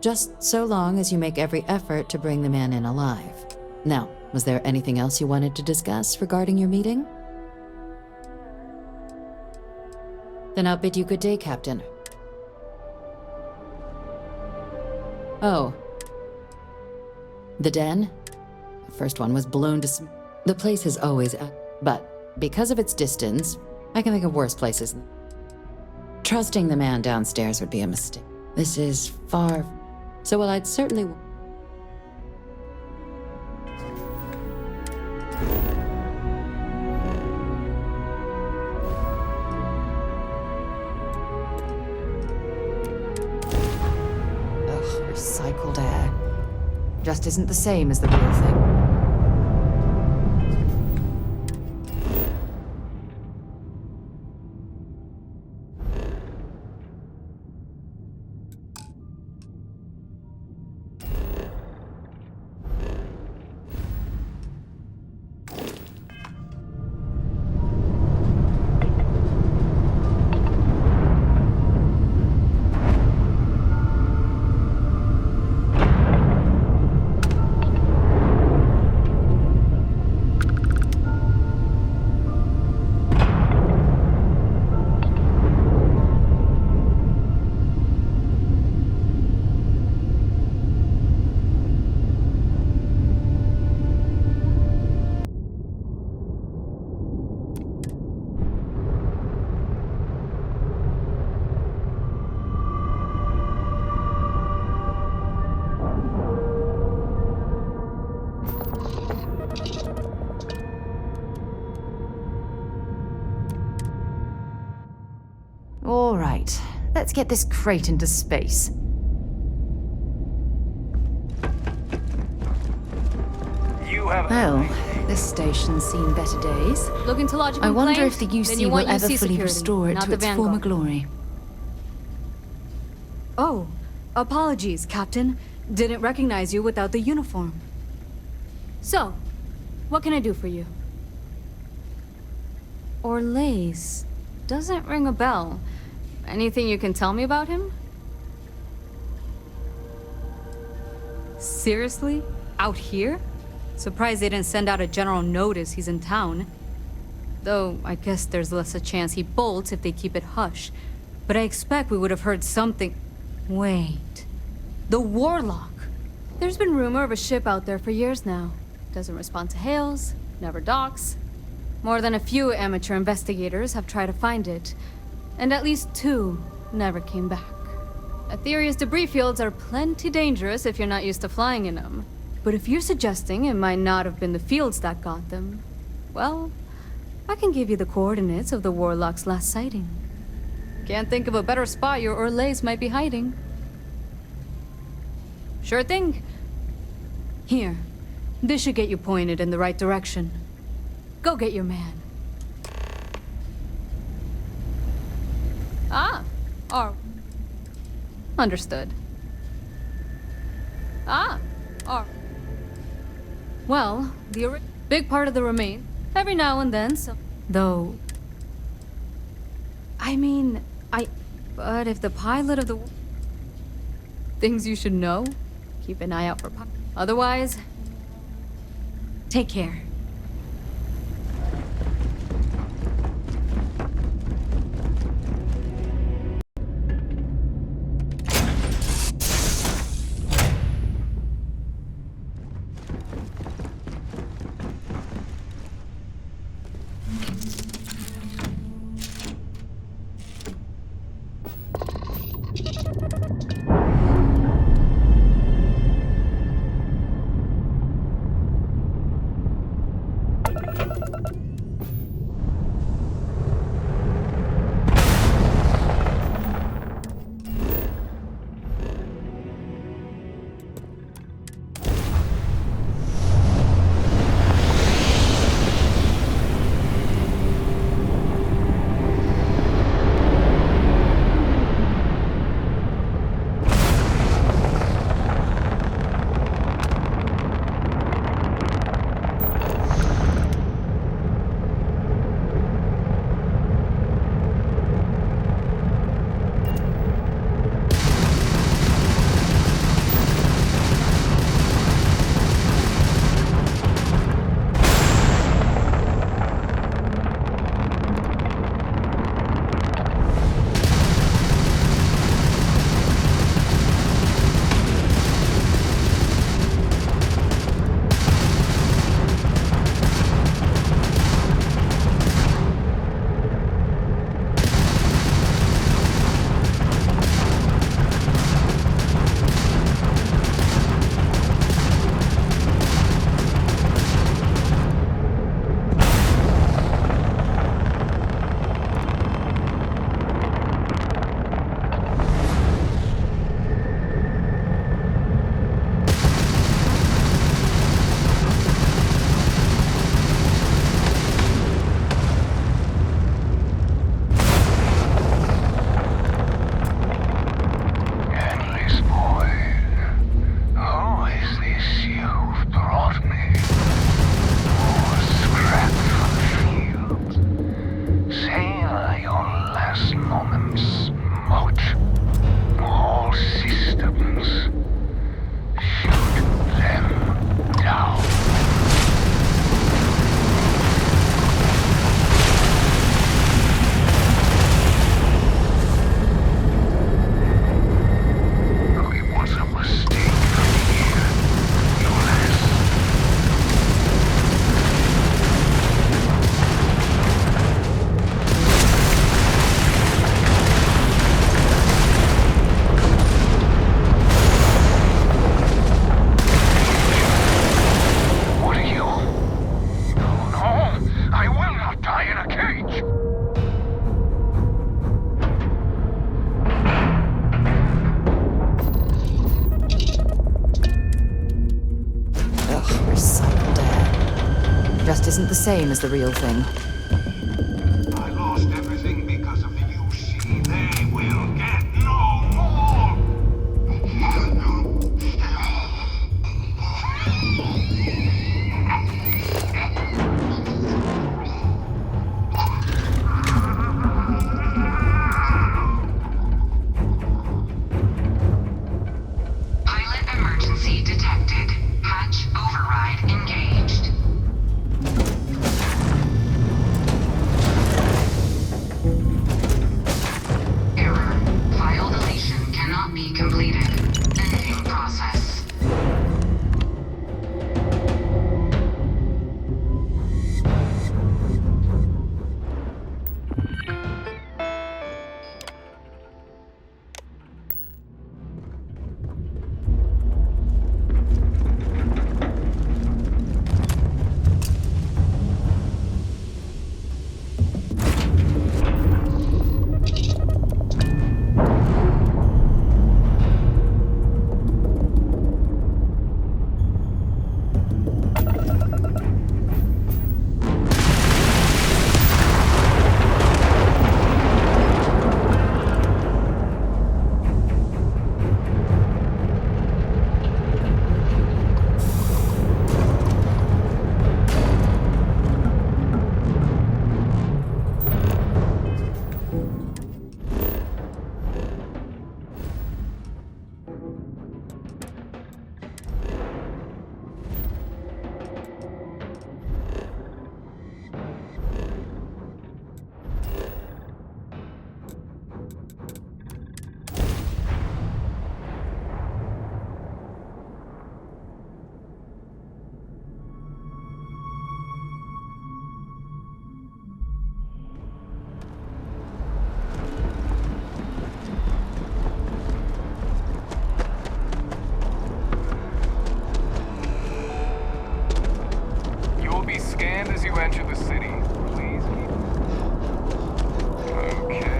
Just so long as you make every effort to bring the man in alive. Now, was there anything else you wanted to discuss regarding your meeting? Then I'll bid you good day, Captain. Oh. The den? The first one was blown to the place is always but because of its distance, I can think of worse places. Trusting the man downstairs would be a mistake. This is far... So while I'd certainly... Recycled air. Just isn't the same as the real thing. All right, let's get this crate into space. Well, this station's seen better days. Looking to lodge a I wonder complaint? if the Then UC you will want ever UC fully security, restore it not to the its former Vanguard. glory. Oh, apologies, Captain. Didn't recognize you without the uniform. So, what can I do for you? Orlaise. Doesn't ring a bell. Anything you can tell me about him? Seriously? Out here? Surprised they didn't send out a general notice he's in town. Though, I guess there's less a chance he bolts if they keep it hush. But I expect we would have heard something... Wait... The Warlock! There's been rumor of a ship out there for years now. Doesn't respond to hails, never docks. More than a few amateur investigators have tried to find it, and at least 2 never came back. Aetherius debris fields are plenty dangerous if you're not used to flying in them. But if you're suggesting it might not have been the fields that got them, well, I can give you the coordinates of the Warlock's last sighting. Can't think of a better spot your Orlaise might be hiding. Sure thing. Here. This should get you pointed in the right direction. Go get your man. Ah, or... Understood. Ah, or... Well, the big part of the remain, every now and then, so... Though... I mean, But if the pilot of the... Things you should know, keep an eye out for... Otherwise... Take care. same as the real thing. I lost everything because of the UC. They will get no more! Pilot emergency detected. Hatch override engaged. Error. File deletion cannot be completed. Ending process. You will be scanned as you enter the city. Please keep... Okay.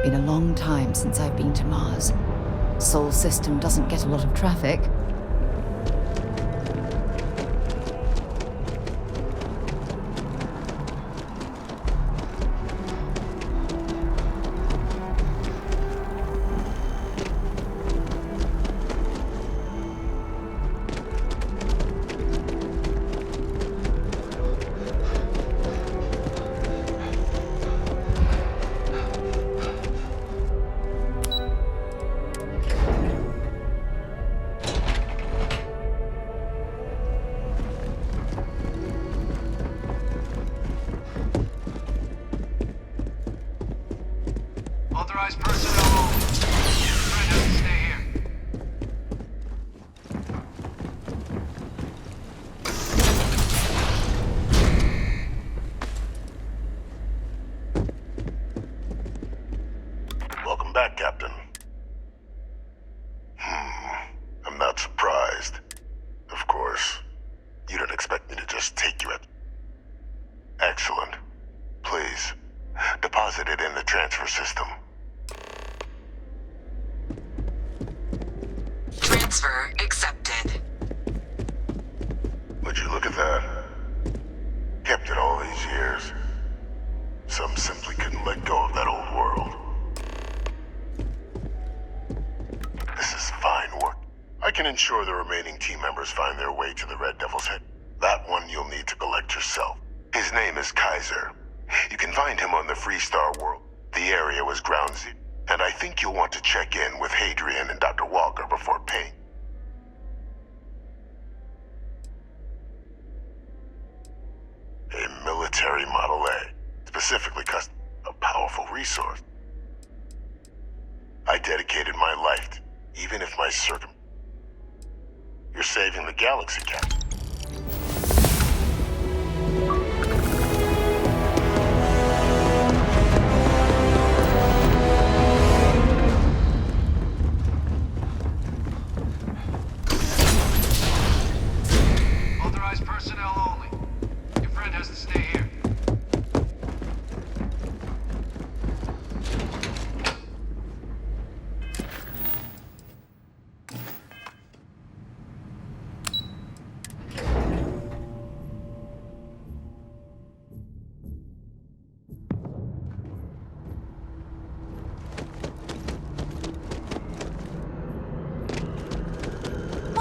Been a long time since I've been to Mars. Sol system doesn't get a lot of traffic. Authorized personnel only. Friend has to stay here. Welcome back, Captain. I'm not surprised. Of course. You didn't expect me to just take you at... Excellent. Please, deposit it in the transfer system. Transfer accepted. Would you look at that? Kept it all these years. Some simply couldn't let go of that old world. This is fine work. I can ensure the remaining team members find their way to the Red Devil's head. That one you'll need to collect yourself. His name is Kaiser. You can find him on the Freestar world. The area was ground zero, and I think you'll want to check in with Hadrian and Dr. Walker before paying. A military Model A, specifically custom, a powerful resource. I dedicated my life to, even if my You're saving the galaxy, Captain.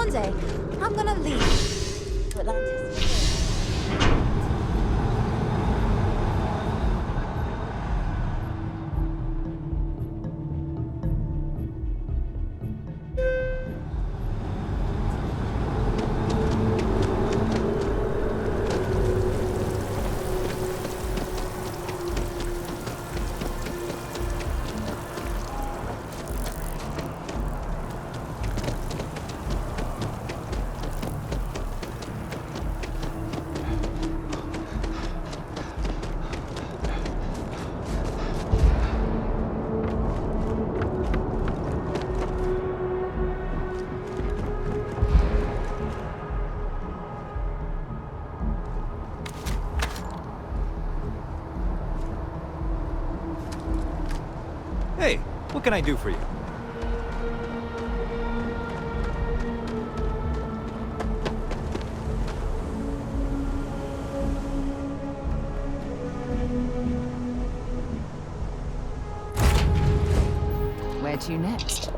One day, I'm gonna leave to Atlantis. Hey, what can I do for you? Where to next?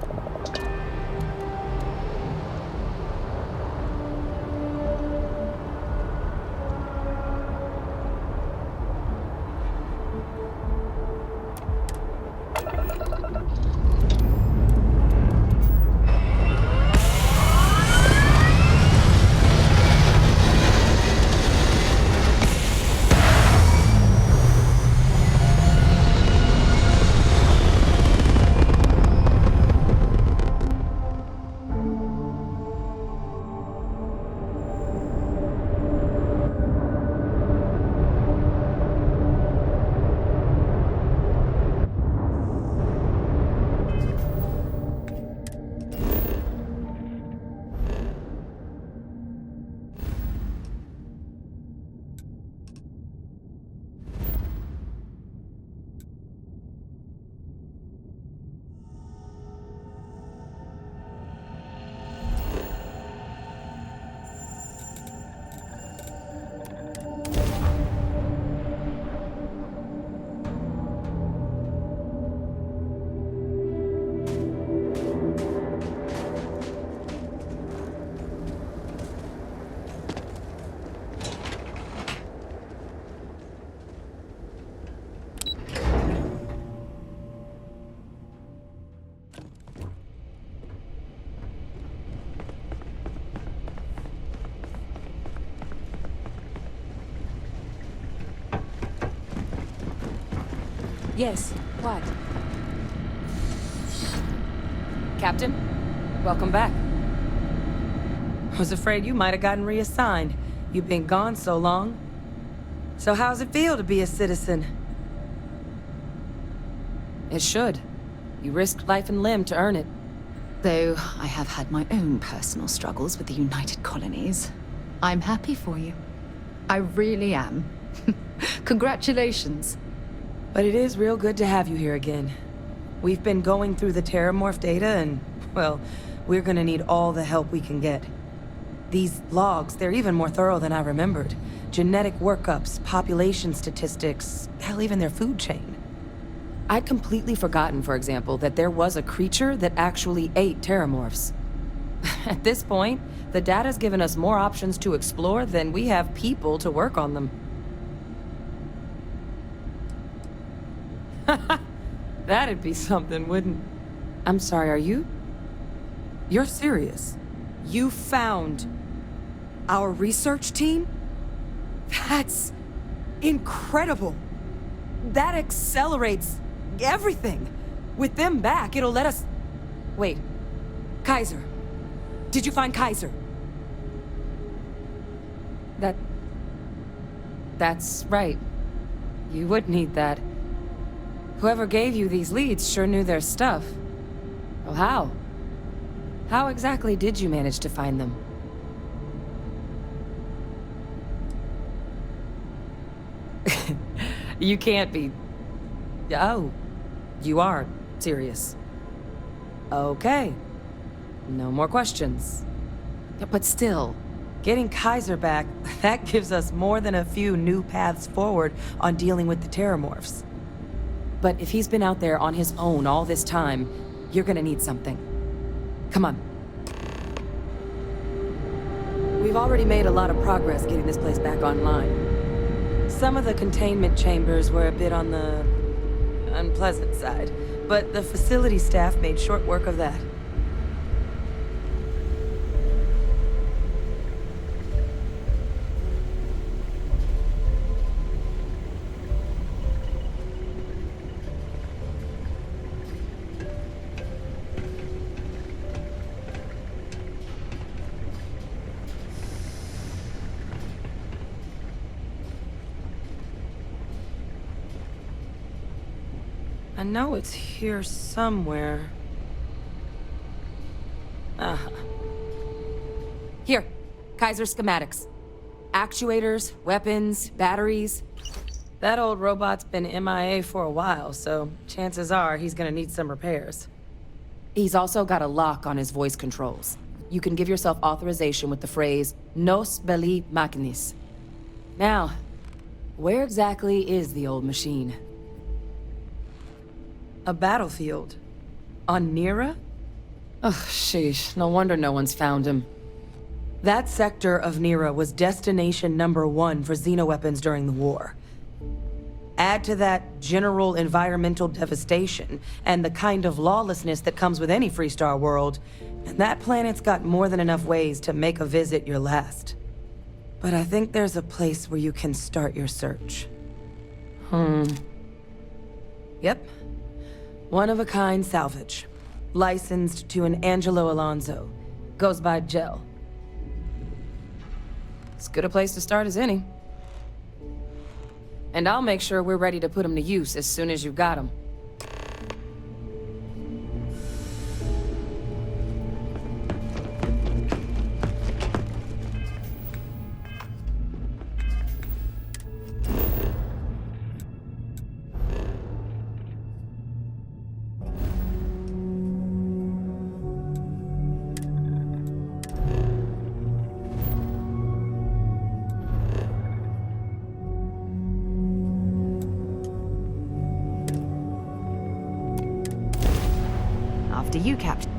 Yes, what? Captain, welcome back. I was afraid you might have gotten reassigned. You've been gone so long. So how's it feel to be a citizen? It should. You risked life and limb to earn it. Though I have had my own personal struggles with the United Colonies, I'm happy for you. I really am. Congratulations. But it is real good to have you here again. We've been going through the Terramorph data and, well, we're gonna need all the help we can get. These logs, they're even more thorough than I remembered. Genetic workups, population statistics, hell, even their food chain. I'd completely forgotten, for example, that there was a creature that actually ate Terramorphs. At this point, the data's given us more options to explore than we have people to work on them. That'd be something, wouldn't... I'm sorry, are you... You're serious? You found... our research team? That's... incredible! That accelerates... everything! With them back, it'll let us... Wait. Kaiser. Did you find Kaiser? That's right. You would need that. Whoever gave you these leads sure knew their stuff. Well, how? How exactly did you manage to find them? You can't be... Oh, you are serious. Okay. No more questions. But still, getting Kaiser back, that gives us more than a few new paths forward on dealing with the Terramorphs. But if he's been out there on his own all this time, you're gonna need something. Come on. We've already made a lot of progress getting this place back online. Some of the containment chambers were a bit on the unpleasant side, but the facility staff made short work of that. I know it's here somewhere. Here, Kaiser schematics. Actuators, weapons, batteries. That old robot's been MIA for a while, so chances are he's gonna need some repairs. He's also got a lock on his voice controls. You can give yourself authorization with the phrase, Nos belli machinis. Now, where exactly is the old machine? A battlefield? On Nira? Ugh, sheesh. No wonder no one's found him. That sector of Nira was destination #1 for xenoweapons during the war. Add to that general environmental devastation and the kind of lawlessness that comes with any Freestar world, and that planet's got more than enough ways to make a visit your last. But I think there's a place where you can start your search. Yep. One-of-a-kind salvage. Licensed to an Angelo Alonso. Goes by Gel. As good a place to start as any. And I'll make sure we're ready to put him to use as soon as you've got him. After you, Captain.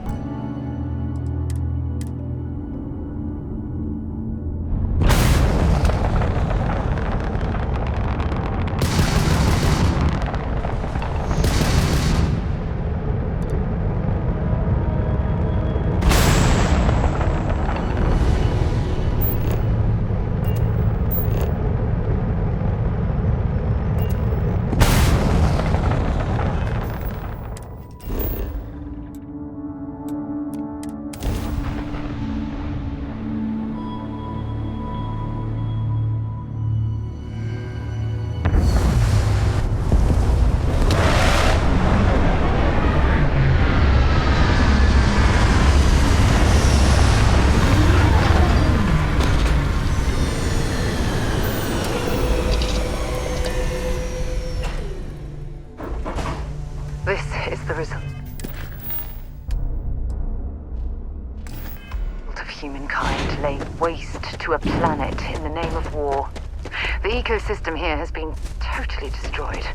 Humankind laid waste to a planet in the name of war. The ecosystem here has been totally destroyed.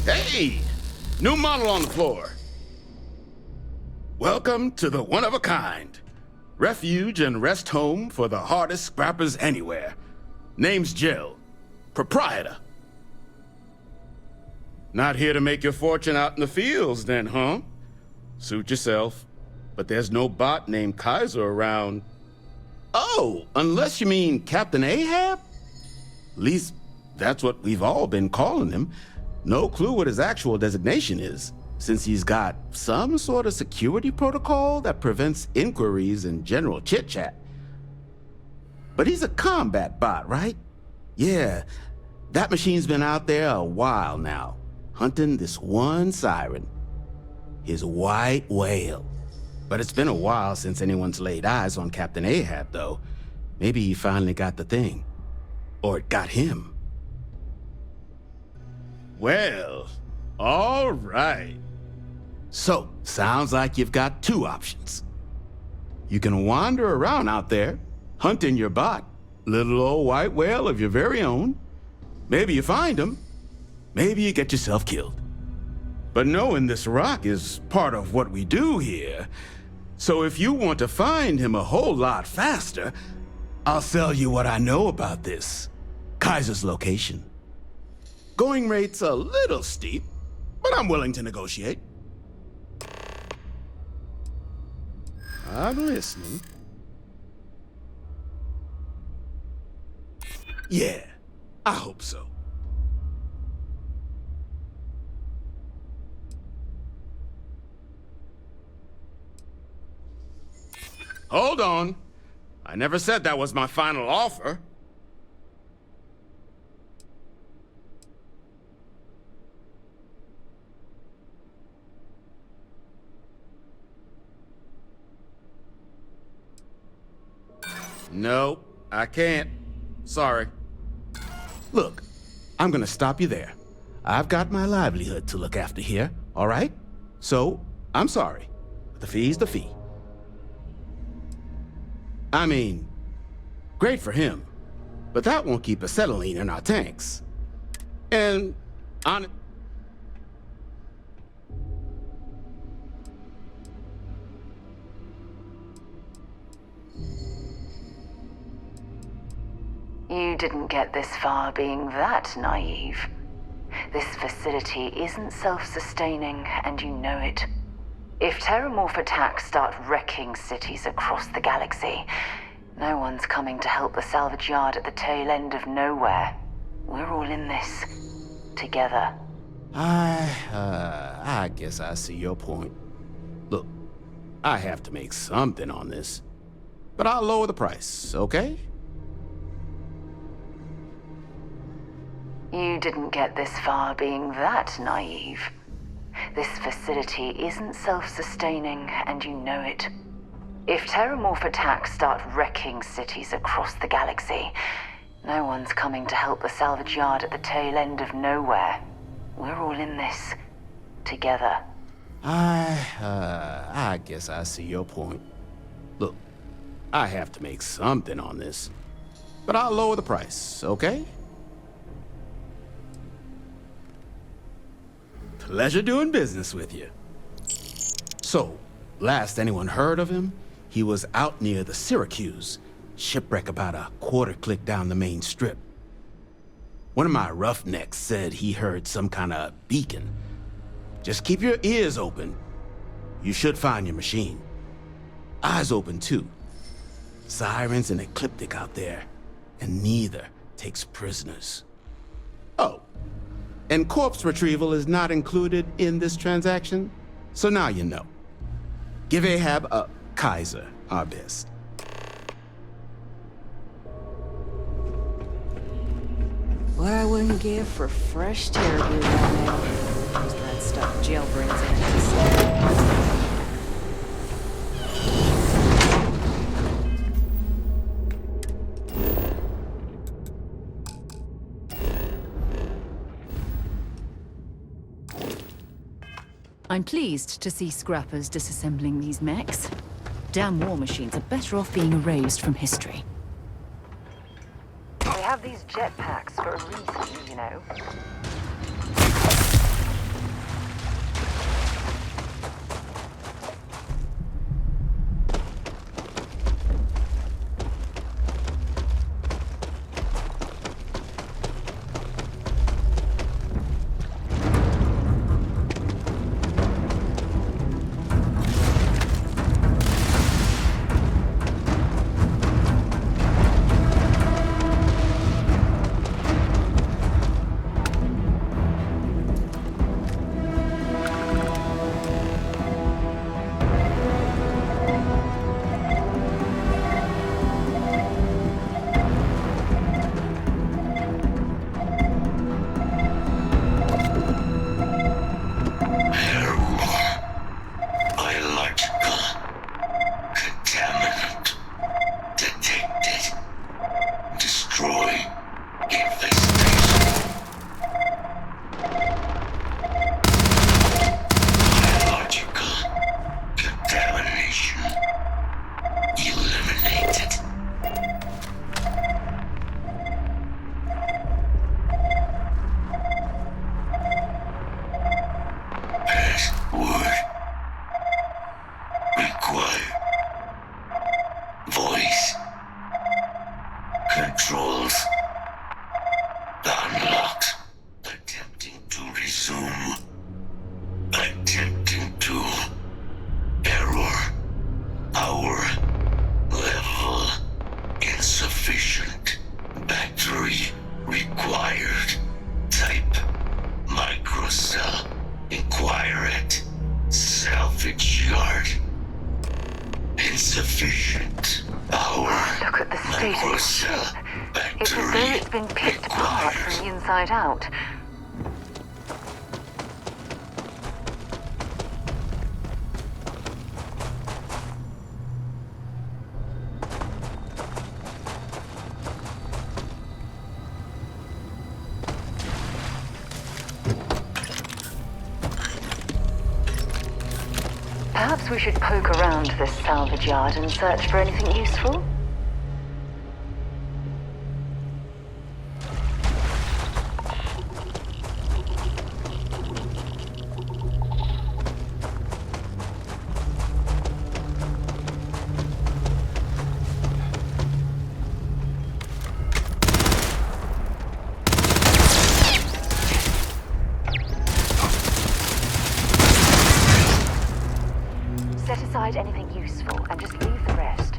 Hey! New model on the floor. Welcome to the one-of-a-kind. Refuge and rest home for the hardest scrappers anywhere. Name's Jill. Proprietor. Not here to make your fortune out in the fields then, huh? Suit yourself. But there's no bot named Kaiser around. Oh, unless you mean Captain Ahab? At least, that's what we've all been calling him. No clue what his actual designation is, since he's got some sort of security protocol that prevents inquiries and general chit-chat. But he's a combat bot, right? Yeah, that machine's been out there a while now, hunting this one siren. His white whale. But it's been a while since anyone's laid eyes on Captain Ahab, though. Maybe he finally got the thing. Or it got him. Well, all right. So, sounds like you've got two options. You can wander around out there, hunting your bot, little old white whale of your very own. Maybe you find him. Maybe you get yourself killed. But knowing this rock is part of what we do here. So if you want to find him a whole lot faster, I'll sell you what I know about this. Kaiser's location. Going rate's a little steep, but I'm willing to negotiate. I'm listening. Yeah, I hope so. Hold on. I never said that was my final offer. No, I can't. Sorry. Look, I'm gonna stop you there. I've got my livelihood to look after here, all right? So, I'm sorry. But the fee's the fee. I mean, great for him, but that won't keep acetylene in our tanks. And on... You didn't get this far being that naive. This facility isn't self-sustaining, and you know it. If terramorph attacks start wrecking cities across the galaxy, no one's coming to help the salvage yard at the tail end of nowhere. We're all in this. Together. I guess I see your point. Look, I have to make something on this. But I'll lower the price, okay? You didn't get this far being that naive. This facility isn't self-sustaining, and you know it. If terramorph attacks start wrecking cities across the galaxy, no one's coming to help the salvage yard at the tail end of nowhere. We're all in this. Together. I guess I see your point. Look, I have to make something on this. But I'll lower the price, okay? Pleasure doing business with you. So, last anyone heard of him, he was out near the Syracuse, shipwreck about a quarter click down the main strip. One of my roughnecks said he heard some kind of beacon. Just keep your ears open. You should find your machine. Eyes open too. Sirens and ecliptic out there, and neither takes prisoners. Oh. And corpse retrieval is not included in this transaction, so now you know. Give Ahab Kaiser our best. What I wouldn't give for fresh terror beer right now. Most of that stuff jail brings in. I'm pleased to see scrappers disassembling these mechs. Damn war machines are better off being erased from history. They have these jetpacks for a reason, you know. required. Voice. Controls. Unlocked. Attempting to resume. Attempting to. Error. Power. Level. Insufficient. Battery. Required. Type. Microcell. Inquire at. Salvage yard. Insufficient. Power. Look at the state of the ship. It's as though it's been picked apart from the inside out. Perhaps we should poke around this salvage yard and search for anything useful? Set aside anything useful and just leave the rest.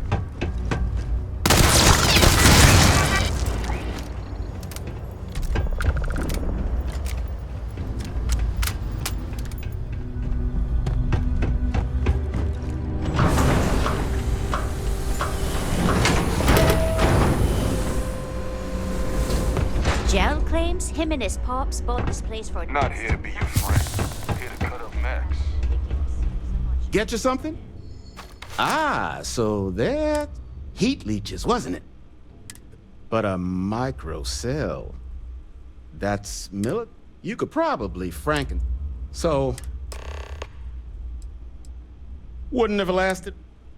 Gel claims him and his pops bought this place for... Not here to be your friend. Here to cut up Max. Get you something? Ah, so that heat leeches, wasn't it? But a microcell. That's you could probably franken. So wouldn't have lasted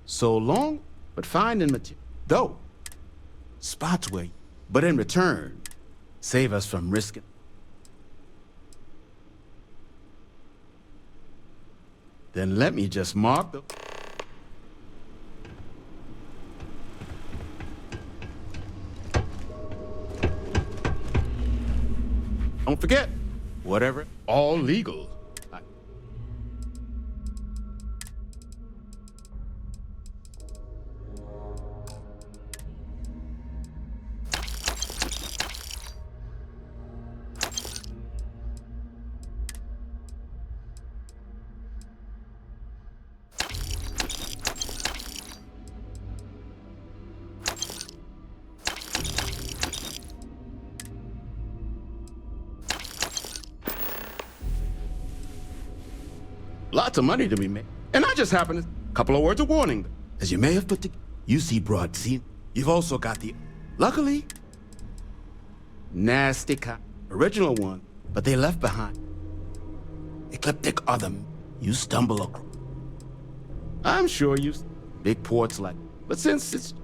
so long, but finding material. Though spots where, but in return, save us from risking. Then let me just mark the... Don't forget, whatever, all legal. Lots of money to be made. And I just happen to... Couple of words of warning. As you may have put together, UC brought scene. You've also got the... Luckily... Nasty original one, but they left behind. Ecliptic other... You stumble across. I'm sure you... Big ports like... But since it's...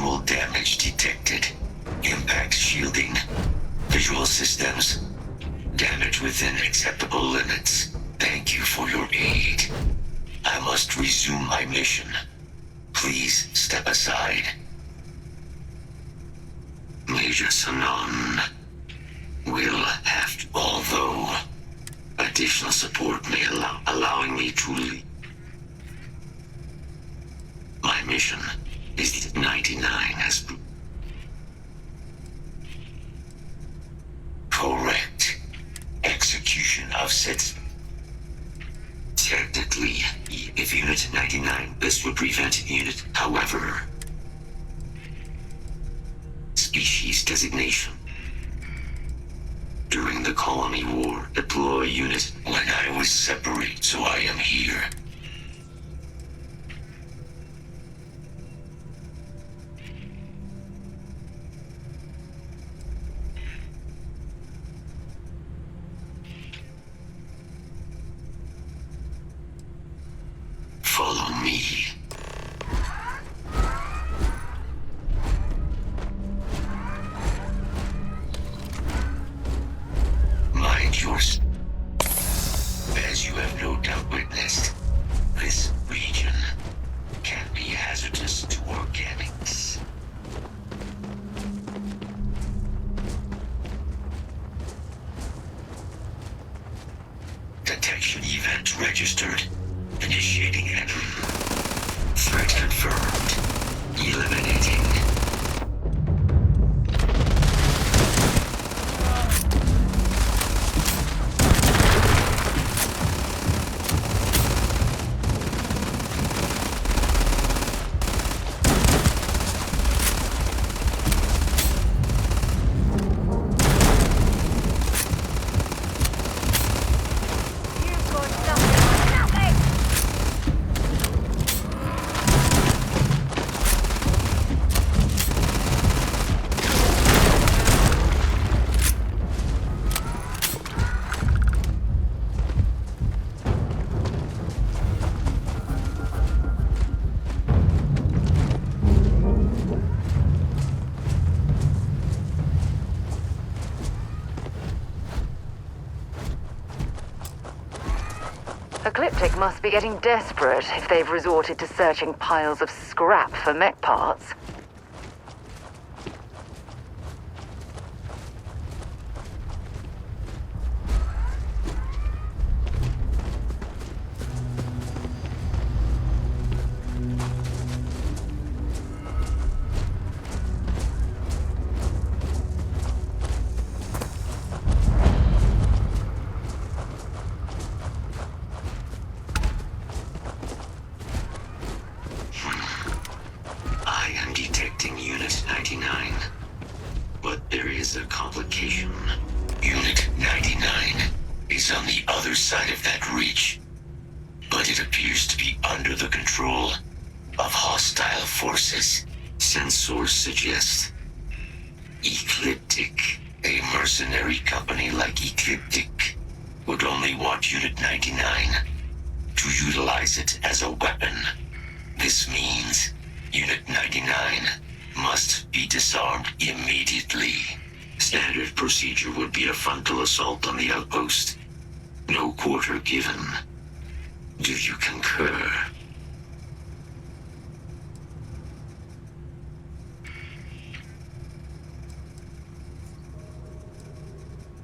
Visual damage detected. Impact shielding. Visual systems. Damage within acceptable limits. Thank you for your aid. I must resume my mission. Please step aside. Major Sanon will have to, although additional support may allowing me to leave. My mission is 99 as correct. Execution of sets. Technically, if Unit 99, this would prevent Unit, however. Species designation. During the Colony War, deploy Unit when I was separate, so I am here. Follow me. Mind yours. As you have no doubt witnessed, this region can be hazardous to organics. Detection event registered. Initiating entry. Threat confirmed. Eliminating. Ecliptic must be getting desperate if they've resorted to searching piles of scrap for mech parts. Unit 99. But there is a complication. Unit 99 is on the other side of that reach. But it appears to be under the control of hostile forces. Sensors suggest Ecliptic, a mercenary company like Ecliptic, would only want Unit 99 to utilize it as a weapon. This means Unit 99 must be disarmed immediately. Standard procedure would be a frontal assault on the outpost. No quarter given. Do you concur?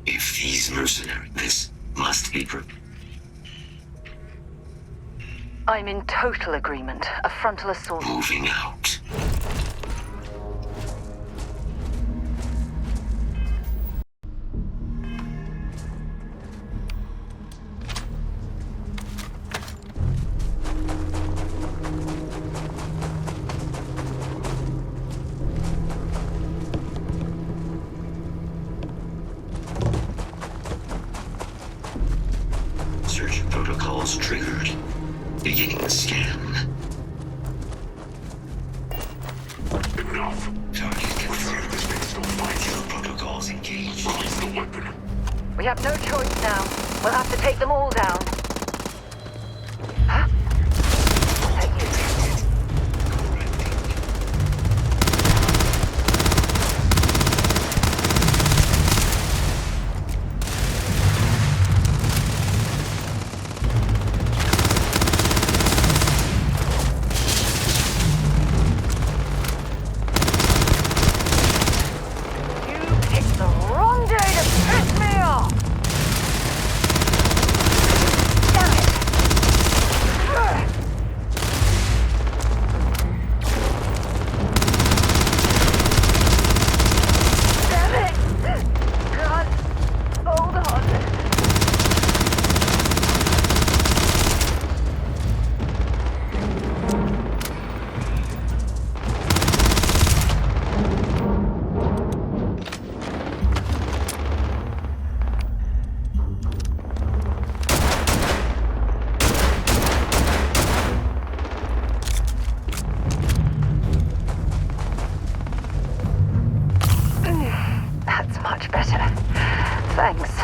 If these mercenaries, this must be I'm in total agreement. A frontal assault. Moving out. Search protocols triggered. Beginning the scan. Enough. Target confirmed. Vital protocols engaged. Release the weapon. We have no choice now. We'll have to take them all down. Huh? Thanks.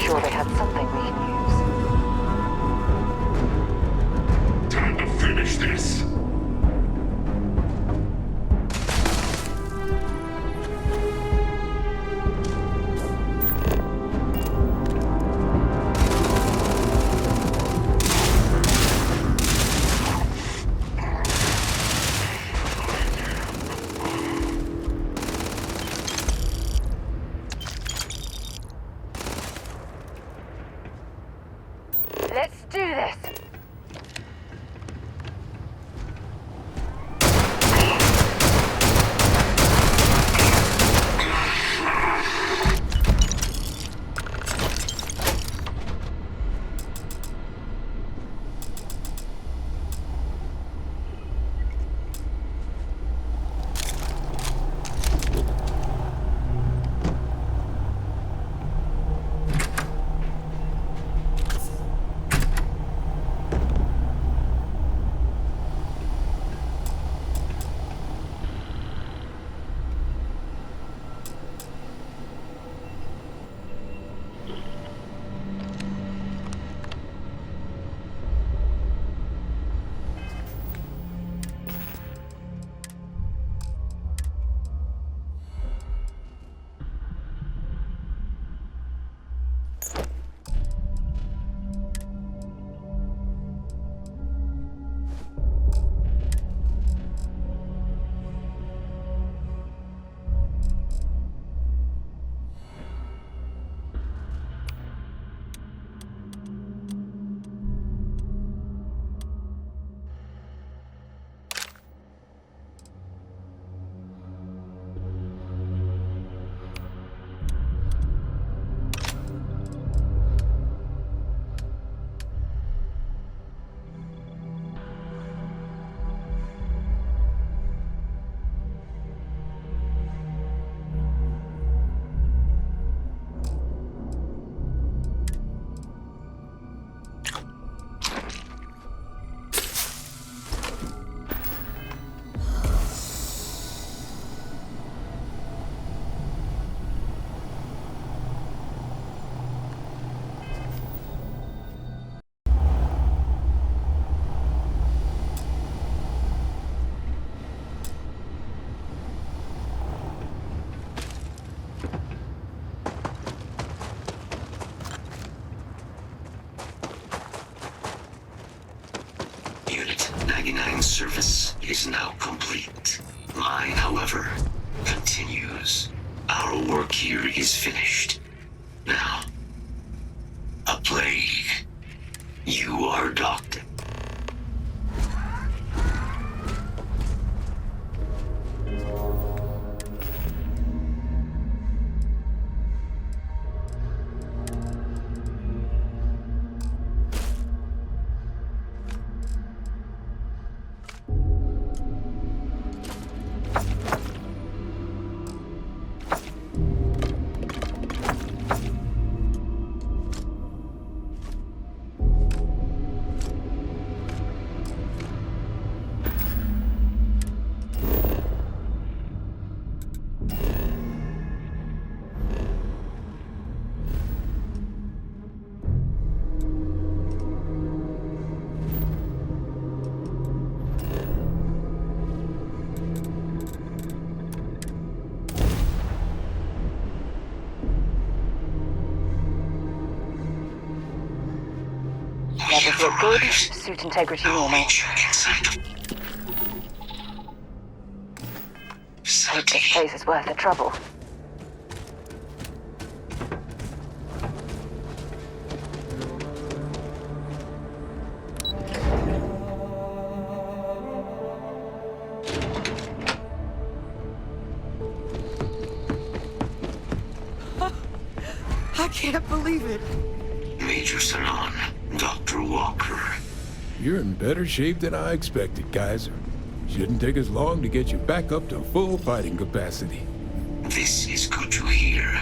sure they had something we can use. Time to finish this. Let's do this. 99 service is now complete. Mine, however, continues. Our work here is finished. Now, a plague. You are doctor. Levels look good. Suit integrity normal. Hope this place is worth the trouble. I can't believe it. Major Sanon, Dr. Walker. You're in better shape than I expected, Kaiser. Shouldn't take us long to get you back up to full fighting capacity. This is good to hear.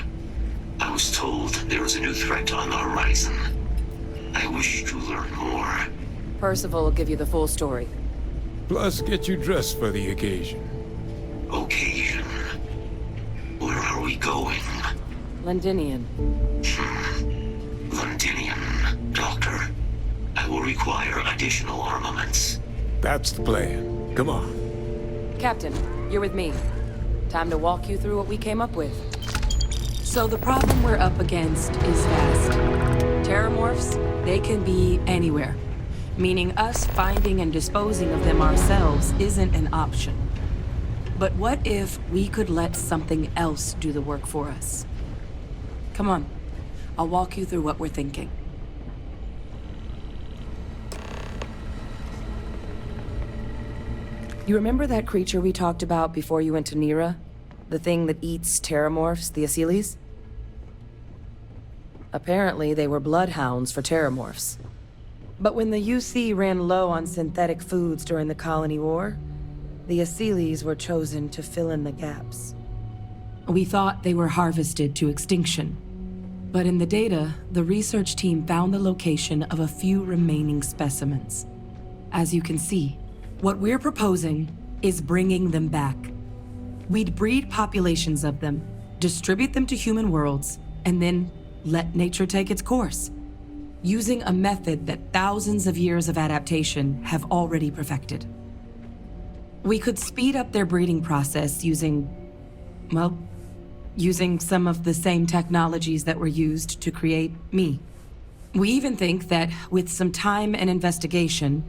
I was told there was a new threat on the horizon. I wish to learn more. Percival will give you the full story. Plus, get you dressed for the occasion. Occasion? Where are we going? Londinian. Londinian, Doctor. I will require additional armaments. That's the plan. Come on. Captain, you're with me. Time to walk you through what we came up with. So the problem we're up against is vast. Terramorphs, they can be anywhere. Meaning us finding and disposing of them ourselves isn't an option. But what if we could let something else do the work for us? Come on. I'll walk you through what we're thinking. You remember that creature we talked about before you went to Nira? The thing that eats terramorphs, the Asylees? Apparently, they were bloodhounds for terramorphs. But when the UC ran low on synthetic foods during the Colony War, the Asylees were chosen to fill in the gaps. We thought they were harvested to extinction. But in the data, the research team found the location of a few remaining specimens. As you can see, what we're proposing is bringing them back. We'd breed populations of them, distribute them to human worlds, and then let nature take its course, using a method that thousands of years of adaptation have already perfected. We could speed up their breeding process using some of the same technologies that were used to create me. We even think that with some time and investigation,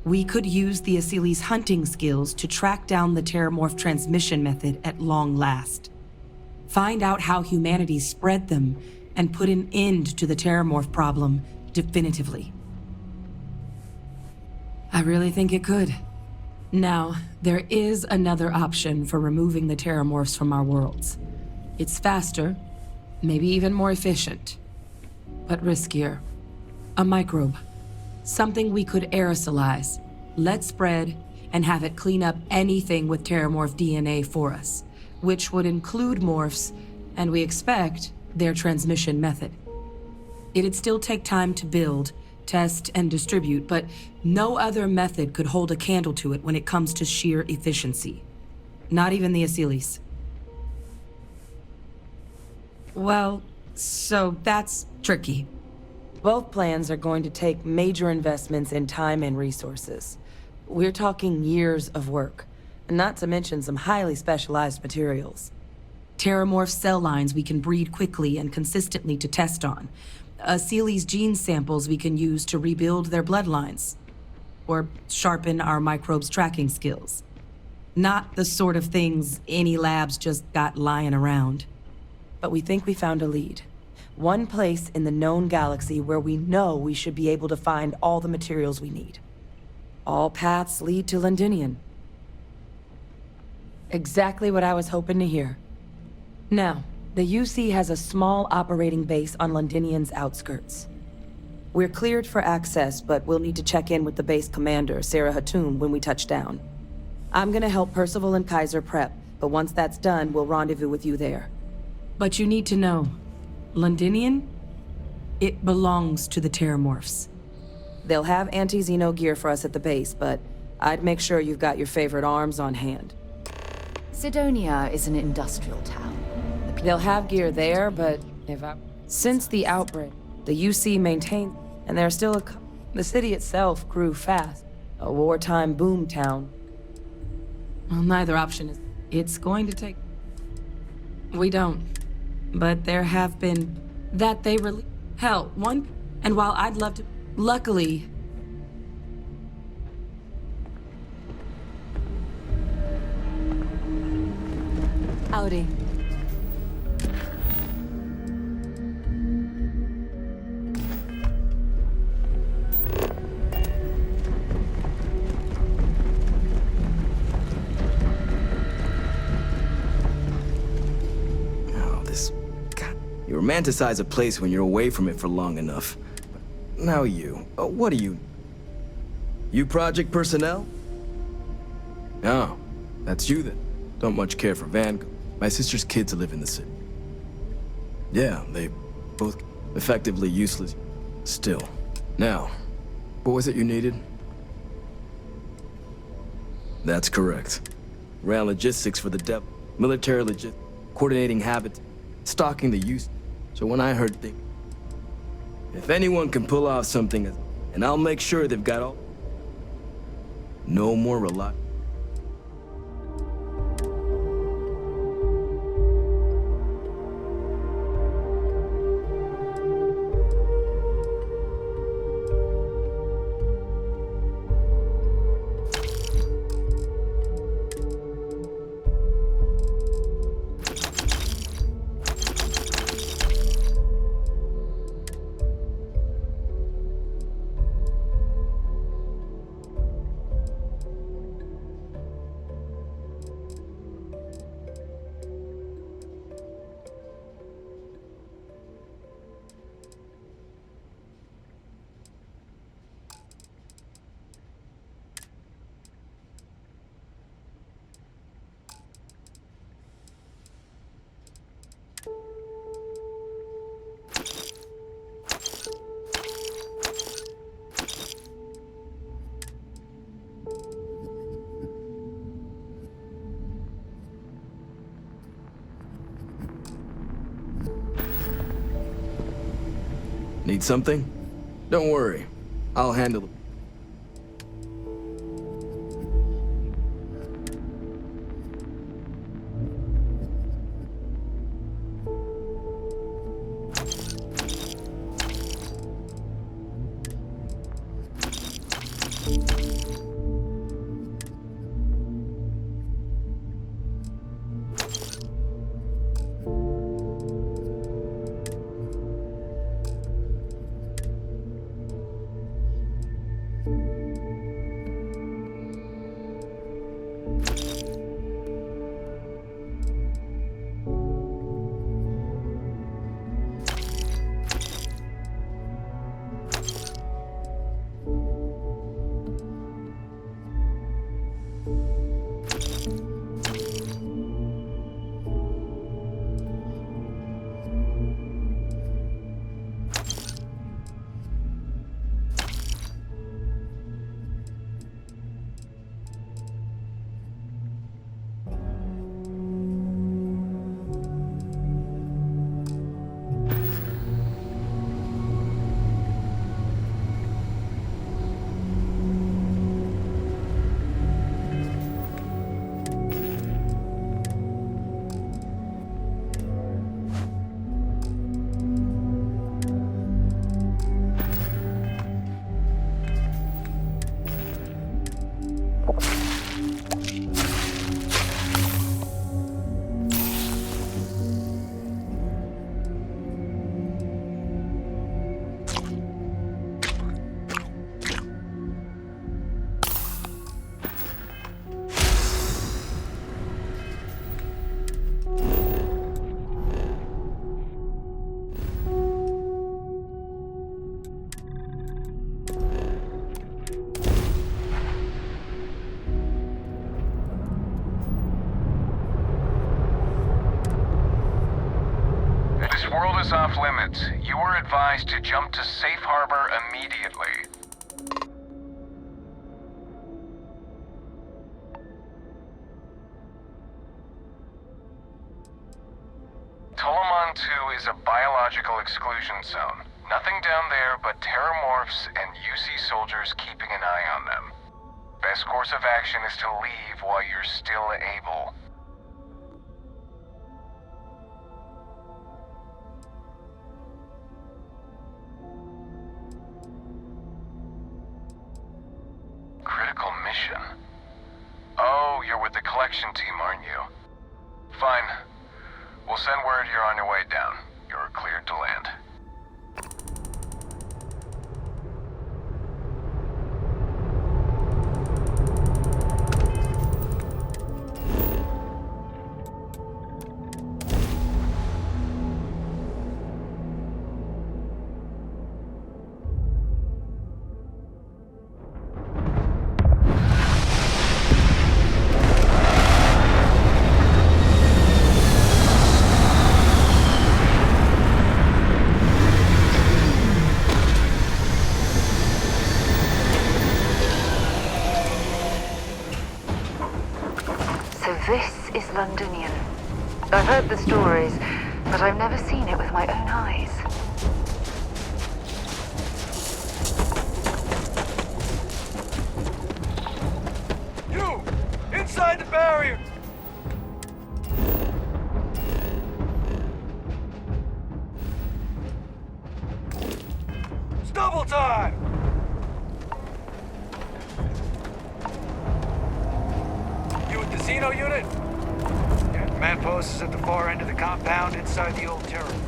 we could use the Asylees' hunting skills to track down the terramorph transmission method at long last. Find out how humanity spread them and put an end to the terramorph problem definitively. I really think it could. Now, there is another option for removing the terramorphs from our worlds. It's faster, maybe even more efficient, but riskier. A microbe. Something we could aerosolize, let spread, and have it clean up anything with terramorph DNA for us, which would include morphs, and we expect their transmission method. It'd still take time to build, test, and distribute, but no other method could hold a candle to it when it comes to sheer efficiency. Not even the Asylees. Well, so that's tricky. Both plans are going to take major investments in time and resources. We're talking years of work, not to mention some highly specialized materials. Terramorph cell lines we can breed quickly and consistently to test on. Asylees' gene samples we can use to rebuild their bloodlines. or sharpen our microbes tracking skills. Not the sort of things any labs just got lying around. But we think we found a lead. One place in the known galaxy where we know we should be able to find all the materials we need. All paths lead to Londinian. Exactly what I was hoping to hear. Now, the UC has a small operating base on Londinian's outskirts. We're cleared for access, but we'll need to check in with the base commander, Sarah Hatum, when we touch down. I'm gonna help Percival and Kaiser prep, but once that's done, we'll rendezvous with you there. But you need to know, Londinian, it belongs to the Terramorphs. They'll have anti-Xeno gear for us at the base, but I'd make sure you've got your favorite arms on hand. Sidonia is an industrial town. They'll have gear there, but since the outbreak, the UC maintained, and there's still the city itself grew fast. A wartime boom town. Well, neither option is. It's going to take. We don't. But there have been that they really. Hell, one. And while I'd love to. Luckily. Howdy. You romanticize a place when you're away from it for long enough. But now you. What are you? You project personnel? Oh, that's you then. Don't much care for Vanguard. My sister's kids live in the city. Yeah, they both effectively useless. Still. Now, what was it you needed? That's correct. Ran logistics for the devil. Military logistics. Coordinating habits. Stalking the use. So when I heard things, if anyone can pull off something, and I'll make sure they've got all. No more rely. Need something? Don't worry. I'll handle it. This world is off limits. You are advised to jump to safe harbor immediately. Tolomon 2 is a biological exclusion zone. Nothing down there but terramorphs and UC soldiers keeping an eye on them. Best course of action is to leave while you're still able. Critical mission? Oh, you're with the collection team, aren't you? Fine. We'll send word you're on your way down. You're cleared to land. This is Londonian. I've heard the stories, but I've never seen it with my own eyes. You! Inside the barrier! It's double time! Casino unit? Yeah, command post is at the far end of the compound inside the old terror room.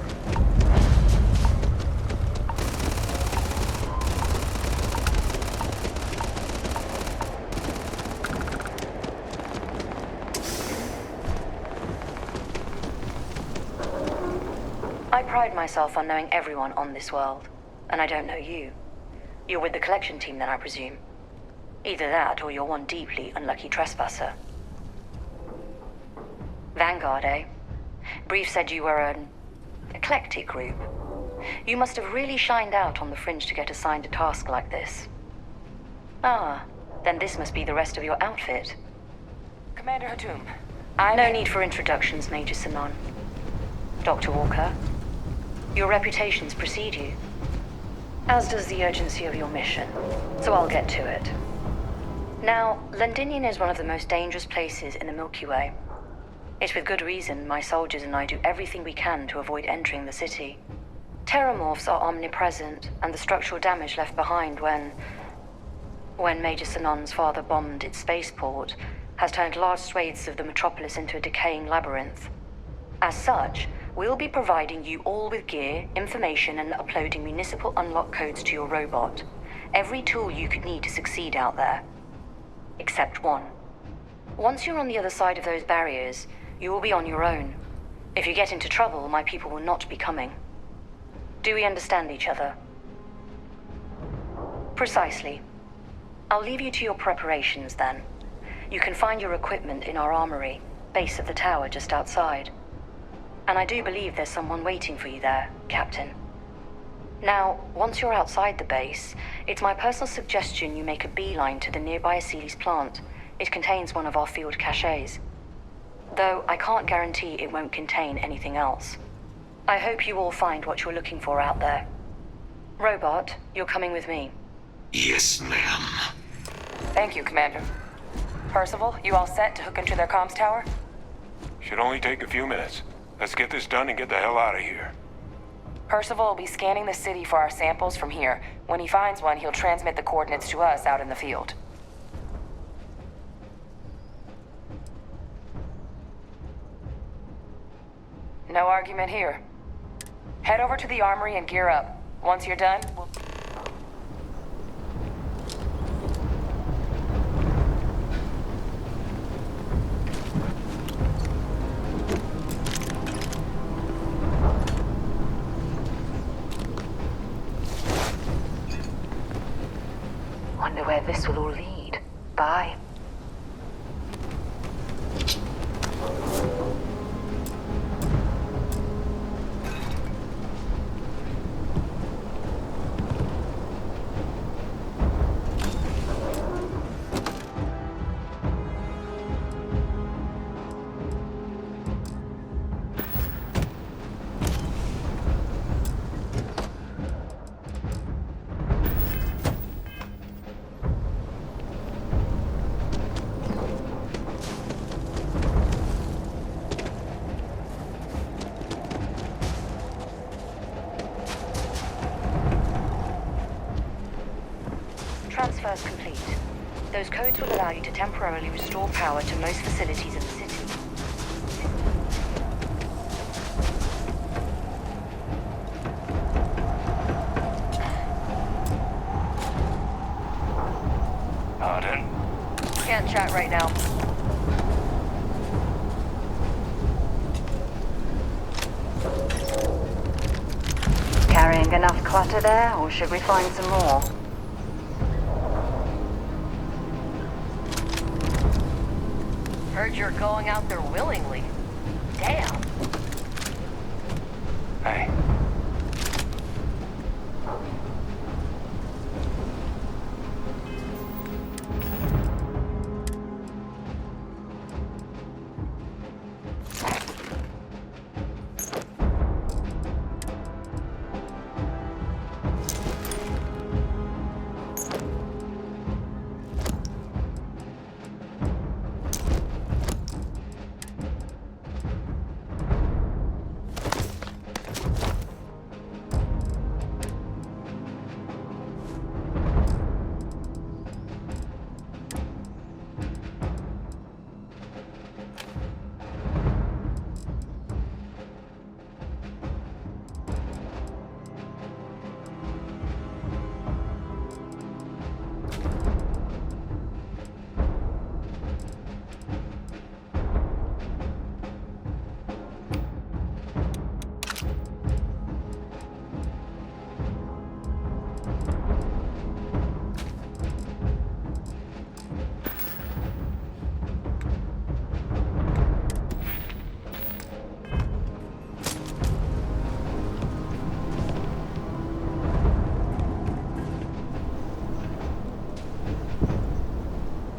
I pride myself on knowing everyone on this world, and I don't know you. You're with the collection team then, I presume. Either that, or you're one deeply unlucky trespasser. Vanguard, eh? Brief said you were an eclectic group. You must have really shined out on the fringe to get assigned a task like this. Ah, then this must be the rest of your outfit. Commander Hatum, No need for introductions, Major Sanon. Dr. Walker, your reputations precede you, as does the urgency of your mission, so I'll get to it. Now, Londinian is one of the most dangerous places in the Milky Way. It's with good reason my soldiers and I do everything we can to avoid entering the city. Terramorphs are omnipresent, and the structural damage left behind when Major Sanon's father bombed its spaceport has turned large swathes of the metropolis into a decaying labyrinth. As such, we'll be providing you all with gear, information, and uploading municipal unlock codes to your robot. Every tool you could need to succeed out there. Except one. Once you're on the other side of those barriers, you will be on your own. If you get into trouble, my people will not be coming. Do we understand each other? Precisely. I'll leave you to your preparations then. You can find your equipment in our armory, base of the tower just outside. And I do believe there's someone waiting for you there, Captain. Now, once you're outside the base, it's my personal suggestion you make a beeline to the nearby Aceles plant. It contains one of our field caches. Though I can't guarantee it won't contain anything else. I hope you all find what you're looking for out there. Robot, you're coming with me. Yes, ma'am. Thank you, Commander. Percival, you all set to hook into their comms tower? Should only take a few minutes. Let's get this done and get the hell out of here. Percival will be scanning the city for our samples from here. When he finds one, he'll transmit the coordinates to us out in the field. No argument here. Head over to the armory and gear up. Once you're done, we'll... Wonder where this will all lead. Bye. Transfers complete. Those codes will allow you to temporarily restore power to most facilities in the city. Pardon? Can't chat right now. Carrying enough clutter there, or should we find some more? Heard you're going out there willingly. Damn. Hey.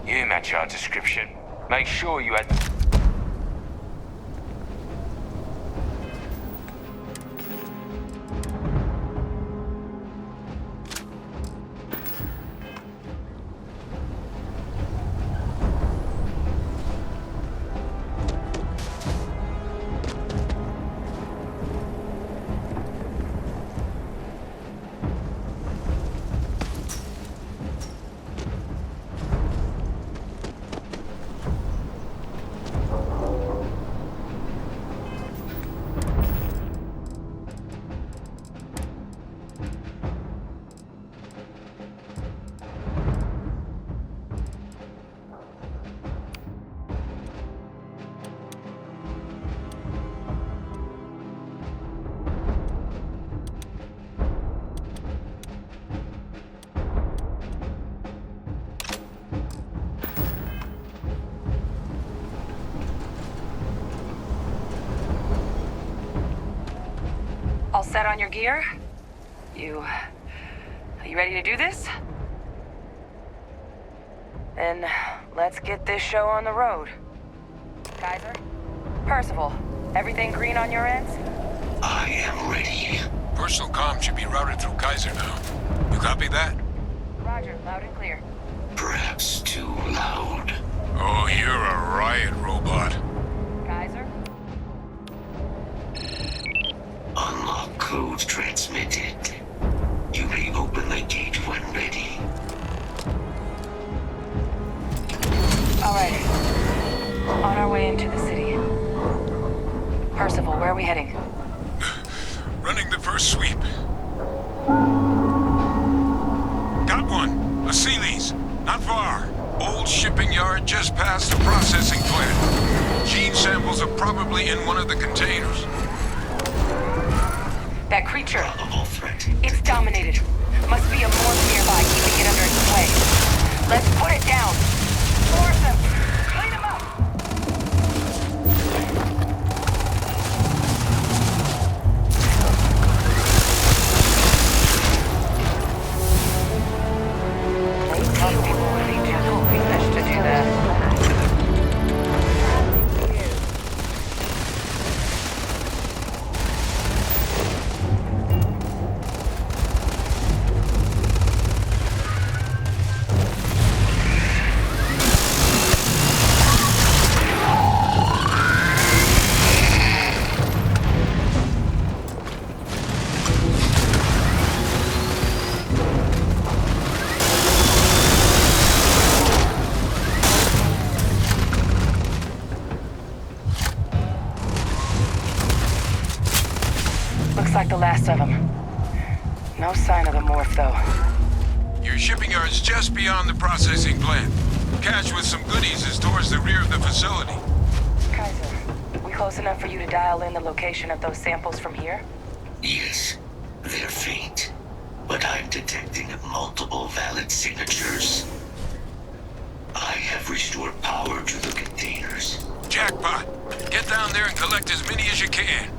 You match our description. Make sure you had... All set on your gear? Are you ready to do this? Then let's get this show on the road. Kaiser? Percival, everything green on your ends? I am ready. Personal comm should be routed through Kaiser now. You copy that? Roger, loud and clear. Perhaps too loud. Oh, you're a riot robot. Kaiser? Unlock code transmitted. You may open the gate when ready. All right. On our way into the city. Percival, where are we heading? Running the first sweep. Got one. A Sealy's. Not far. Old shipping yard just past the processing plant. Gene samples are probably in one of the containers. That creature. Probable threat. It's dominated. Must be a morph nearby, keeping it under its sway. Let's put it down. Force him. Clean him up. Most people would be too foolish to do that. Like the last of them. No sign of the morph, though. Your shipping yard's just beyond the processing plant. Cache with some goodies is towards the rear of the facility. Kaiser, we close enough for you to dial in the location of those samples from here? Yes, they're faint, but I'm detecting multiple valid signatures. I have restored power to the containers. Jackpot! Get down there and collect as many as you can.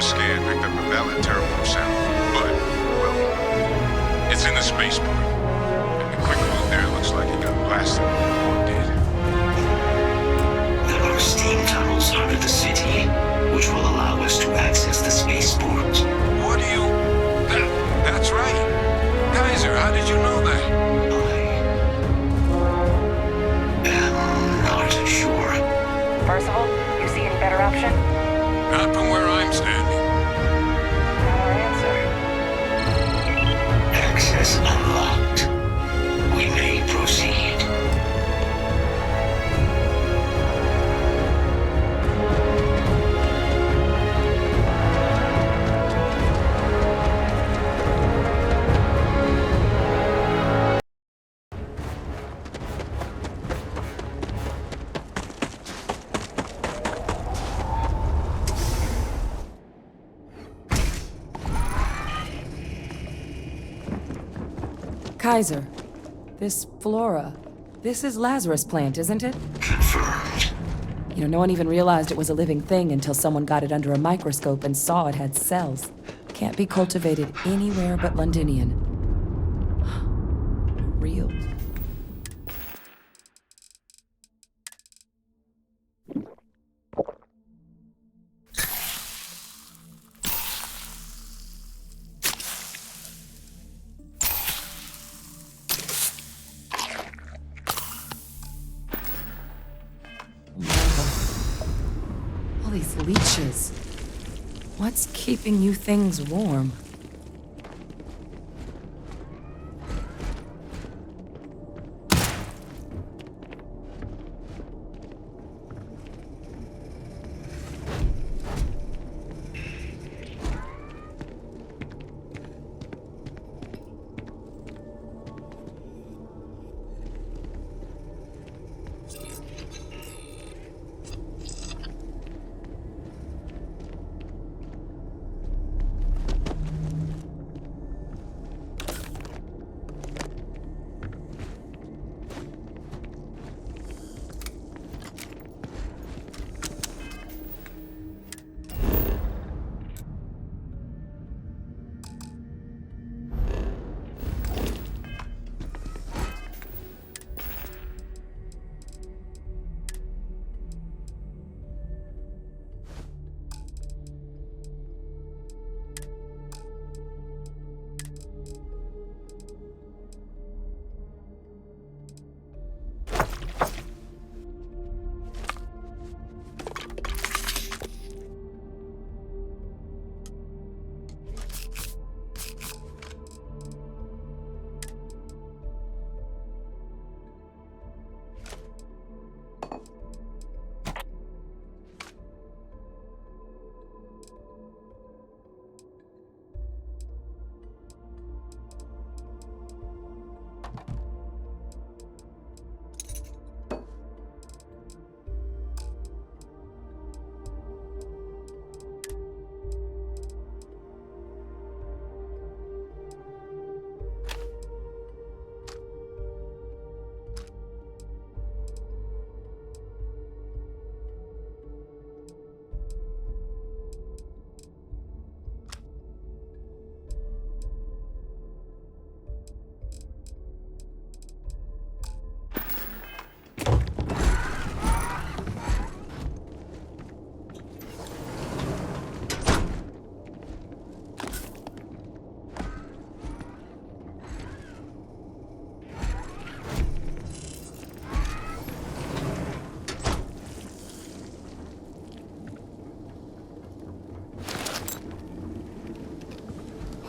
previous scan picked up a valid terramorph sample, but, well, it's in the spaceport. And the quick look there looks like it got blasted or did. There are steam tunnels under the city, which will allow us to access the spaceport. What do you... That's right. Kaiser, how did you know that? I'm not sure. Percival, you see any better option? Not from where I'm standing. Our answer. Access unlocked. We may proceed. Kaiser, this flora, this is Lazarus plant, isn't it? Confirmed. You know, no one even realized it was a living thing until someone got it under a microscope and saw it had cells. Can't be cultivated anywhere but Londinian. Real. All these leeches. What's keeping you things warm?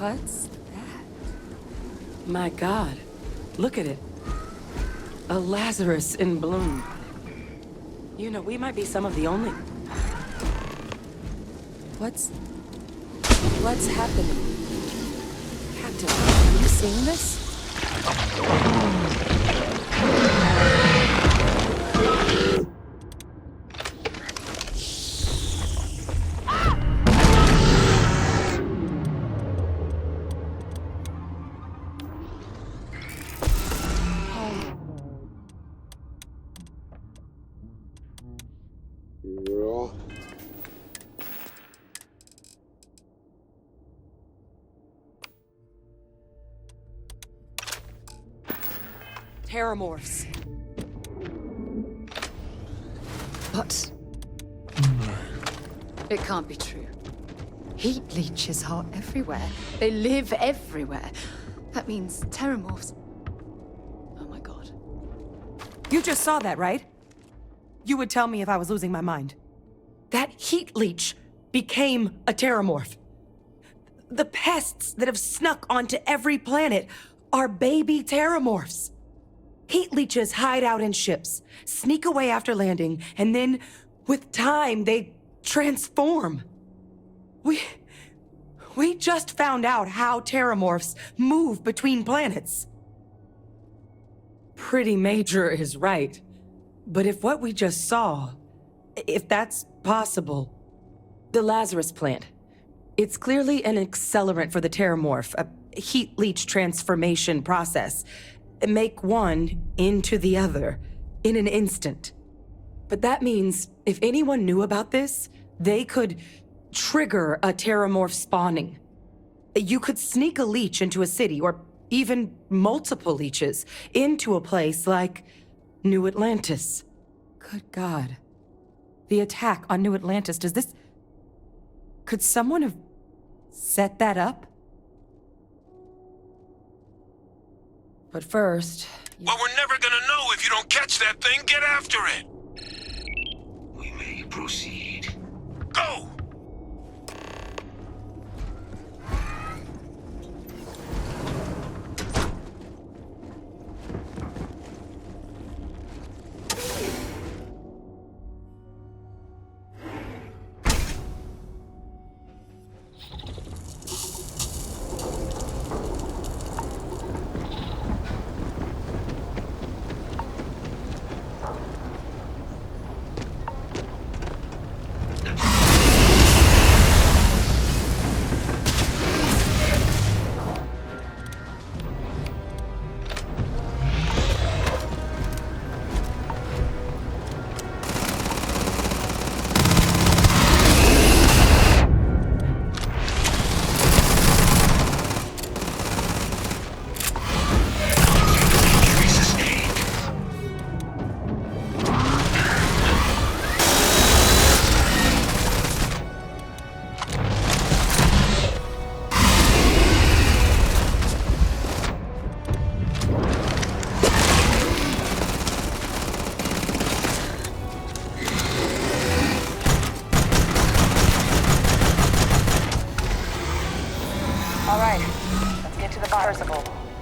What's that? My God, look at it. A Lazarus in bloom. You know, we might be some of the only... What's happening? Captain, are you seeing this? Terramorphs. But it can't be true. Heat leeches are everywhere. They live everywhere. That means Terramorphs. Oh my god. You just saw that, right? You would tell me if I was losing my mind. That heat leech became a Terramorph. The pests that have snuck onto every planet are baby Terramorphs. Heat leeches hide out in ships, sneak away after landing, and then, with time, they transform. We just found out how Terramorphs move between planets. Pretty major is right. But if what we just saw, if that's possible, the Lazarus plant, it's clearly an accelerant for the Terramorph, a heat leech transformation process. Make one into the other in an instant. But that means if anyone knew about this, they could trigger a Terramorph spawning. You could sneak a leech into a city, or even multiple leeches, into a place like New Atlantis. Good God. The attack on New Atlantis, could someone have set that up? But first... Well, we're never gonna know if you don't catch that thing. Get after it! We may proceed. Go!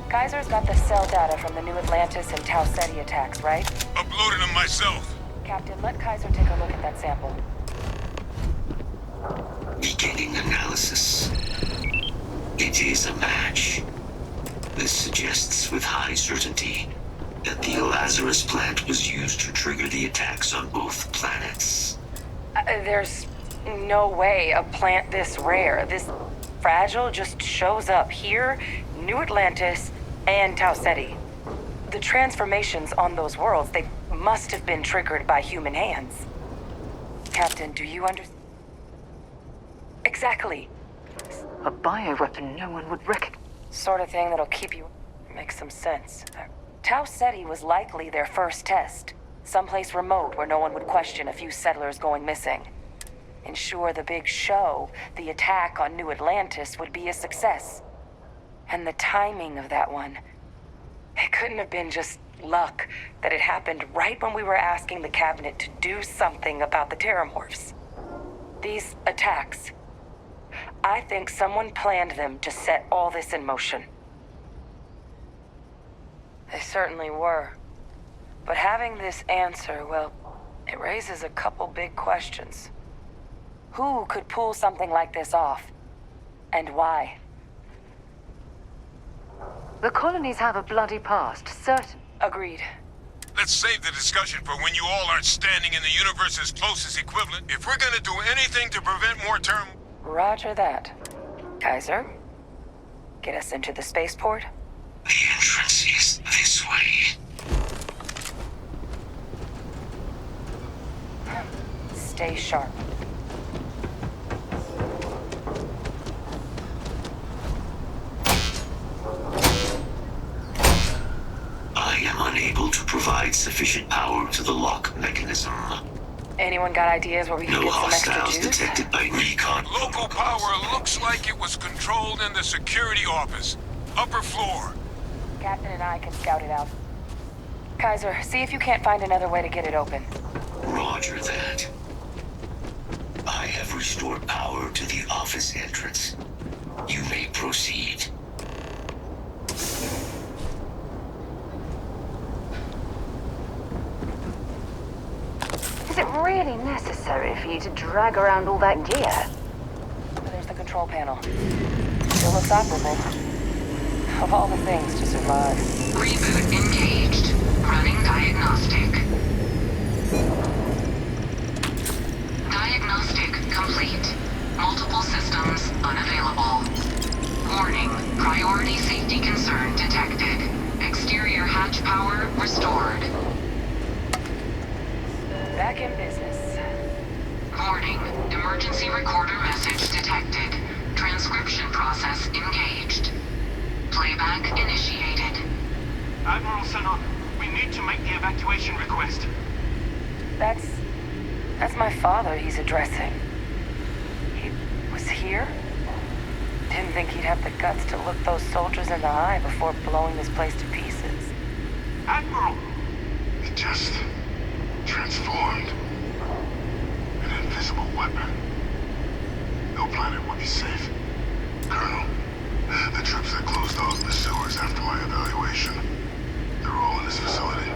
Kaiser's got the cell data from the New Atlantis and Tau Ceti attacks, right? Uploaded them myself. Captain, let Kaiser take a look at that sample. Beginning analysis. It is a match. This suggests with high certainty that the Lazarus plant was used to trigger the attacks on both planets. There's no way a plant this rare, this fragile, just shows up here, New Atlantis, and Tau Ceti. The transformations on those worlds, they must have been triggered by human hands. Captain, do you understand? Exactly. A bioweapon no one would recognize. Sort of thing that'll keep you... Makes some sense. Tau Ceti was likely their first test. Someplace remote where no one would question a few settlers going missing. Ensure the big show, the attack on New Atlantis, would be a success. And the timing of that one... It couldn't have been just luck that it happened right when we were asking the cabinet to do something about the Terramorphs. These attacks... I think someone planned them to set all this in motion. They certainly were. But having this answer, well, it raises a couple big questions. Who could pull something like this off? And why? The colonies have a bloody past, certain. Agreed. Let's save the discussion for when you all aren't standing in the universe's closest equivalent. If we're gonna do anything to prevent more Roger that. Kaiser, get us into the spaceport? The entrance is this way. Stay sharp. I am unable provide sufficient power to the lock mechanism. Anyone got ideas where we can No get some extra hostiles juice? detected by recon. Local power looks like it was controlled in the security office. Upper floor. Captain and I can scout it out. Kaiser, see if you can't find another way to get it open. Roger that. I have restored power to the office entrance. You may proceed. Is it really necessary for you to drag around all that gear? There's the control panel. Still looks operable. Of all the things to survive. Reboot engaged. Running diagnostic. Diagnostic complete. Multiple systems unavailable. Warning, priority safety concern detected. Exterior hatch power restored. Back in business. Warning, emergency recorder message detected. Transcription process engaged. Playback initiated. Admiral Sanon, we need to make the evacuation request. That's my father he's addressing. He was here? Didn't think he'd have the guts to look those soldiers in the eye before blowing this place to pieces. Admiral! It just transformed. An invisible weapon. No planet would be safe. Colonel, the troops that closed off the sewers after my evaluation, they're all in this facility.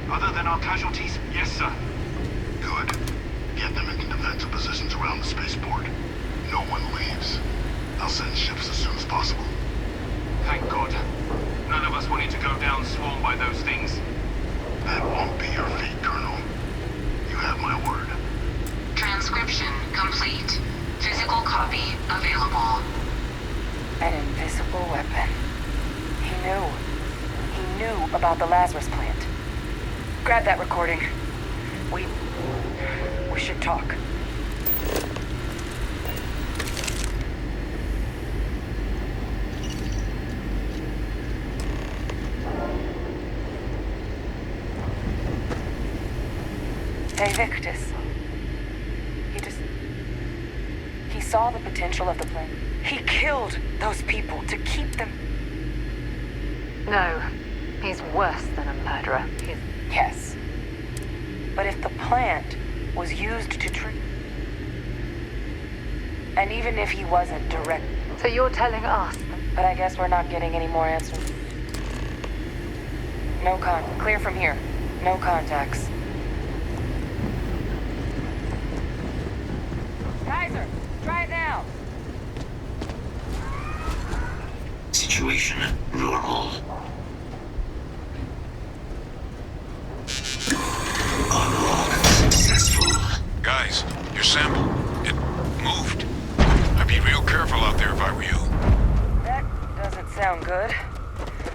Other than our casualties? Yes, sir. Good. Get them into defensive positions around the spaceport. No one leaves. I'll send ships as soon as possible. Thank God. None of us wanted to go down swarmed by those things. That won't be your fate, Colonel. You have my word. Transcription complete. Physical copy available. An invisible weapon. He knew. He knew about the Lazarus plant. Grab that recording. We should talk. Hey, Victus. He saw the potential of the plant. He killed those people to keep them. No, he's worse than a murderer. Yes. But if the plant was used to treat... And even if he wasn't direct... So you're telling us? But I guess we're not getting any more answers. Clear from here. No contacts. Kaiser, try it now. Situation normal. Unlock successful. Guys, your sample, it moved. I'd be real careful out there if I were you. That doesn't sound good.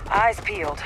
Eyes peeled.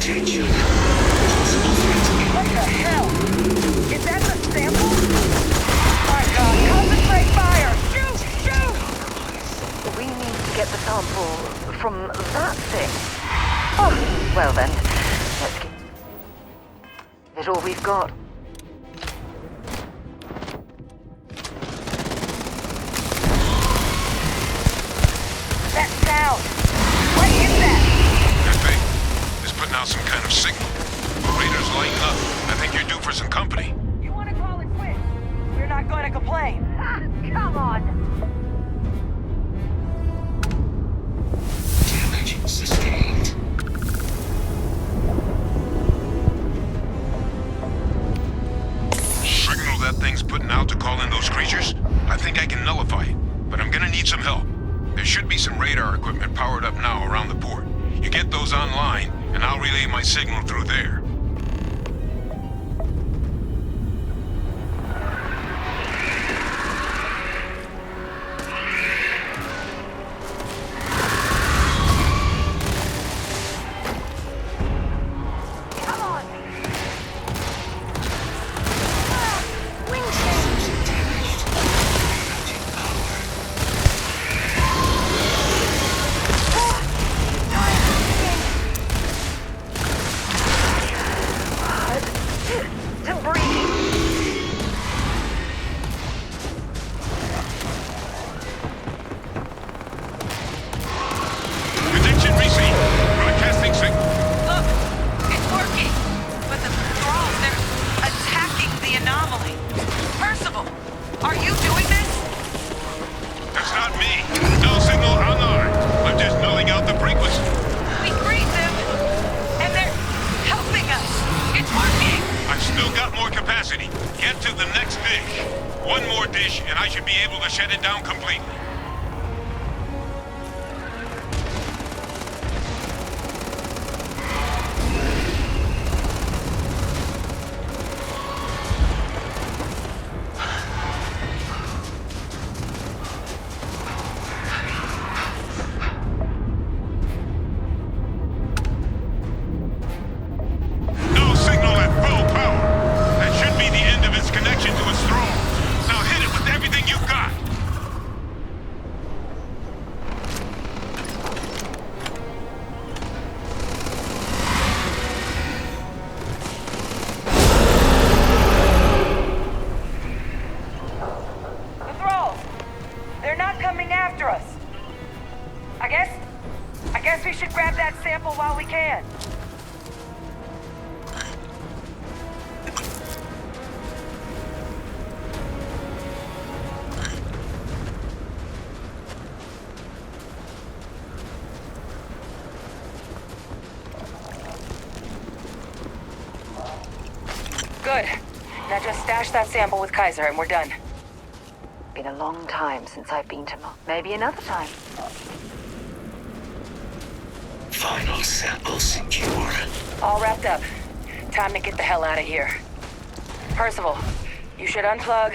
Attention. What the hell? Is that the sample? My God, concentrate fire! Shoot! We need to get the sample from that thing. Oh, well then, let's get it all we've got. online, and I'll relay my signal through there. Good. Now just stash that sample with Kaiser and we're done. Been a long time since I've been to Mars. Maybe another time. Final sample secure. All wrapped up. Time to get the hell out of here. Percival, you should unplug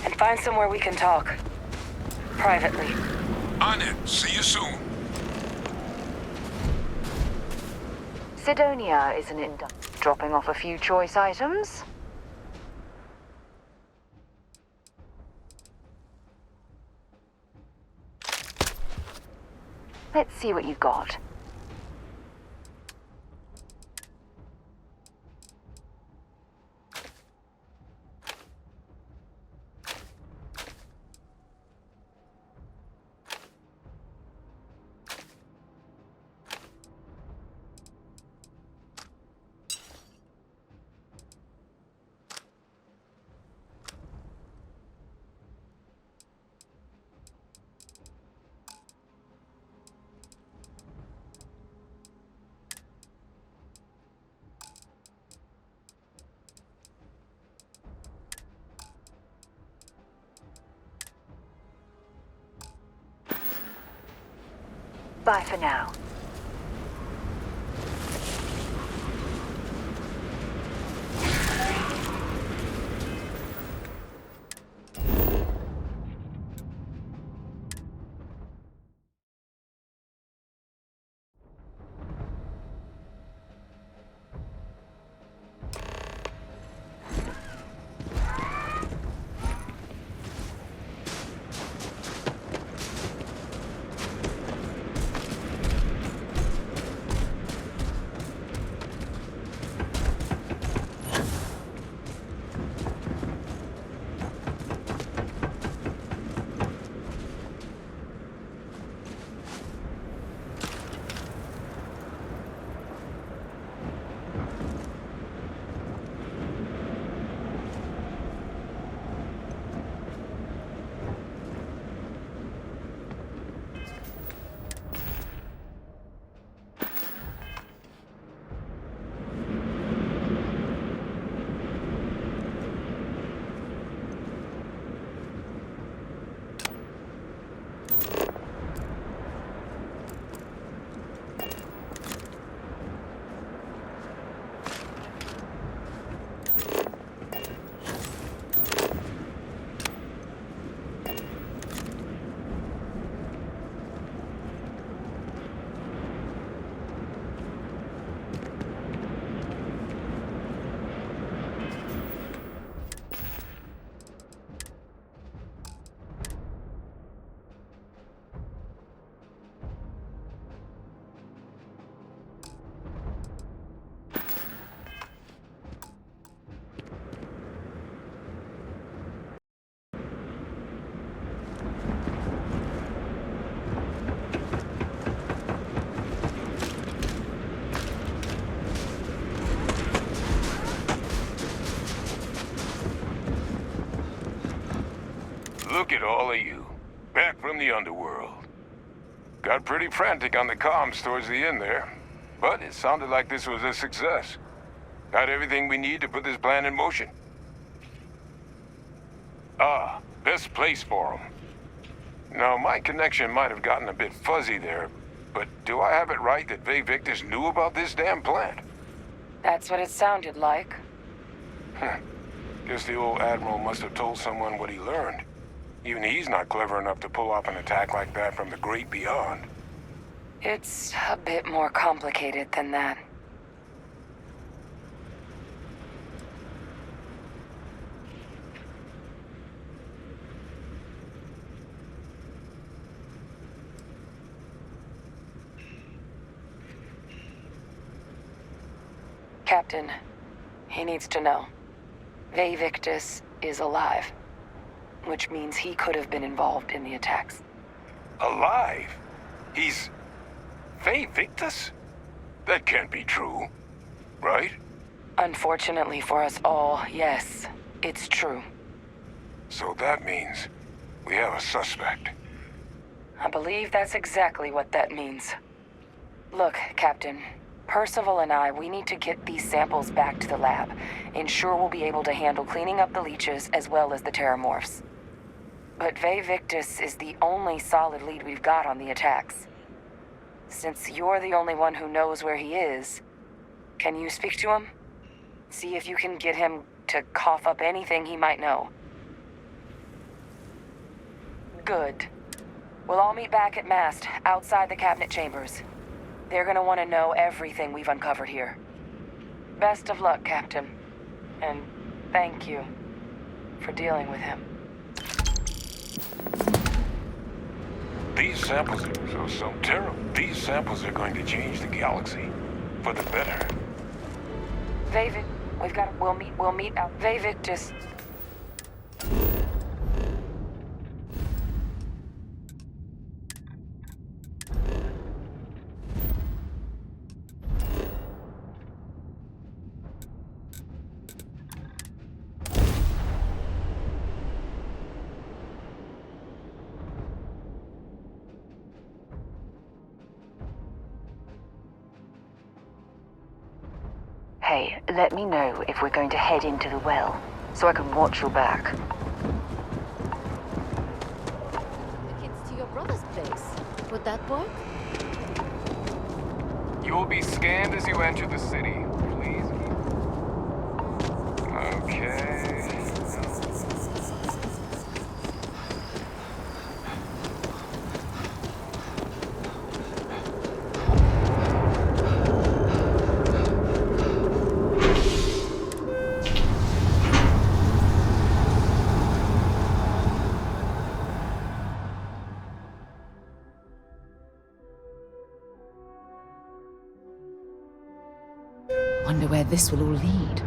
and find somewhere we can talk. Privately. On it. See you soon. Sidonia is an dropping off a few choice items. Let's see what you got. Bye for now. Look at all of you. Back from the underworld. Got pretty frantic on the comms towards the end there. But it sounded like this was a success. Got everything we need to put this plan in motion. Ah, best place for them. Now, my connection might have gotten a bit fuzzy there, but do I have it right that Victus knew about this damn plant? That's what it sounded like. Guess the old Admiral must have told someone what he learned. Even he's not clever enough to pull off an attack like that from the great beyond. It's a bit more complicated than that. Captain, he needs to know. Victus is alive, which means he could have been involved in the attacks. Alive? He's... Victus? That can't be true, right? Unfortunately for us all, yes, it's true. So that means we have a suspect. I believe that's exactly what that means. Look, Captain, Percival and we need to get these samples back to the lab. Ensure we'll be able to handle cleaning up the leeches as well as the terramorphs. But Victus is the only solid lead we've got on the attacks. Since you're the only one who knows where he is, can you speak to him? See if you can get him to cough up anything he might know. Good. We'll all meet back at Mast, outside the cabinet chambers. They're gonna want to know everything we've uncovered here. Best of luck, Captain. And thank you for dealing with him. These samples are so terrible. These samples are going to change the galaxy for the better. We'll meet out. Victus. Hey, let me know if we're going to head into the well, so I can watch your back. Tickets to your brother's place. Would that work? You will be scanned as you enter the city. Please. Okay. Wonder where this will all lead.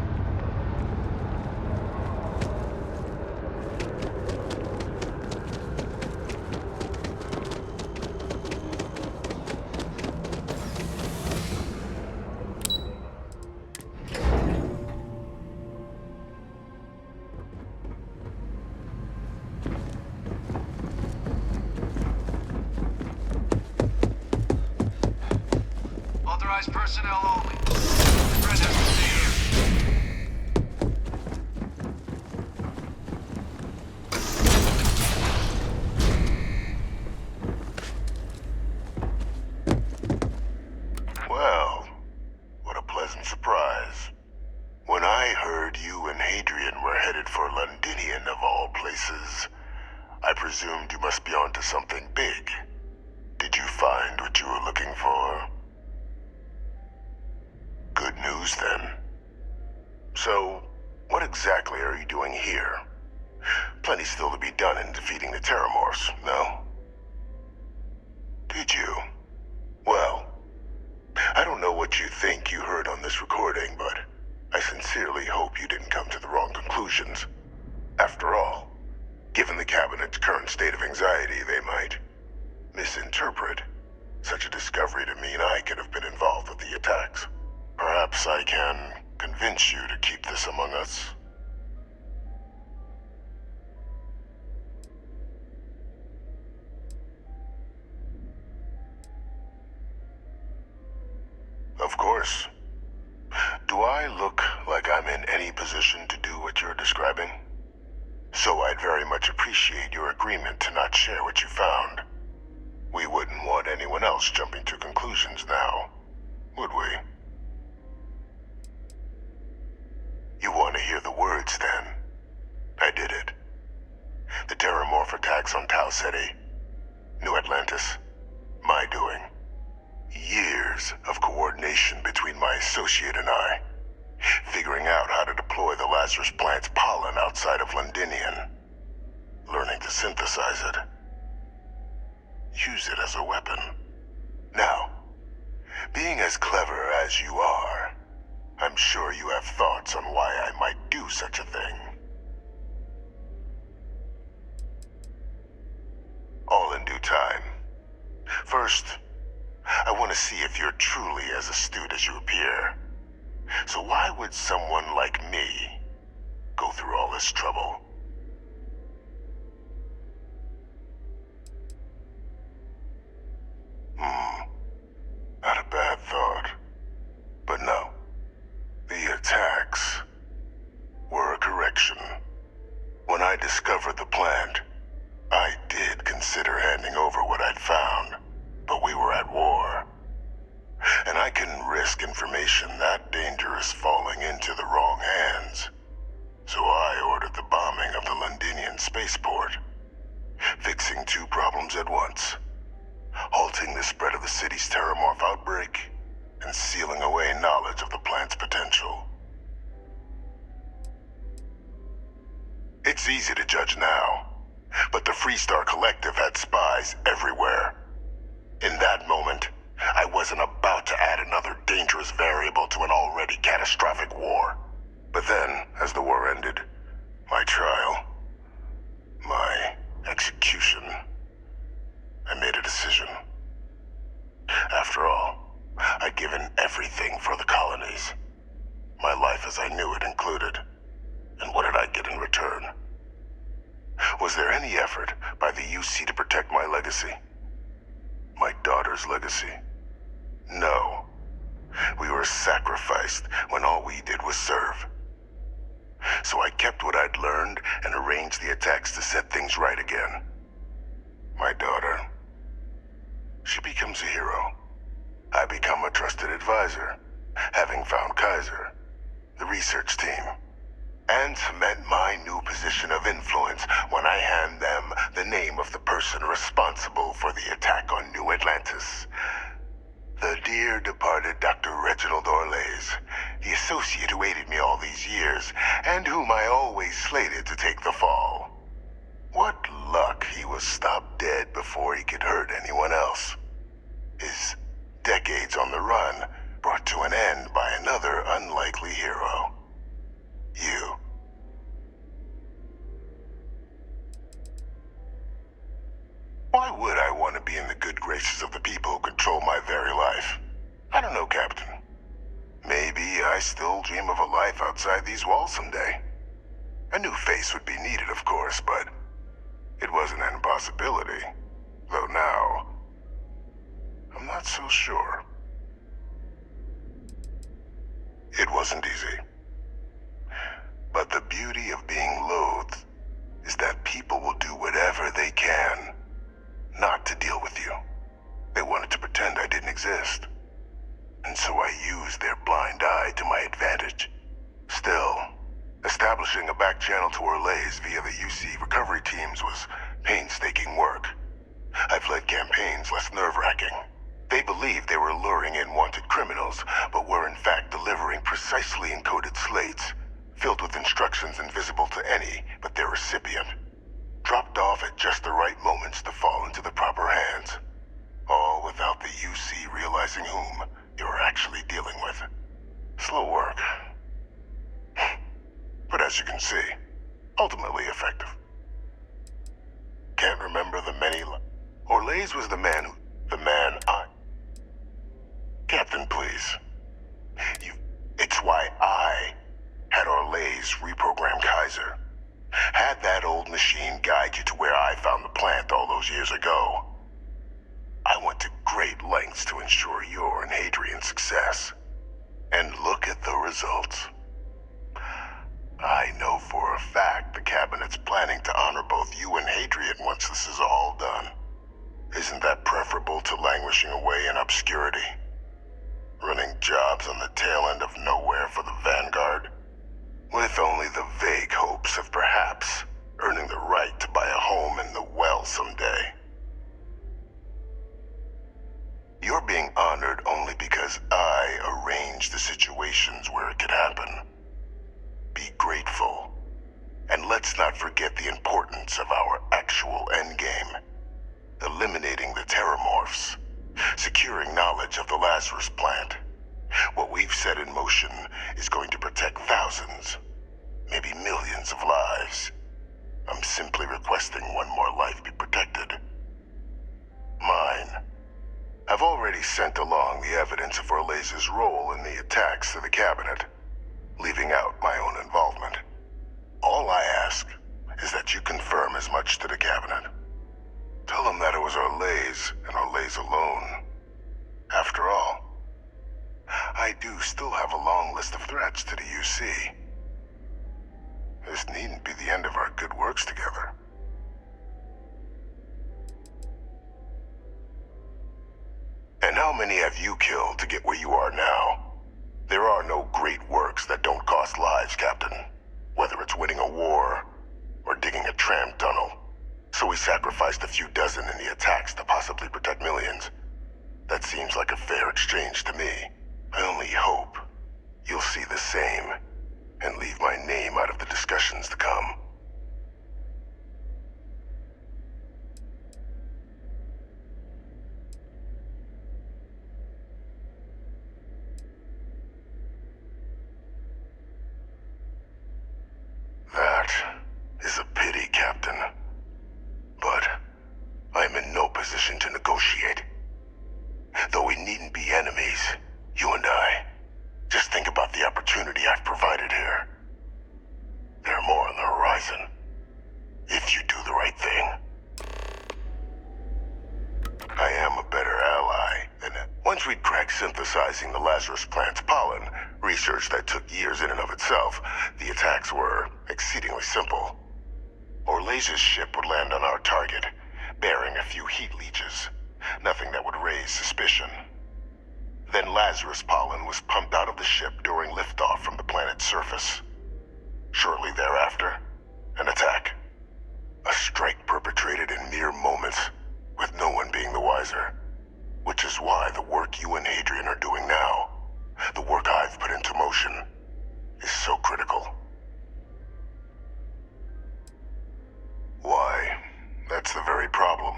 Authorized personnel only. Well, what a pleasant surprise. When I heard you and Hadrian were headed for Londinian of all places, I presumed you must be onto something big. Did you find what you were looking for? Good news, then. So, what exactly are you doing here? Plenty still to be done in defeating the Terramorphs, no? Did you? Well, I don't know what you think you heard on this recording, but I sincerely hope you didn't come to the wrong conclusions. After all, given the Cabinet's current state of anxiety, they might misinterpret such a discovery to mean I could have been involved with the attacks. Perhaps I can convince you to keep this among us. Do I look like I'm in any position to do what you're describing? So I'd very much appreciate your agreement to not share what you found. We wouldn't want anyone else jumping to conclusions now, would we? You want to hear the words, then? I did it. The Terramorph attacks on Tau Ceti, New Atlantis, my doing. Years of coordination between my associate and I, figuring out how to deploy the Lazarus plant's pollen outside of Londinian, learning to synthesize it, use it as a weapon. Now, being as clever as you are, I'm sure you have thoughts on why I might do such a thing. All in due time. First, I want to see if you're truly as astute as you appear. So why would someone like me go through all this trouble? Not a bad thought. But no. The attacks were a correction. When I discovered the plant, I did consider handing over what I'd found, but we were at war. And I couldn't risk information that dangerous falling into the wrong hands. So I ordered the bombing of the Londinian spaceport, fixing two problems at once. Halting the spread of the city's Terramorph outbreak, and sealing away knowledge of the plant's potential. It's easy to judge now, but the Freestar Collective had spies everywhere. In that moment, I wasn't about to add another dangerous variable to an already catastrophic war. But then, as the war ended, my trial, my execution, I made a decision. After all, I'd given everything for the colonies. My life as I knew it included. And what did I get in return? Was there any effort by the UC to protect my legacy? My daughter's legacy? No. We were sacrificed when all we did was serve. So I kept what I'd learned and arranged the attacks to set things right again. My daughter, she becomes a hero. I become a trusted advisor, having found Kaiser, the research team, and cement my new position of influence when I hand them the name of the person responsible for the attack on New Atlantis. The dear departed Dr. Reginald Orlays, the associate who aided me all these years, and whom I always slated to take the fall. What luck he was stopped dead before he could hurt anyone else. His decades on the run brought to an end by another unlikely hero. You. Why would I want to be in the good graces of the people who control my very life? I don't know, Captain. Maybe I still dream of a life outside these walls someday. A new face would be needed, of course, but it wasn't an impossibility. Though now, I'm not so sure. It wasn't easy. But the beauty of being loathed is that people will do whatever they can not to deal with you. They wanted to pretend I didn't exist. And so I used their blind eye to my advantage. Still, establishing a back channel to Orlays via the UC recovery teams was painstaking work. I've led campaigns less nerve-wracking. They believed they were luring in wanted criminals, but were in fact delivering precisely encoded slates, filled with instructions invisible to any but their recipient. Dropped off at just the right moments to fall into the proper hands. All without the UC realizing whom you were actually dealing with. Slow work. But as you can see, ultimately effective. Can't remember the many Orlays was the man I... Captain, please. It's why I had Orlays reprogram Kaiser. Had that old machine guide you to where I found the plant all those years ago. I went to great lengths to ensure your and Hadrian's success. And look at the result. jobs on the tail end of nowhere for the Vanguard, with only the vague hopes of perhaps earning the right to buy a home in the well someday. You're being honored only because I arranged the situations where it could happen. Be grateful. And let's not forget the importance of our actual endgame. Eliminating the terramorphs. Securing knowledge of the Lazarus plant. What we've set in motion is going to protect thousands, maybe millions of lives. I'm simply requesting one more life be protected. Mine. I've already sent along the evidence of Orleza's role in the attacks to the cabinet, leaving out my own involvement. All I ask is that you confirm as much to the cabinet. Tell them that it was Orlez and Orlez alone. After all, I do still have a long list of threats to the UC. This needn't be the end of our good works together. And how many have you killed to get where you are now? There are no great works that don't cost lives, Captain. Whether it's winning a war or digging a tram tunnel. So we sacrificed a few dozen in the attacks to possibly protect millions. That seems like a fair exchange to me. I only hope you'll see the same and leave my name out of the discussions to come. That is a pity, Captain. But I'm in no position to negotiate. Though we needn't be enemies, you and I. Just think about the opportunity I've provided here. There are more on the horizon. If you do the right thing. I am a better ally than that. Once we'd cracked synthesizing the Lazarus plant's pollen, research that took years in and of itself, the attacks were exceedingly simple. Orleza's ship would land on our target, bearing a few heat leeches. Nothing that would raise suspicion. Then Lazarus pollen was pumped out of the ship during liftoff from the planet's surface. Shortly thereafter, an attack. A strike perpetrated in mere moments, with no one being the wiser. Which is why the work you and Hadrian are doing now, the work I've put into motion, is so critical. Why, that's the very problem.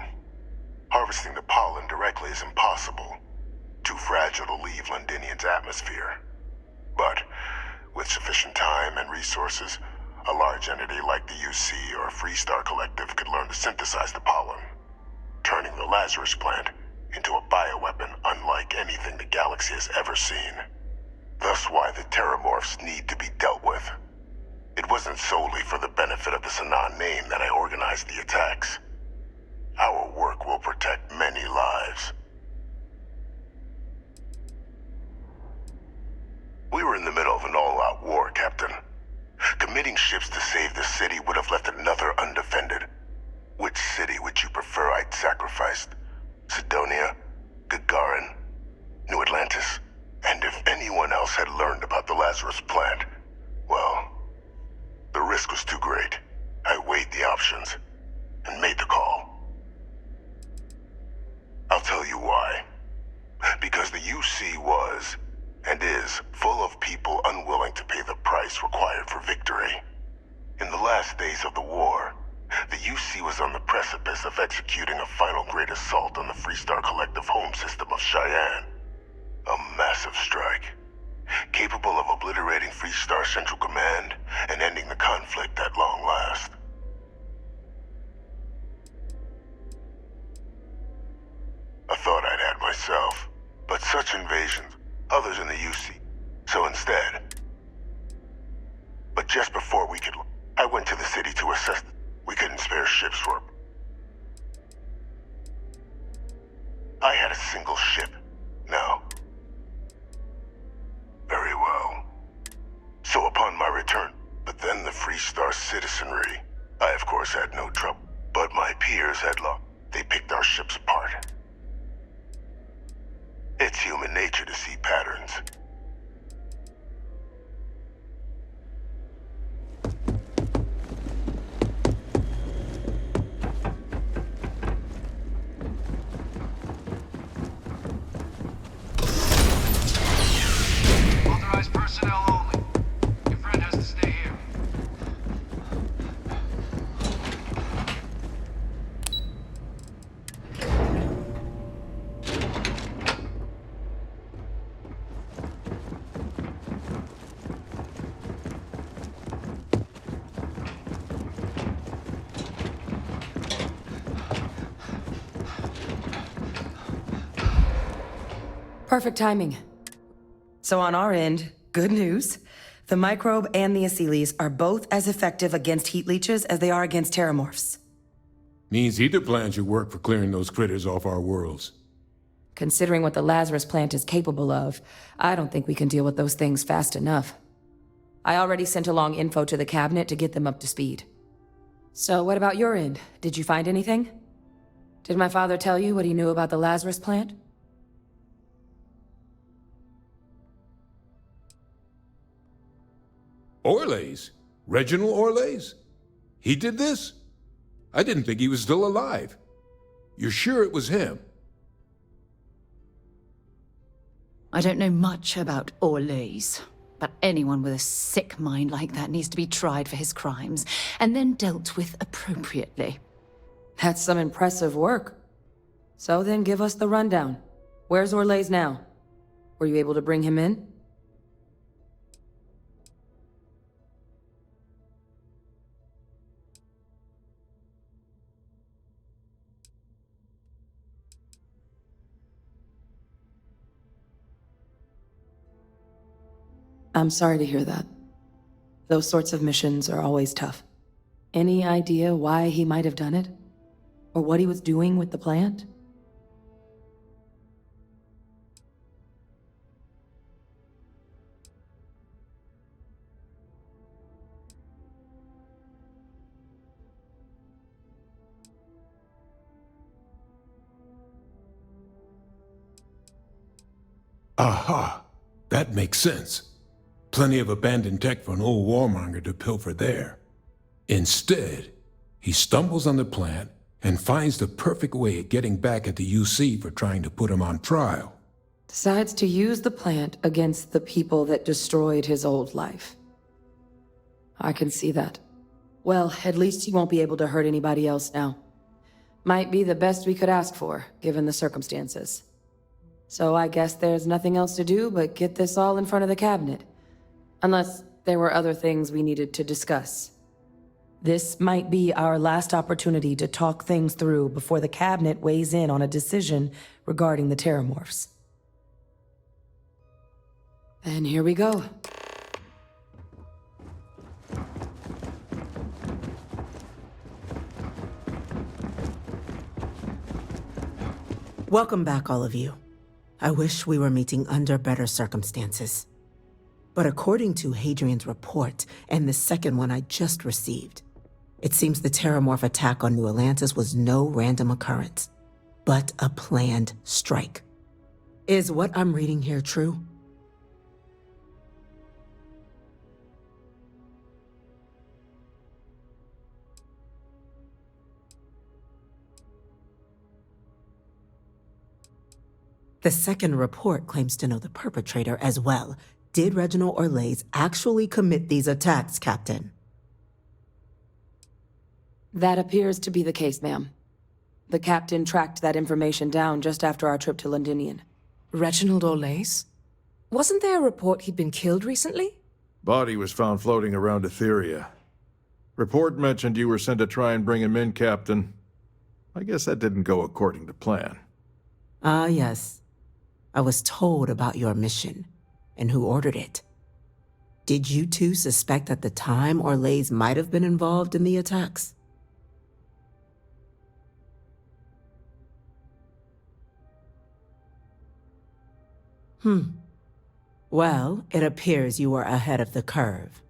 Harvesting the pollen directly is impossible. Too fragile to leave Londinian's atmosphere. But, with sufficient time and resources, a large entity like the UC or Freestar Collective could learn to synthesize the pollen, turning the Lazarus plant into a bioweapon unlike anything the galaxy has ever seen. Thus why the terramorphs need to be dealt with. It wasn't solely for the benefit of the Sanan name that I organized the attacks. Our work will protect many lives. We were in the middle of an all-out war, Captain. Committing ships to save the city would have left another undefended. Which city would you prefer I'd sacrificed? Sidonia? Gagarin? New Atlantis? And if anyone else had learned about the Lazarus plant, well, the risk was too great. I weighed the options and made the call. I'll tell you why. Because the UC was, and is, full of people unwilling to pay the price required for victory. In the last days of the war, the UC was on the precipice of executing a final great assault on the Freestar Collective home system of Cheyenne. A massive strike, capable of obliterating Freestar Central Command and ending the conflict at long last. I thought I'd had myself, but such invasions, others in the UC. So instead, but just before we could, I went to the city to assess. We couldn't spare ships for it. I had a single ship. No. Very well. So upon my return, but then the Freestar citizenry, I of course had no trouble, but my peers had lost. They picked our ships apart. It's human nature to see patterns. Perfect timing. So on our end, good news. The microbe and the acyles are both as effective against heat leeches as they are against terramorphs. Means either plan should work for clearing those critters off our worlds. Considering what the Lazarus plant is capable of, I don't think we can deal with those things fast enough. I already sent along info to the cabinet to get them up to speed. So what about your end? Did you find anything? Did my father tell you what he knew about the Lazarus plant? Orlays? Reginald Orlays? He did this? I didn't think he was still alive. You're sure it was him? I don't know much about Orlays, but anyone with a sick mind like that needs to be tried for his crimes, and then dealt with appropriately. That's some impressive work. So then give us the rundown. Where's Orlays now? Were you able to bring him in? I'm sorry to hear that. Those sorts of missions are always tough. Any idea why he might have done it? Or what he was doing with the plant? Aha! That makes sense. Plenty of abandoned tech for an old warmonger to pilfer there. Instead, he stumbles on the plant and finds the perfect way of getting back at the UC for trying to put him on trial. Decides to use the plant against the people that destroyed his old life. I can see that. Well, at least he won't be able to hurt anybody else now. Might be the best we could ask for, given the circumstances. So I guess there's nothing else to do but get this all in front of the cabinet. Unless there were other things we needed to discuss. This might be our last opportunity to talk things through before the cabinet weighs in on a decision regarding the terramorphs. And here we go. Welcome back, all of you. I wish we were meeting under better circumstances. But according to Hadrian's report, and the second one I just received, it seems the terramorph attack on New Atlantis was no random occurrence, but a planned strike. Is what I'm reading here true? The second report claims to know the perpetrator as well. Did Reginald Orlays actually commit these attacks, Captain? That appears to be the case, ma'am. The captain tracked that information down just after our trip to Londinian. Reginald Orlays? Wasn't there a report he'd been killed recently? Body was found floating around Etheria. Report mentioned you were sent to try and bring him in, Captain. I guess that didn't go according to plan. Ah, yes. I was told about your mission. And who ordered it? Did you two suspect at the time Orlays might have been involved in the attacks? Well, it appears you were ahead of the curve.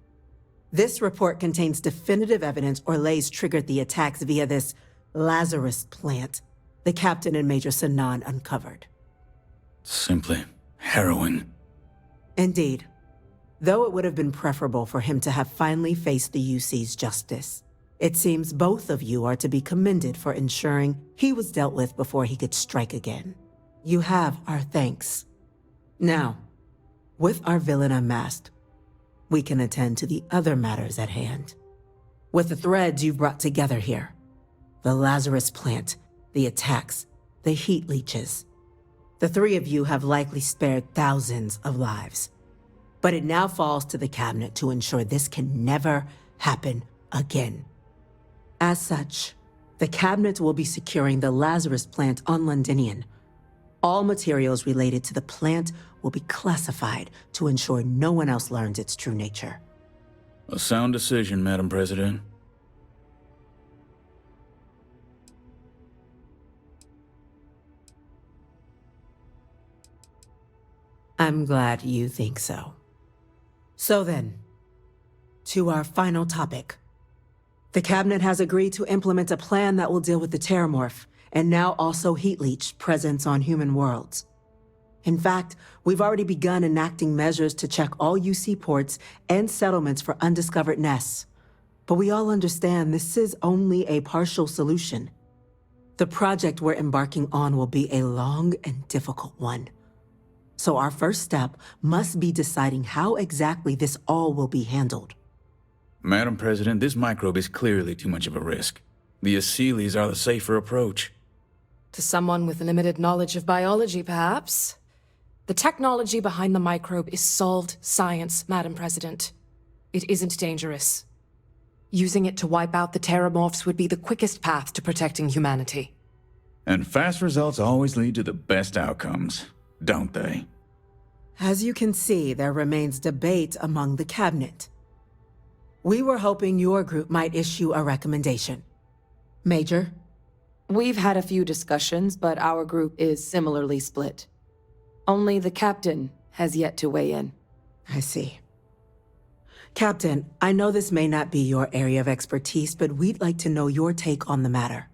This report contains definitive evidence Orlays triggered the attacks via this Lazarus plant the captain and Major Sanan uncovered. Simply heroin. Indeed. Though it would have been preferable for him to have finally faced the UC's justice, it seems both of you are to be commended for ensuring he was dealt with before he could strike again. You have our thanks. Now, with our villain unmasked, we can attend to the other matters at hand. With the threads you've brought together here, the Lazarus plant, the attacks, the heat leeches, the three of you have likely spared thousands of lives. But it now falls to the cabinet to ensure this can never happen again. As such, the cabinet will be securing the Lazarus plant on Londinian, All materials related to the plant will be classified to ensure no one else learns its true nature. A sound decision, Madam President. I'm glad you think so. So then, to our final topic. The Cabinet has agreed to implement a plan that will deal with the Terramorph, and now also Heat Leech presence on human worlds. In fact, we've already begun enacting measures to check all UC ports and settlements for undiscovered nests. But we all understand this is only a partial solution. The project we're embarking on will be a long and difficult one. So our first step must be deciding how exactly this all will be handled. Madam President, this microbe is clearly too much of a risk. The Aseles are the safer approach. To someone with limited knowledge of biology, perhaps? The technology behind the microbe is solved science, Madam President. It isn't dangerous. Using it to wipe out the Terramorphs would be the quickest path to protecting humanity. And fast results always lead to the best outcomes, don't they? As you can see, there remains debate among the Cabinet. We were hoping your group might issue a recommendation. Major? We've had a few discussions, but our group is similarly split. Only the captain has yet to weigh in. I see. Captain, I know this may not be your area of expertise, but we'd like to know your take on the matter.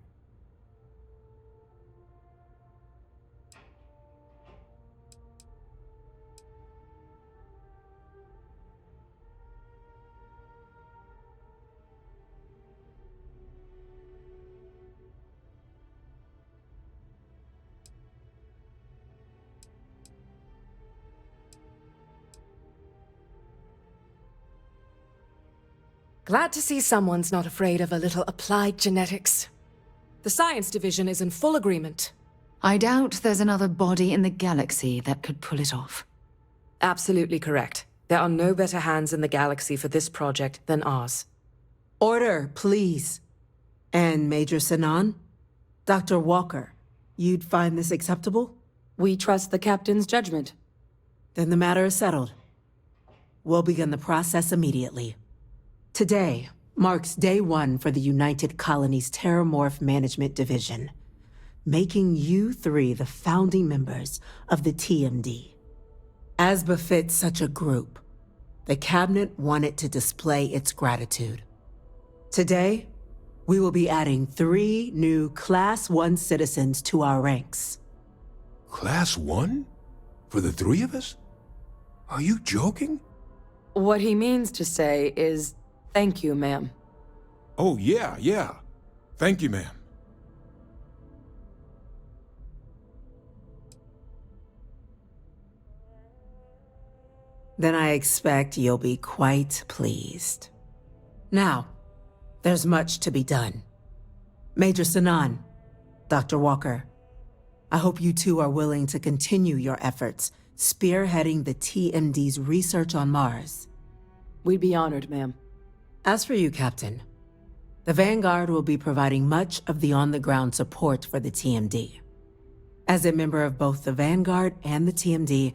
Glad to see someone's not afraid of a little applied genetics. The science division is in full agreement. I doubt there's another body in the galaxy that could pull it off. Absolutely correct. There are no better hands in the galaxy for this project than ours. Order, please. And Major Sinan? Dr. Walker, you'd find this acceptable? We trust the captain's judgment. Then the matter is settled. We'll begin the process immediately. Today marks day one for the United Colonies Terramorph Management Division, making you three the founding members of the TMD. As befits such a group, the Cabinet wanted to display its gratitude. Today, we will be adding 3 new Class 1 citizens to our ranks. Class 1? For the 3 of us? Are you joking? What he means to say is, thank you, ma'am. Oh, yeah. Thank you, ma'am. Then I expect you'll be quite pleased. Now, there's much to be done. Major Sinan, Dr. Walker, I hope you two are willing to continue your efforts spearheading the TMD's research on Mars. We'd be honored, ma'am. As for you, Captain, the Vanguard will be providing much of the on-the-ground support for the TMD. As a member of both the Vanguard and the TMD,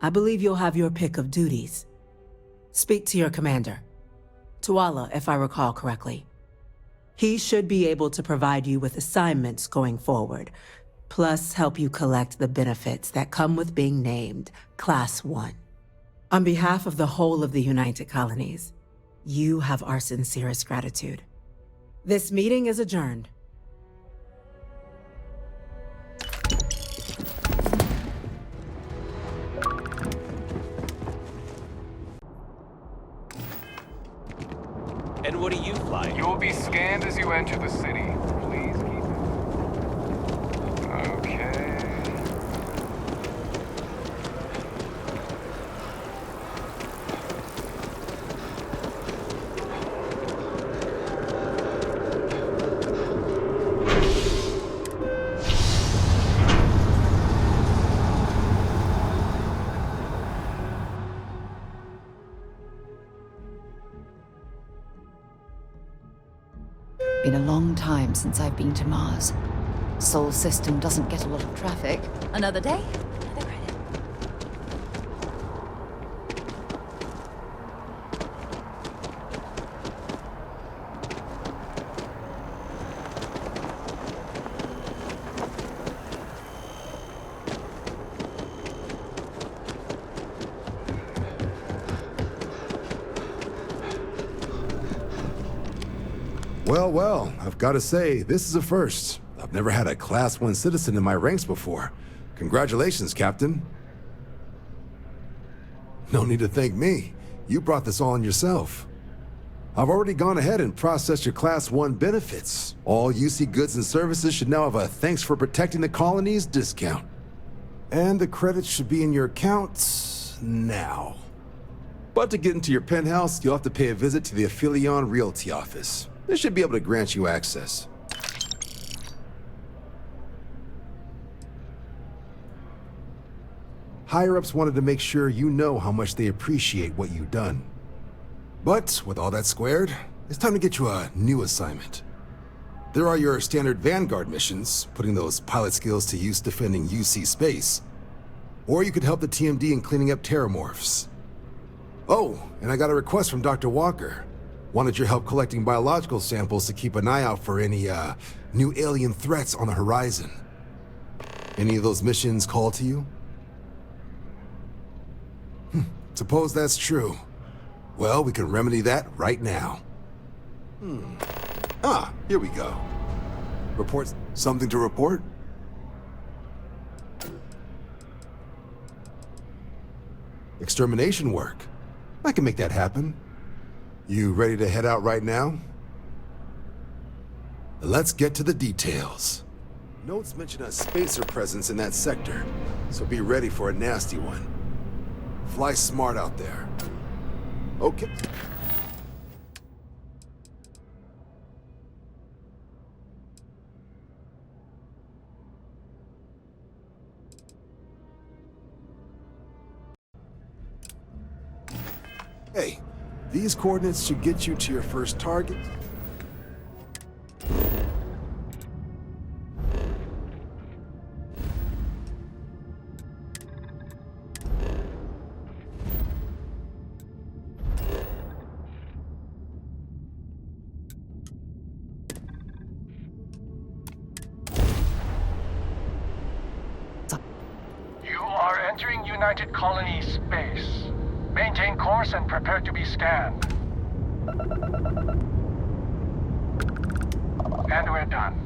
I believe you'll have your pick of duties. Speak to your commander, Tuala, if I recall correctly. He should be able to provide you with assignments going forward, plus help you collect the benefits that come with being named Class 1. On behalf of the whole of the United Colonies, you have our sincerest gratitude. This meeting is adjourned. And what do you fly? You will be scanned as you enter the city. Please keep it. Okay. Been a long time since I've been to Mars. Sol system doesn't get a lot of traffic. Another day, another credit. Well, I've got to say, this is a first. I've never had a Class 1 citizen in my ranks before. Congratulations, Captain. No need to thank me. You brought this all on yourself. I've already gone ahead and processed your Class 1 benefits. All UC goods and services should now have a thanks for protecting the colonies discount. And the credits should be in your accounts now. But to get into your penthouse, you'll have to pay a visit to the Aphelion Realty office. They should be able to grant you access. Higher-ups wanted to make sure you know how much they appreciate what you've done. But with all that squared, it's time to get you a new assignment. There are your standard Vanguard missions, putting those pilot skills to use defending UC space. Or you could help the TMD in cleaning up terramorphs. Oh, and I got a request from Dr. Walker. Wanted your help collecting biological samples to keep an eye out for any, new alien threats on the horizon. Any of those missions call to you? Suppose that's true. Well, we can remedy that right now. Here we go. Reports. Something to report? Extermination work. I can make that happen. You ready to head out right now? Let's get to the details. Notes mention a spacer presence in that sector, so be ready for a nasty one. Fly smart out there. Okay. Hey, these coordinates should get you to your first target. You are entering United Colonies space. Maintain course and prepare to be scanned. And we're done.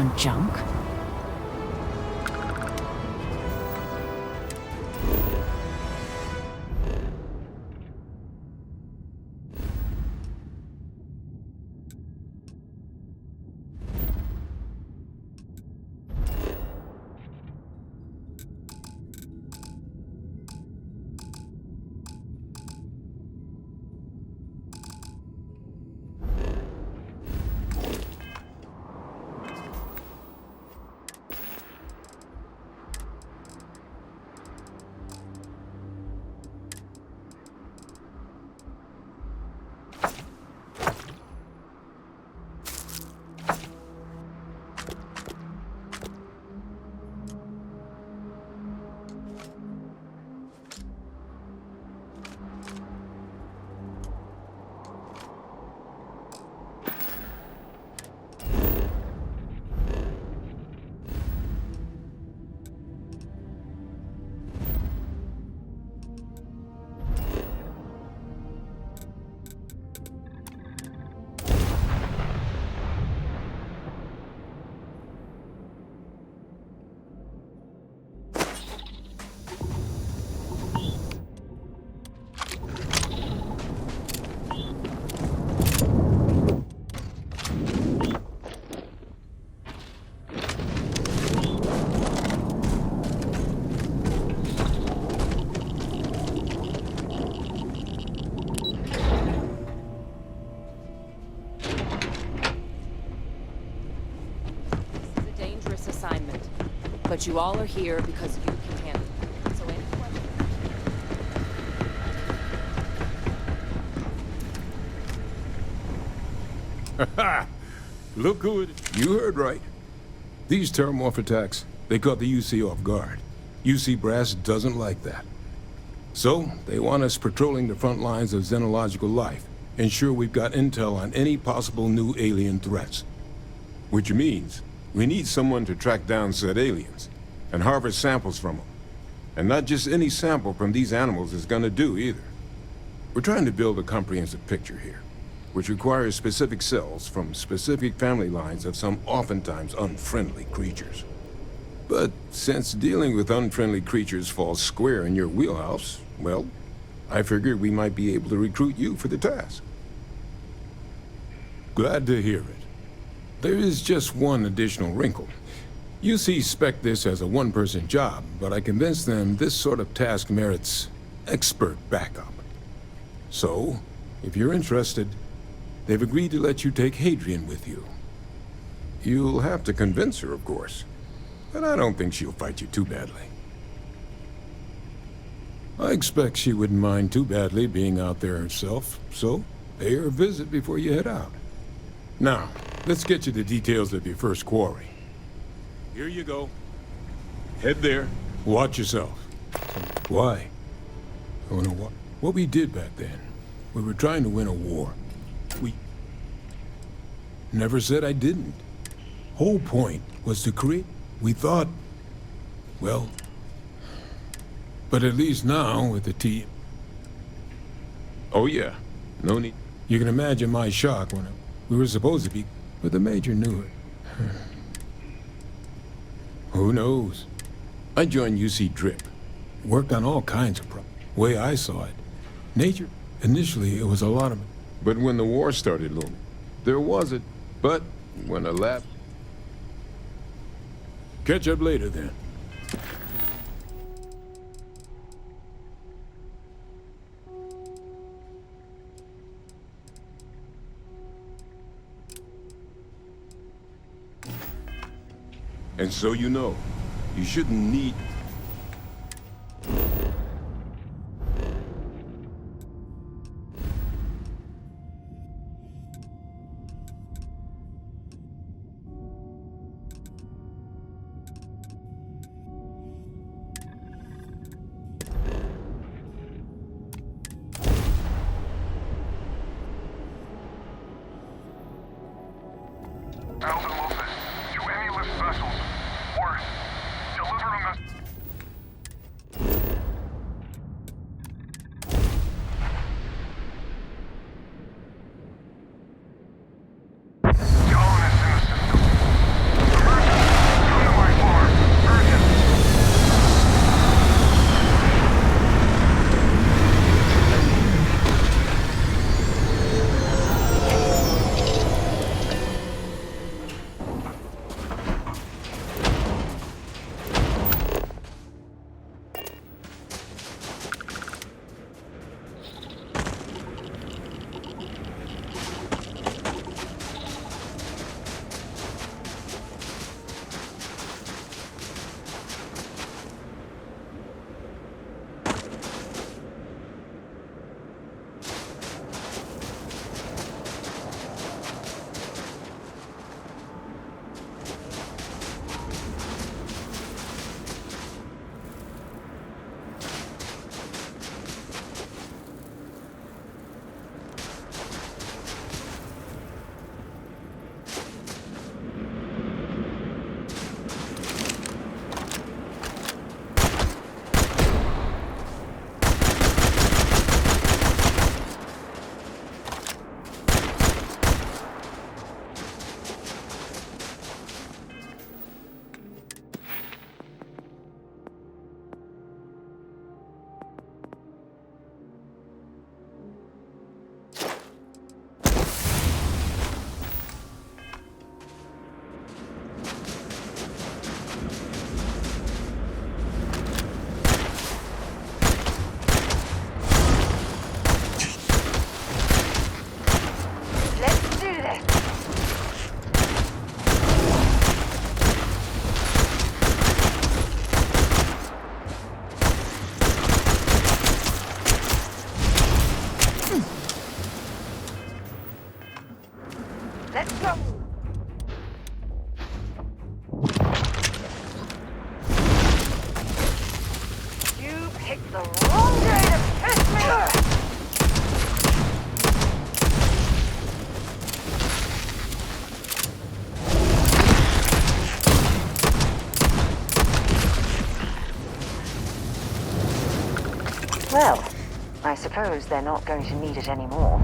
on junk? But you all are here because you can handle it. So any questions? Ha! Look who it is. You heard right. These terramorph attacks, they caught the UC off guard. UC brass doesn't like that. So, they want us patrolling the front lines of xenological life, ensure we've got intel on any possible new alien threats. Which means we need someone to track down said aliens and harvest samples from them. And not just any sample from these animals is gonna do either. We're trying to build a comprehensive picture here, which requires specific cells from specific family lines of some oftentimes unfriendly creatures. But since dealing with unfriendly creatures falls square in your wheelhouse, well, I figured we might be able to recruit you for the task. Glad to hear it. There is just one additional wrinkle. UC spec'd this as a one-person job, but I convinced them this sort of task merits expert backup. So, if you're interested, they've agreed to let you take Hadrian with you. You'll have to convince her, of course, but I don't think she'll fight you too badly. I expect she wouldn't mind too badly being out there herself, so pay her a visit before you head out. Now, let's get you the details of your first quarry. Here you go. Head there. Watch yourself. Why? I wanna what we did back then. We were trying to win a war. We never said I didn't. Whole point was to create. We thought, well, but at least now with the team. Oh yeah, no need. You can imagine my shock when we were supposed to be, but the Major knew it. Who knows? I joined UC Drip. Worked on all kinds of problems. Way I saw it. Nature, initially it was a lot of it. But when the war started looming, there was it. But when a lab... Catch up later then. And so you know, you shouldn't need... Let's go! You picked the wrong day to piss me off! Well, I suppose they're not going to need it anymore.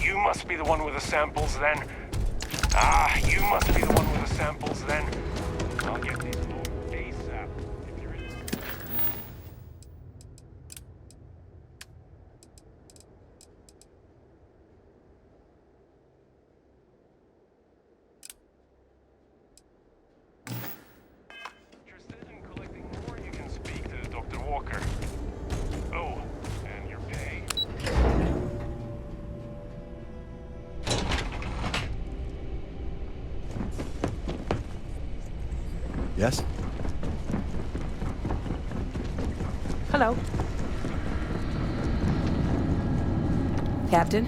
You must be the one with the samples then. You must be the one with the samples then. I'll get these moved ASAP. If you're in... Interested in collecting more, you can speak to Dr. Walker. Oh, and your pay. Yes? Hello. Captain,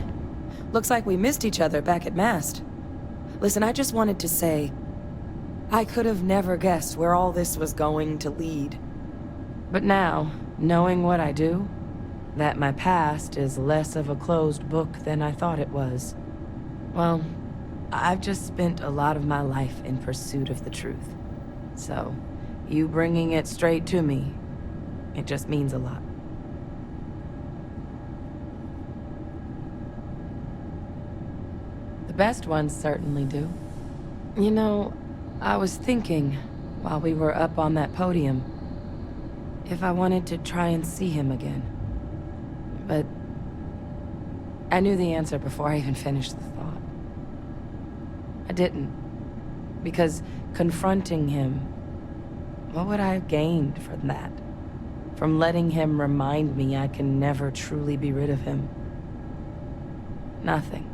looks like we missed each other back at Mast. Listen, I just wanted to say, I could have never guessed where all this was going to lead. But now, knowing what I do, that my past is less of a closed book than I thought it was. Well, I've just spent a lot of my life in pursuit of the truth. So, you bringing it straight to me, it just means a lot. The best ones certainly do. You know, I was thinking, while we were up on that podium, if I wanted to try and see him again. But I knew the answer before I even finished the thought. I didn't. Because confronting him, what would I have gained from that? From letting him remind me I can never truly be rid of him? Nothing.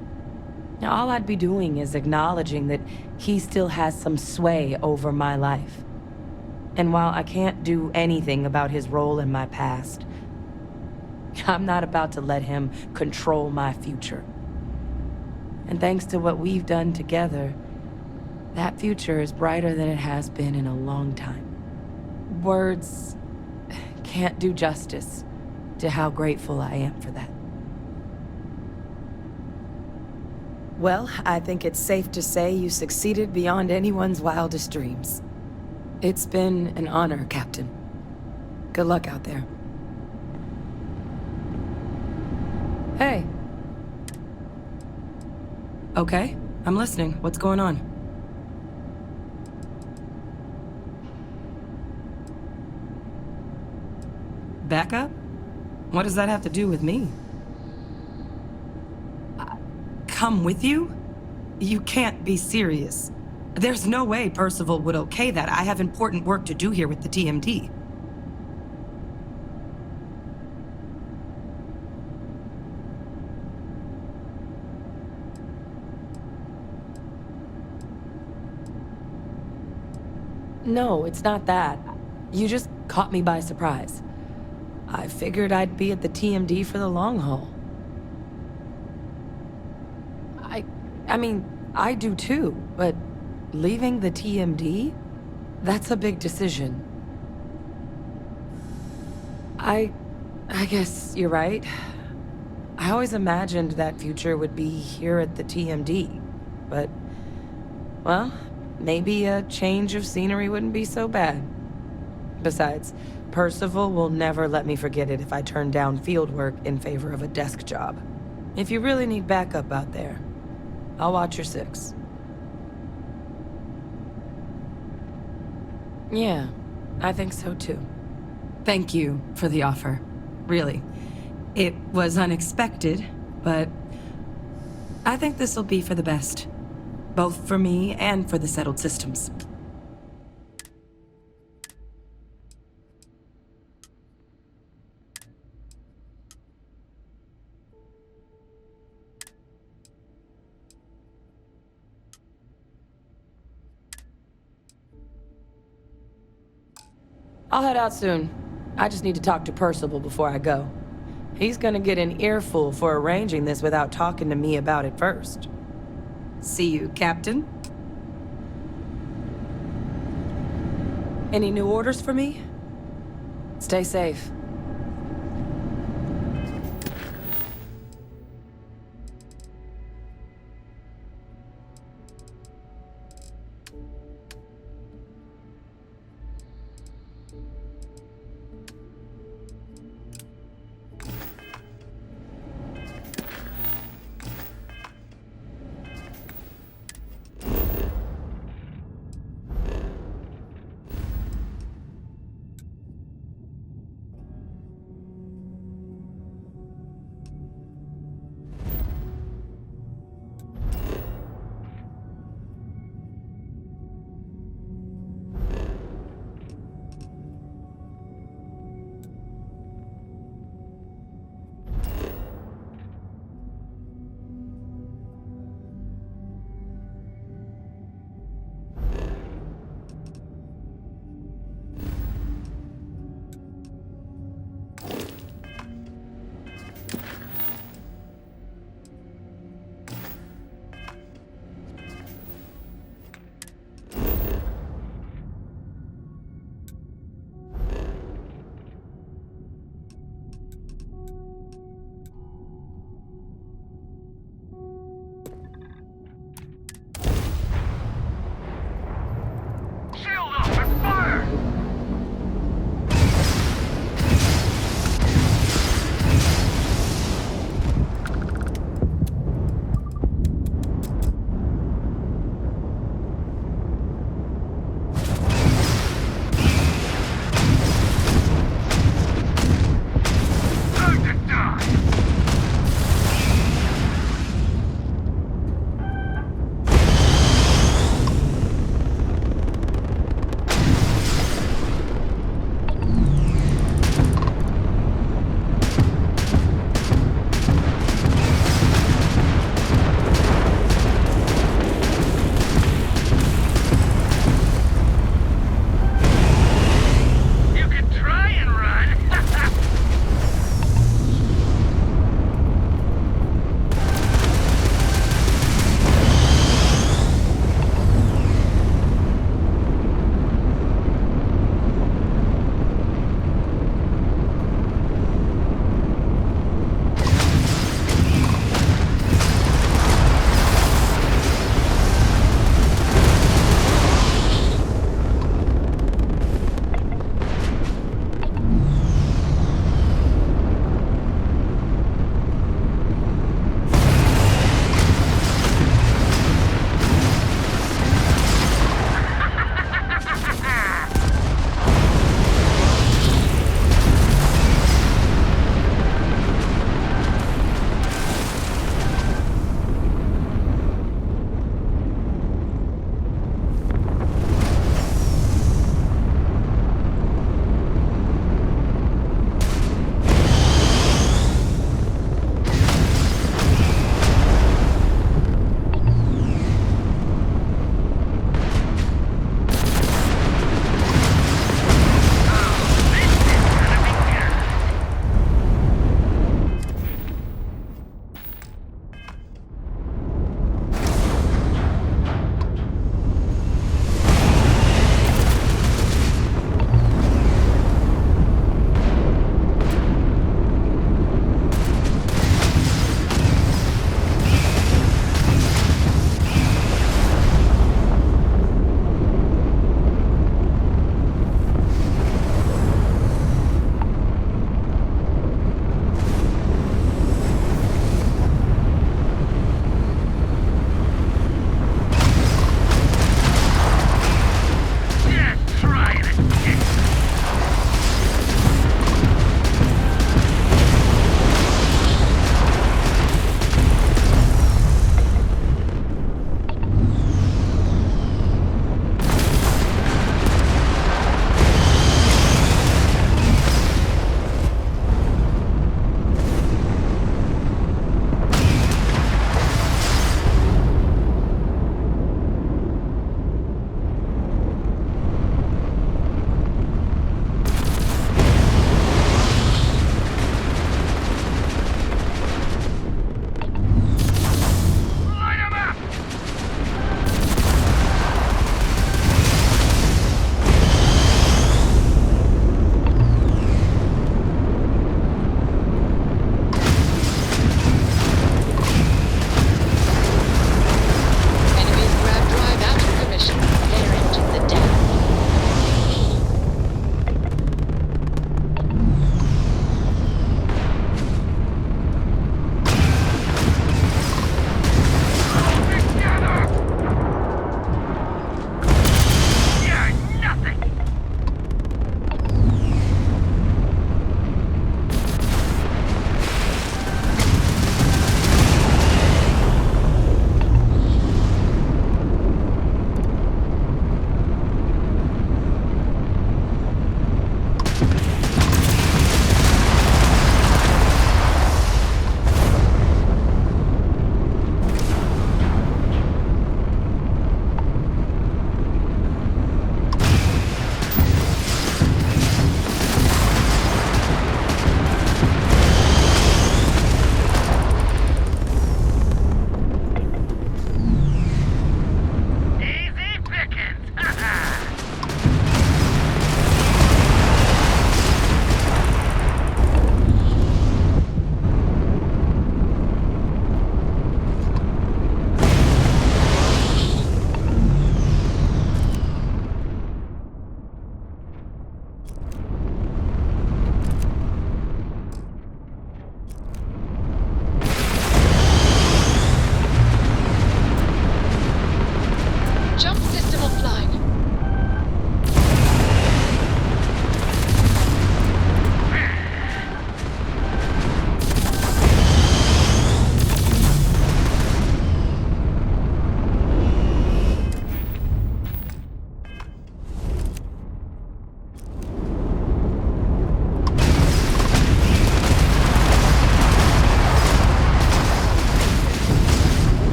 Now, all I'd be doing is acknowledging that he still has some sway over my life. And while I can't do anything about his role in my past, I'm not about to let him control my future. And thanks to what we've done together, that future is brighter than it has been in a long time. Words can't do justice to how grateful I am for that. Well, I think it's safe to say you succeeded beyond anyone's wildest dreams. It's been an honor, Captain. Good luck out there. Hey. Okay, I'm listening. What's going on? Backup? What does that have to do with me? Come with you? You can't be serious. There's no way Percival would okay that. I have important work to do here with the TMD. No, it's not that. You just caught me by surprise. I figured I'd be at the TMD for the long haul. I mean, I do too, but leaving the TMD? That's a big decision. I guess you're right. I always imagined that future would be here at the TMD, but, well, maybe a change of scenery wouldn't be so bad. Besides, Percival will never let me forget it if I turn down field work in favor of a desk job. If you really need backup out there, I'll watch your 6. Yeah, I think so too. Thank you for the offer. Really. It was unexpected, but I think this will be for the best. Both for me and for the settled systems. I'll head out soon. I just need to talk to Percival before I go. He's gonna get an earful for arranging this without talking to me about it first. See you, Captain. Any new orders for me? Stay safe.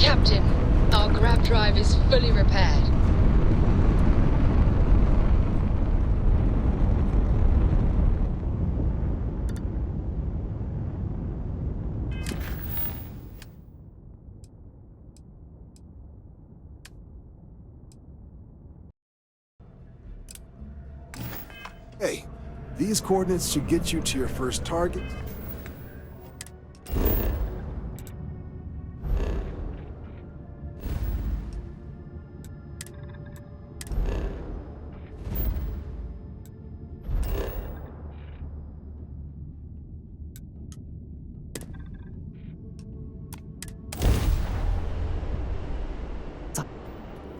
Captain, our grav drive is fully repaired. Hey, these coordinates should get you to your first target.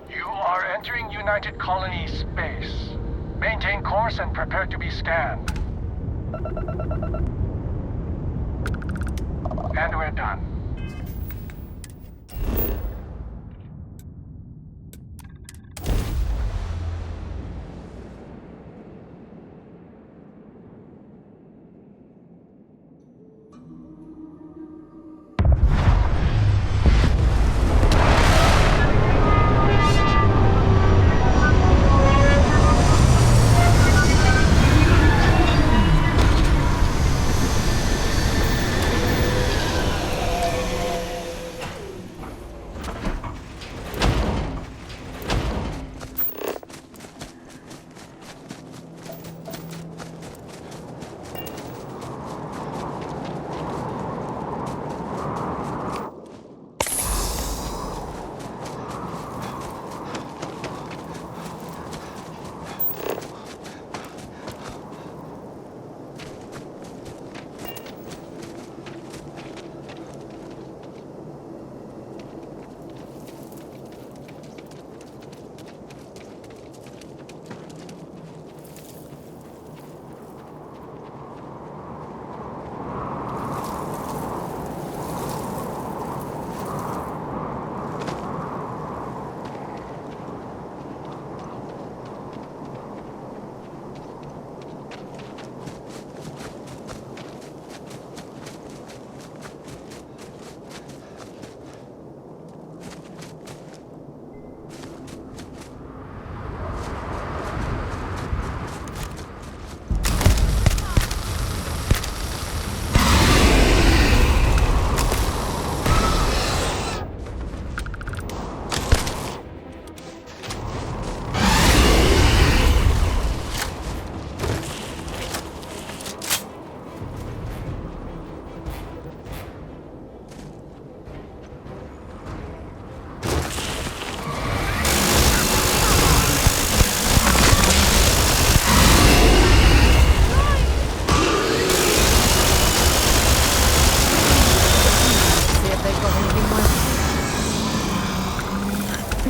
You are entering United Colonies space. Maintain course and prepare to be scanned. And we're done.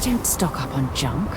Don't stock up on junk.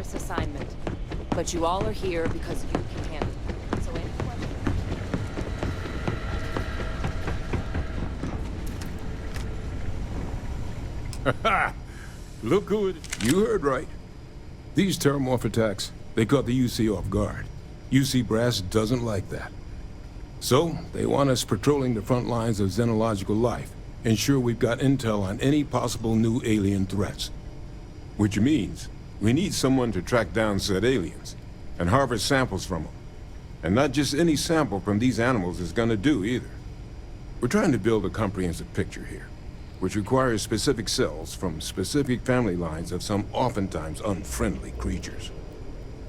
dangerous assignment. But you all are here because you can handle it. So any questions? Look who it is. You heard right. These terramorph attacks, they caught the UC off guard. UC brass doesn't like that. So, they want us patrolling the front lines of xenological life, ensure we've got intel on any possible new alien threats. Which means, we need someone to track down said aliens, and harvest samples from them. And not just any sample from these animals is gonna do either. We're trying to build a comprehensive picture here, which requires specific cells from specific family lines of some oftentimes unfriendly creatures.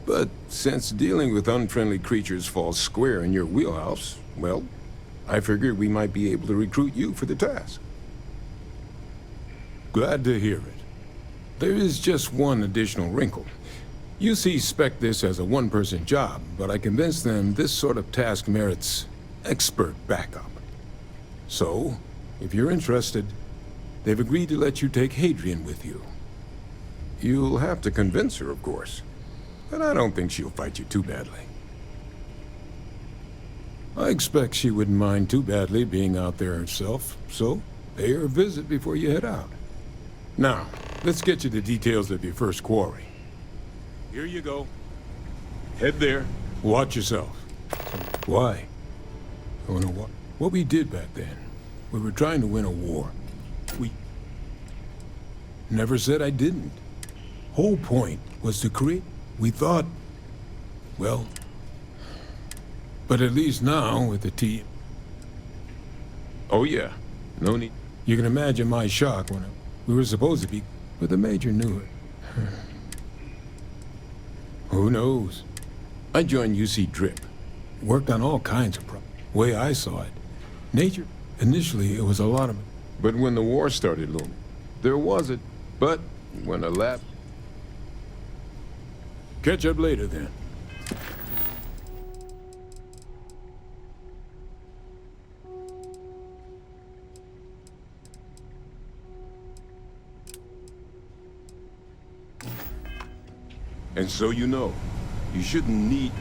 But since dealing with unfriendly creatures falls square in your wheelhouse, well, I figured we might be able to recruit you for the task. Glad to hear it. There is just one additional wrinkle. UC spec this as a one-person job, but I convinced them this sort of task merits expert backup. So, if you're interested, they've agreed to let you take Hadrian with you. You'll have to convince her, of course, but I don't think she'll fight you too badly. I expect she wouldn't mind too badly being out there herself, so pay her a visit before you head out. Now, let's get you the details of your first quarry. Here you go. Head there. Watch yourself. Why? I wanna what we did back then. We were trying to win a war. We never said I didn't. Whole point was to create. We thought, well, but at least now with the team. Oh yeah, no need. You can imagine my shock when we were supposed to be, but the Major knew it. Who knows? I joined UC Drip. Worked on all kinds of problems. Way I saw it. Nature, initially it was a lot of... But when the war started looming, there was it. But when a lab... Catch up later then. And so you know, you shouldn't need...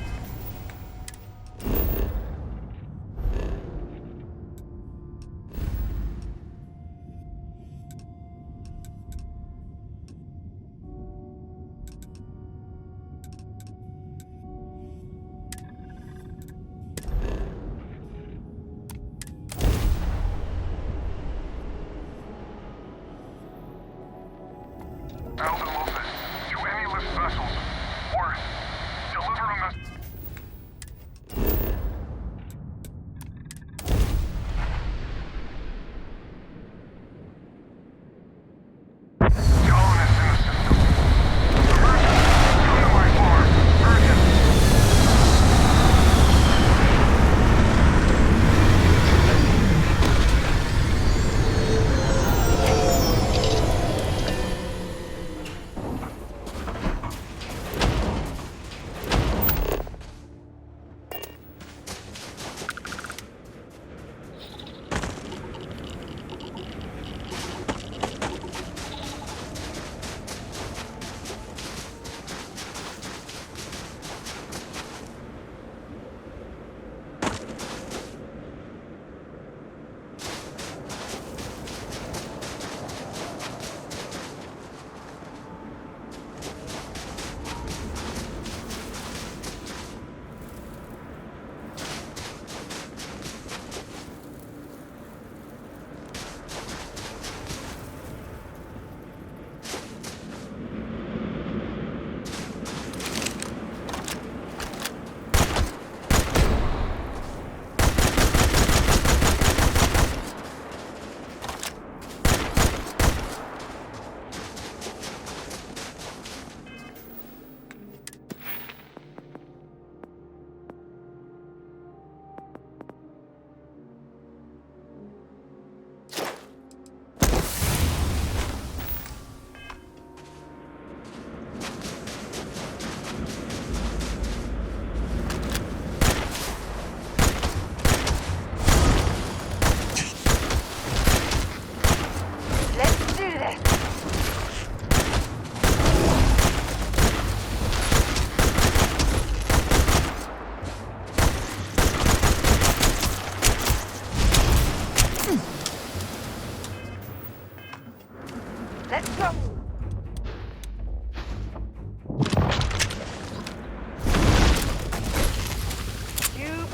You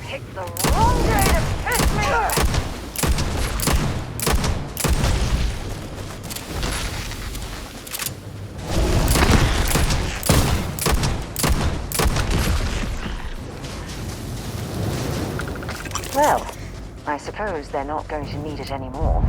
picked the wrong day to piss me off! Well, I suppose they're not going to need it anymore.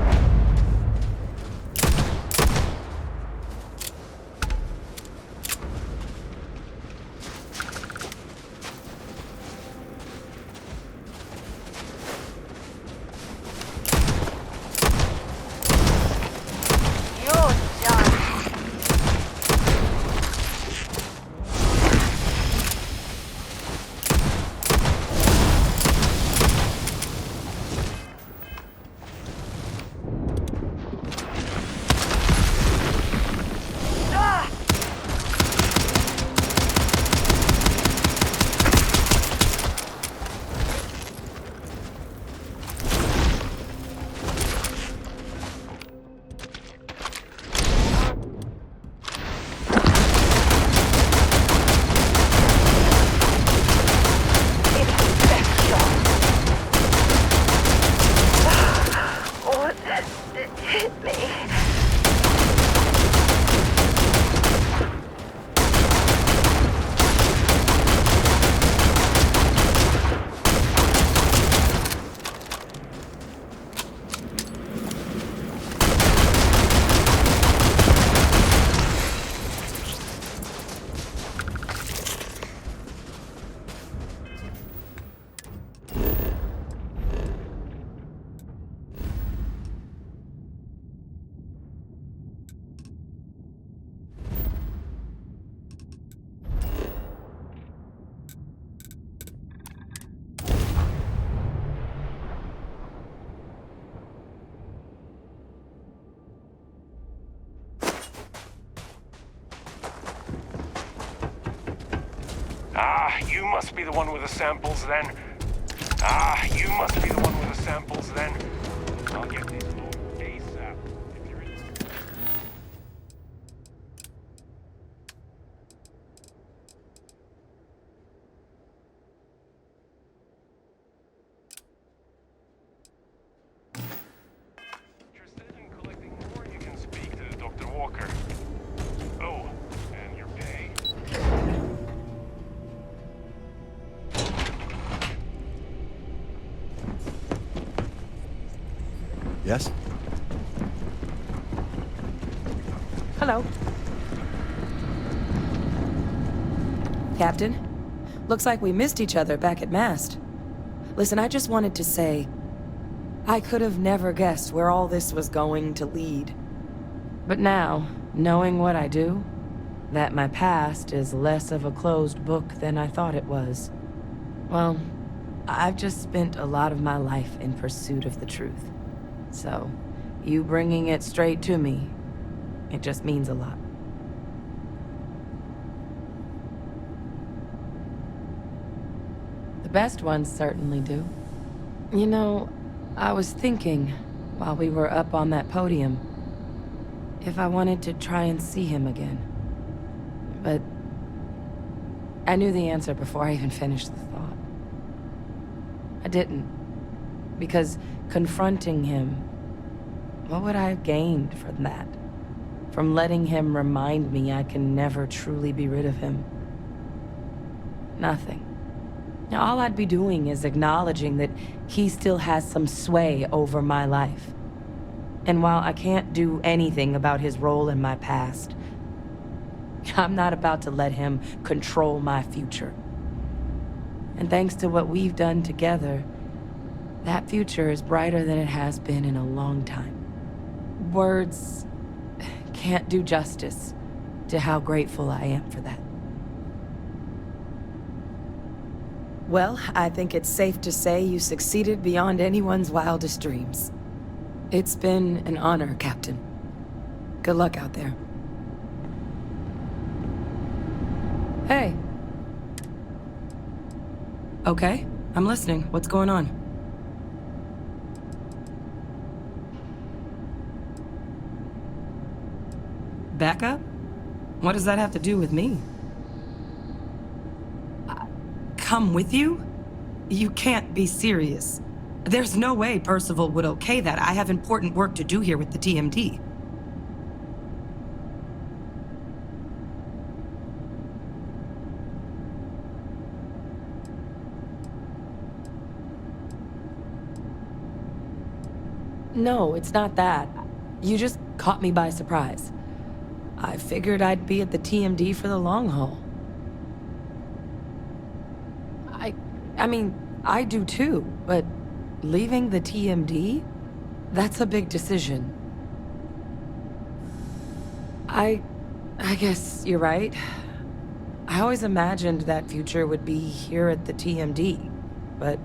You must be the one with the samples then. You must be the one with the samples then. I'll get these over ASAP. If you're in... Interested in collecting more, you can speak to Dr. Walker. Oh, and your pay. Yes? Hello. Captain, looks like we missed each other back at Mast. Listen, I just wanted to say, I could have never guessed where all this was going to lead. But now, knowing what I do, that my past is less of a closed book than I thought it was. Well, I've just spent a lot of my life in pursuit of the truth. So, you bringing it straight to me, it just means a lot. The best ones certainly do. You know, I was thinking, while we were up on that podium, if I wanted to try and see him again. But I knew the answer before I even finished the thought. I didn't. Because confronting him, what would I have gained from that? From letting him remind me I can never truly be rid of him? Nothing. Now, all I'd be doing is acknowledging that he still has some sway over my life. And while I can't do anything about his role in my past, I'm not about to let him control my future. And thanks to what we've done together, that future is brighter than it has been in a long time. Words can't do justice to how grateful I am for that. Well, I think it's safe to say you succeeded beyond anyone's wildest dreams. It's been an honor, Captain. Good luck out there. Hey. Okay, I'm listening. What's going on? Backup? What does that have to do with me? Come with you? You can't be serious. There's no way Percival would okay that. I have important work to do here with the TMD. No, it's not that. You just caught me by surprise. I figured I'd be at the TMD for the long haul. I mean, I do too, but leaving the TMD? That's a big decision. I guess you're right. I always imagined that future would be here at the TMD, but,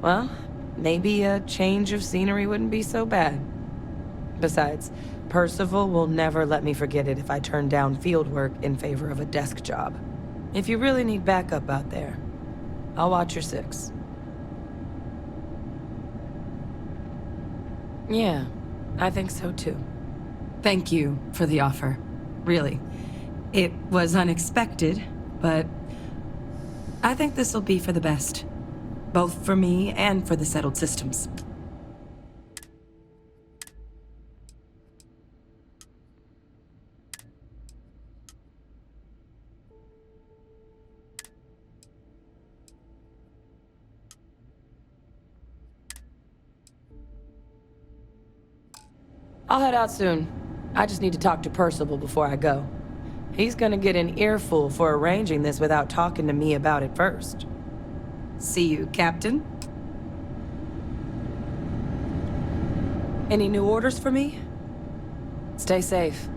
well, maybe a change of scenery wouldn't be so bad. Besides, Percival will never let me forget it if I turn down field work in favor of a desk job. If you really need backup out there, I'll watch your six. Yeah, I think so too. Thank you for the offer. Really. It was unexpected, but I think this will be for the best. Both for me and for the settled systems. I'll head out soon. I just need to talk to Percival before I go. He's gonna get an earful for arranging this without talking to me about it first. See you, Captain. Any new orders for me? Stay safe.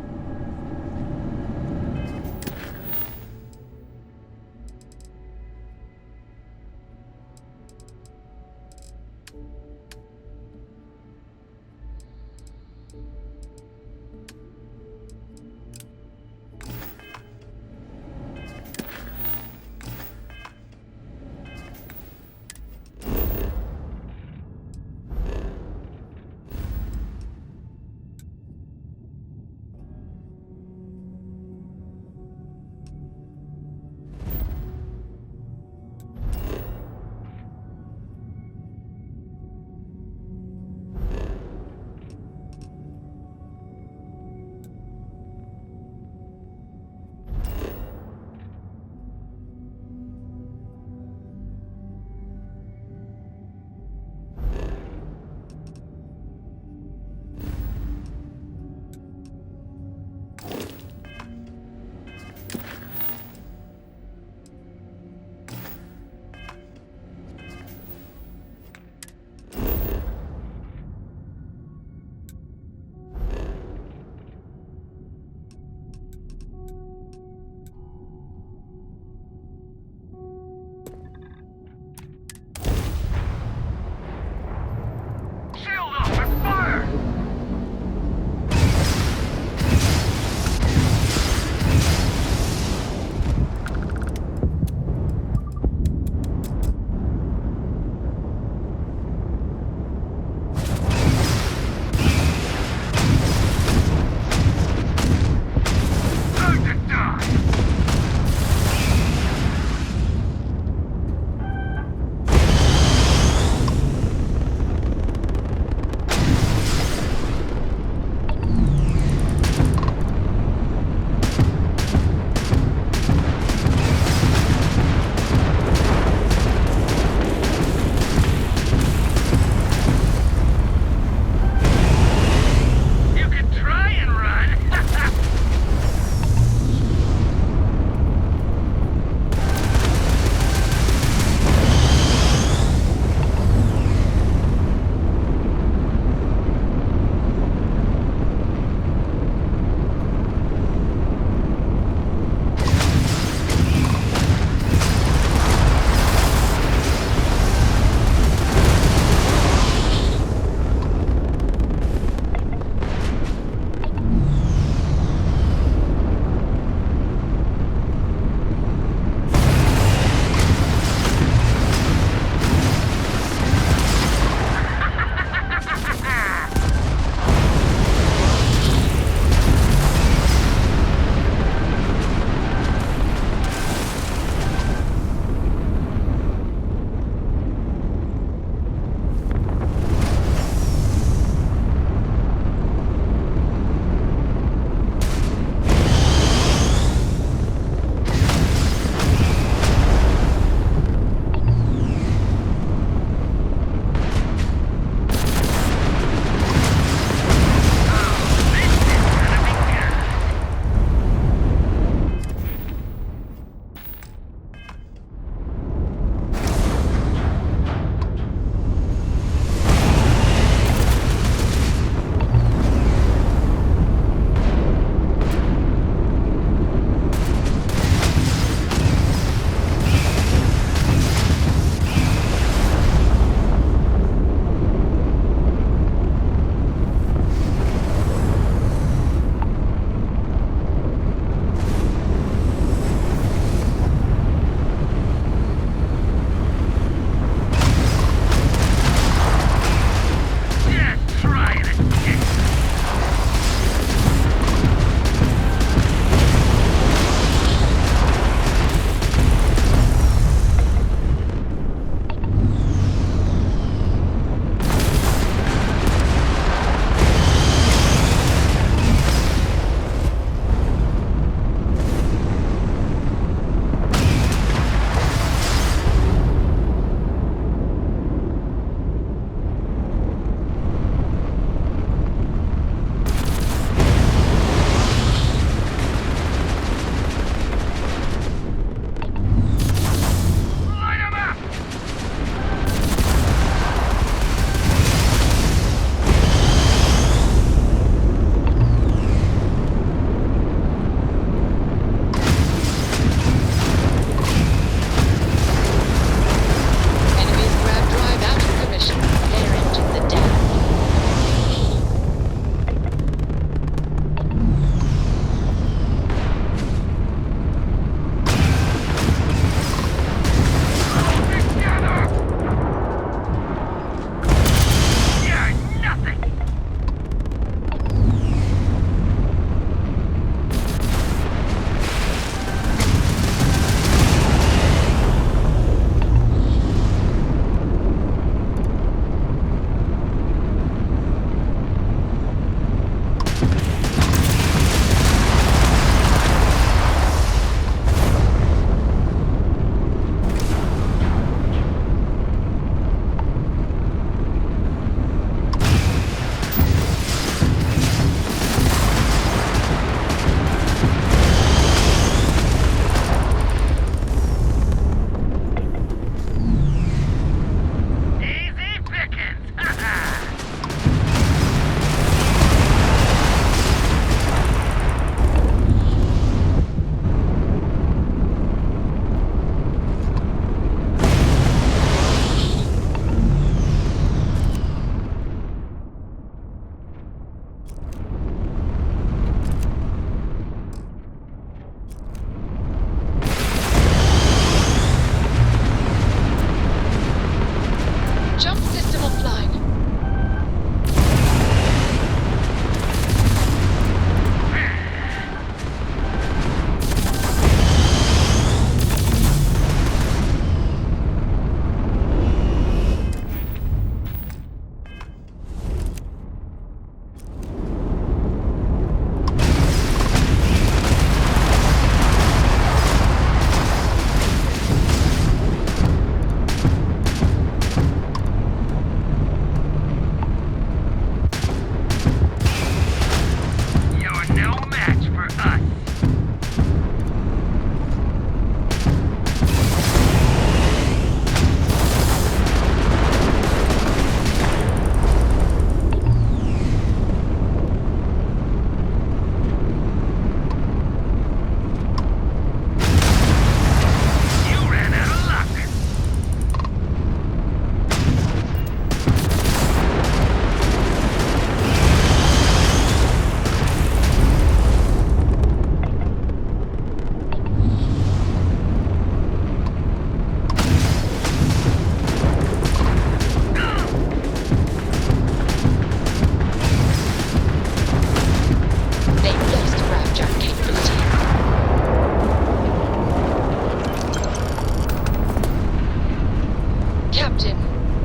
Captain,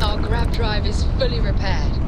our grab drive is fully repaired.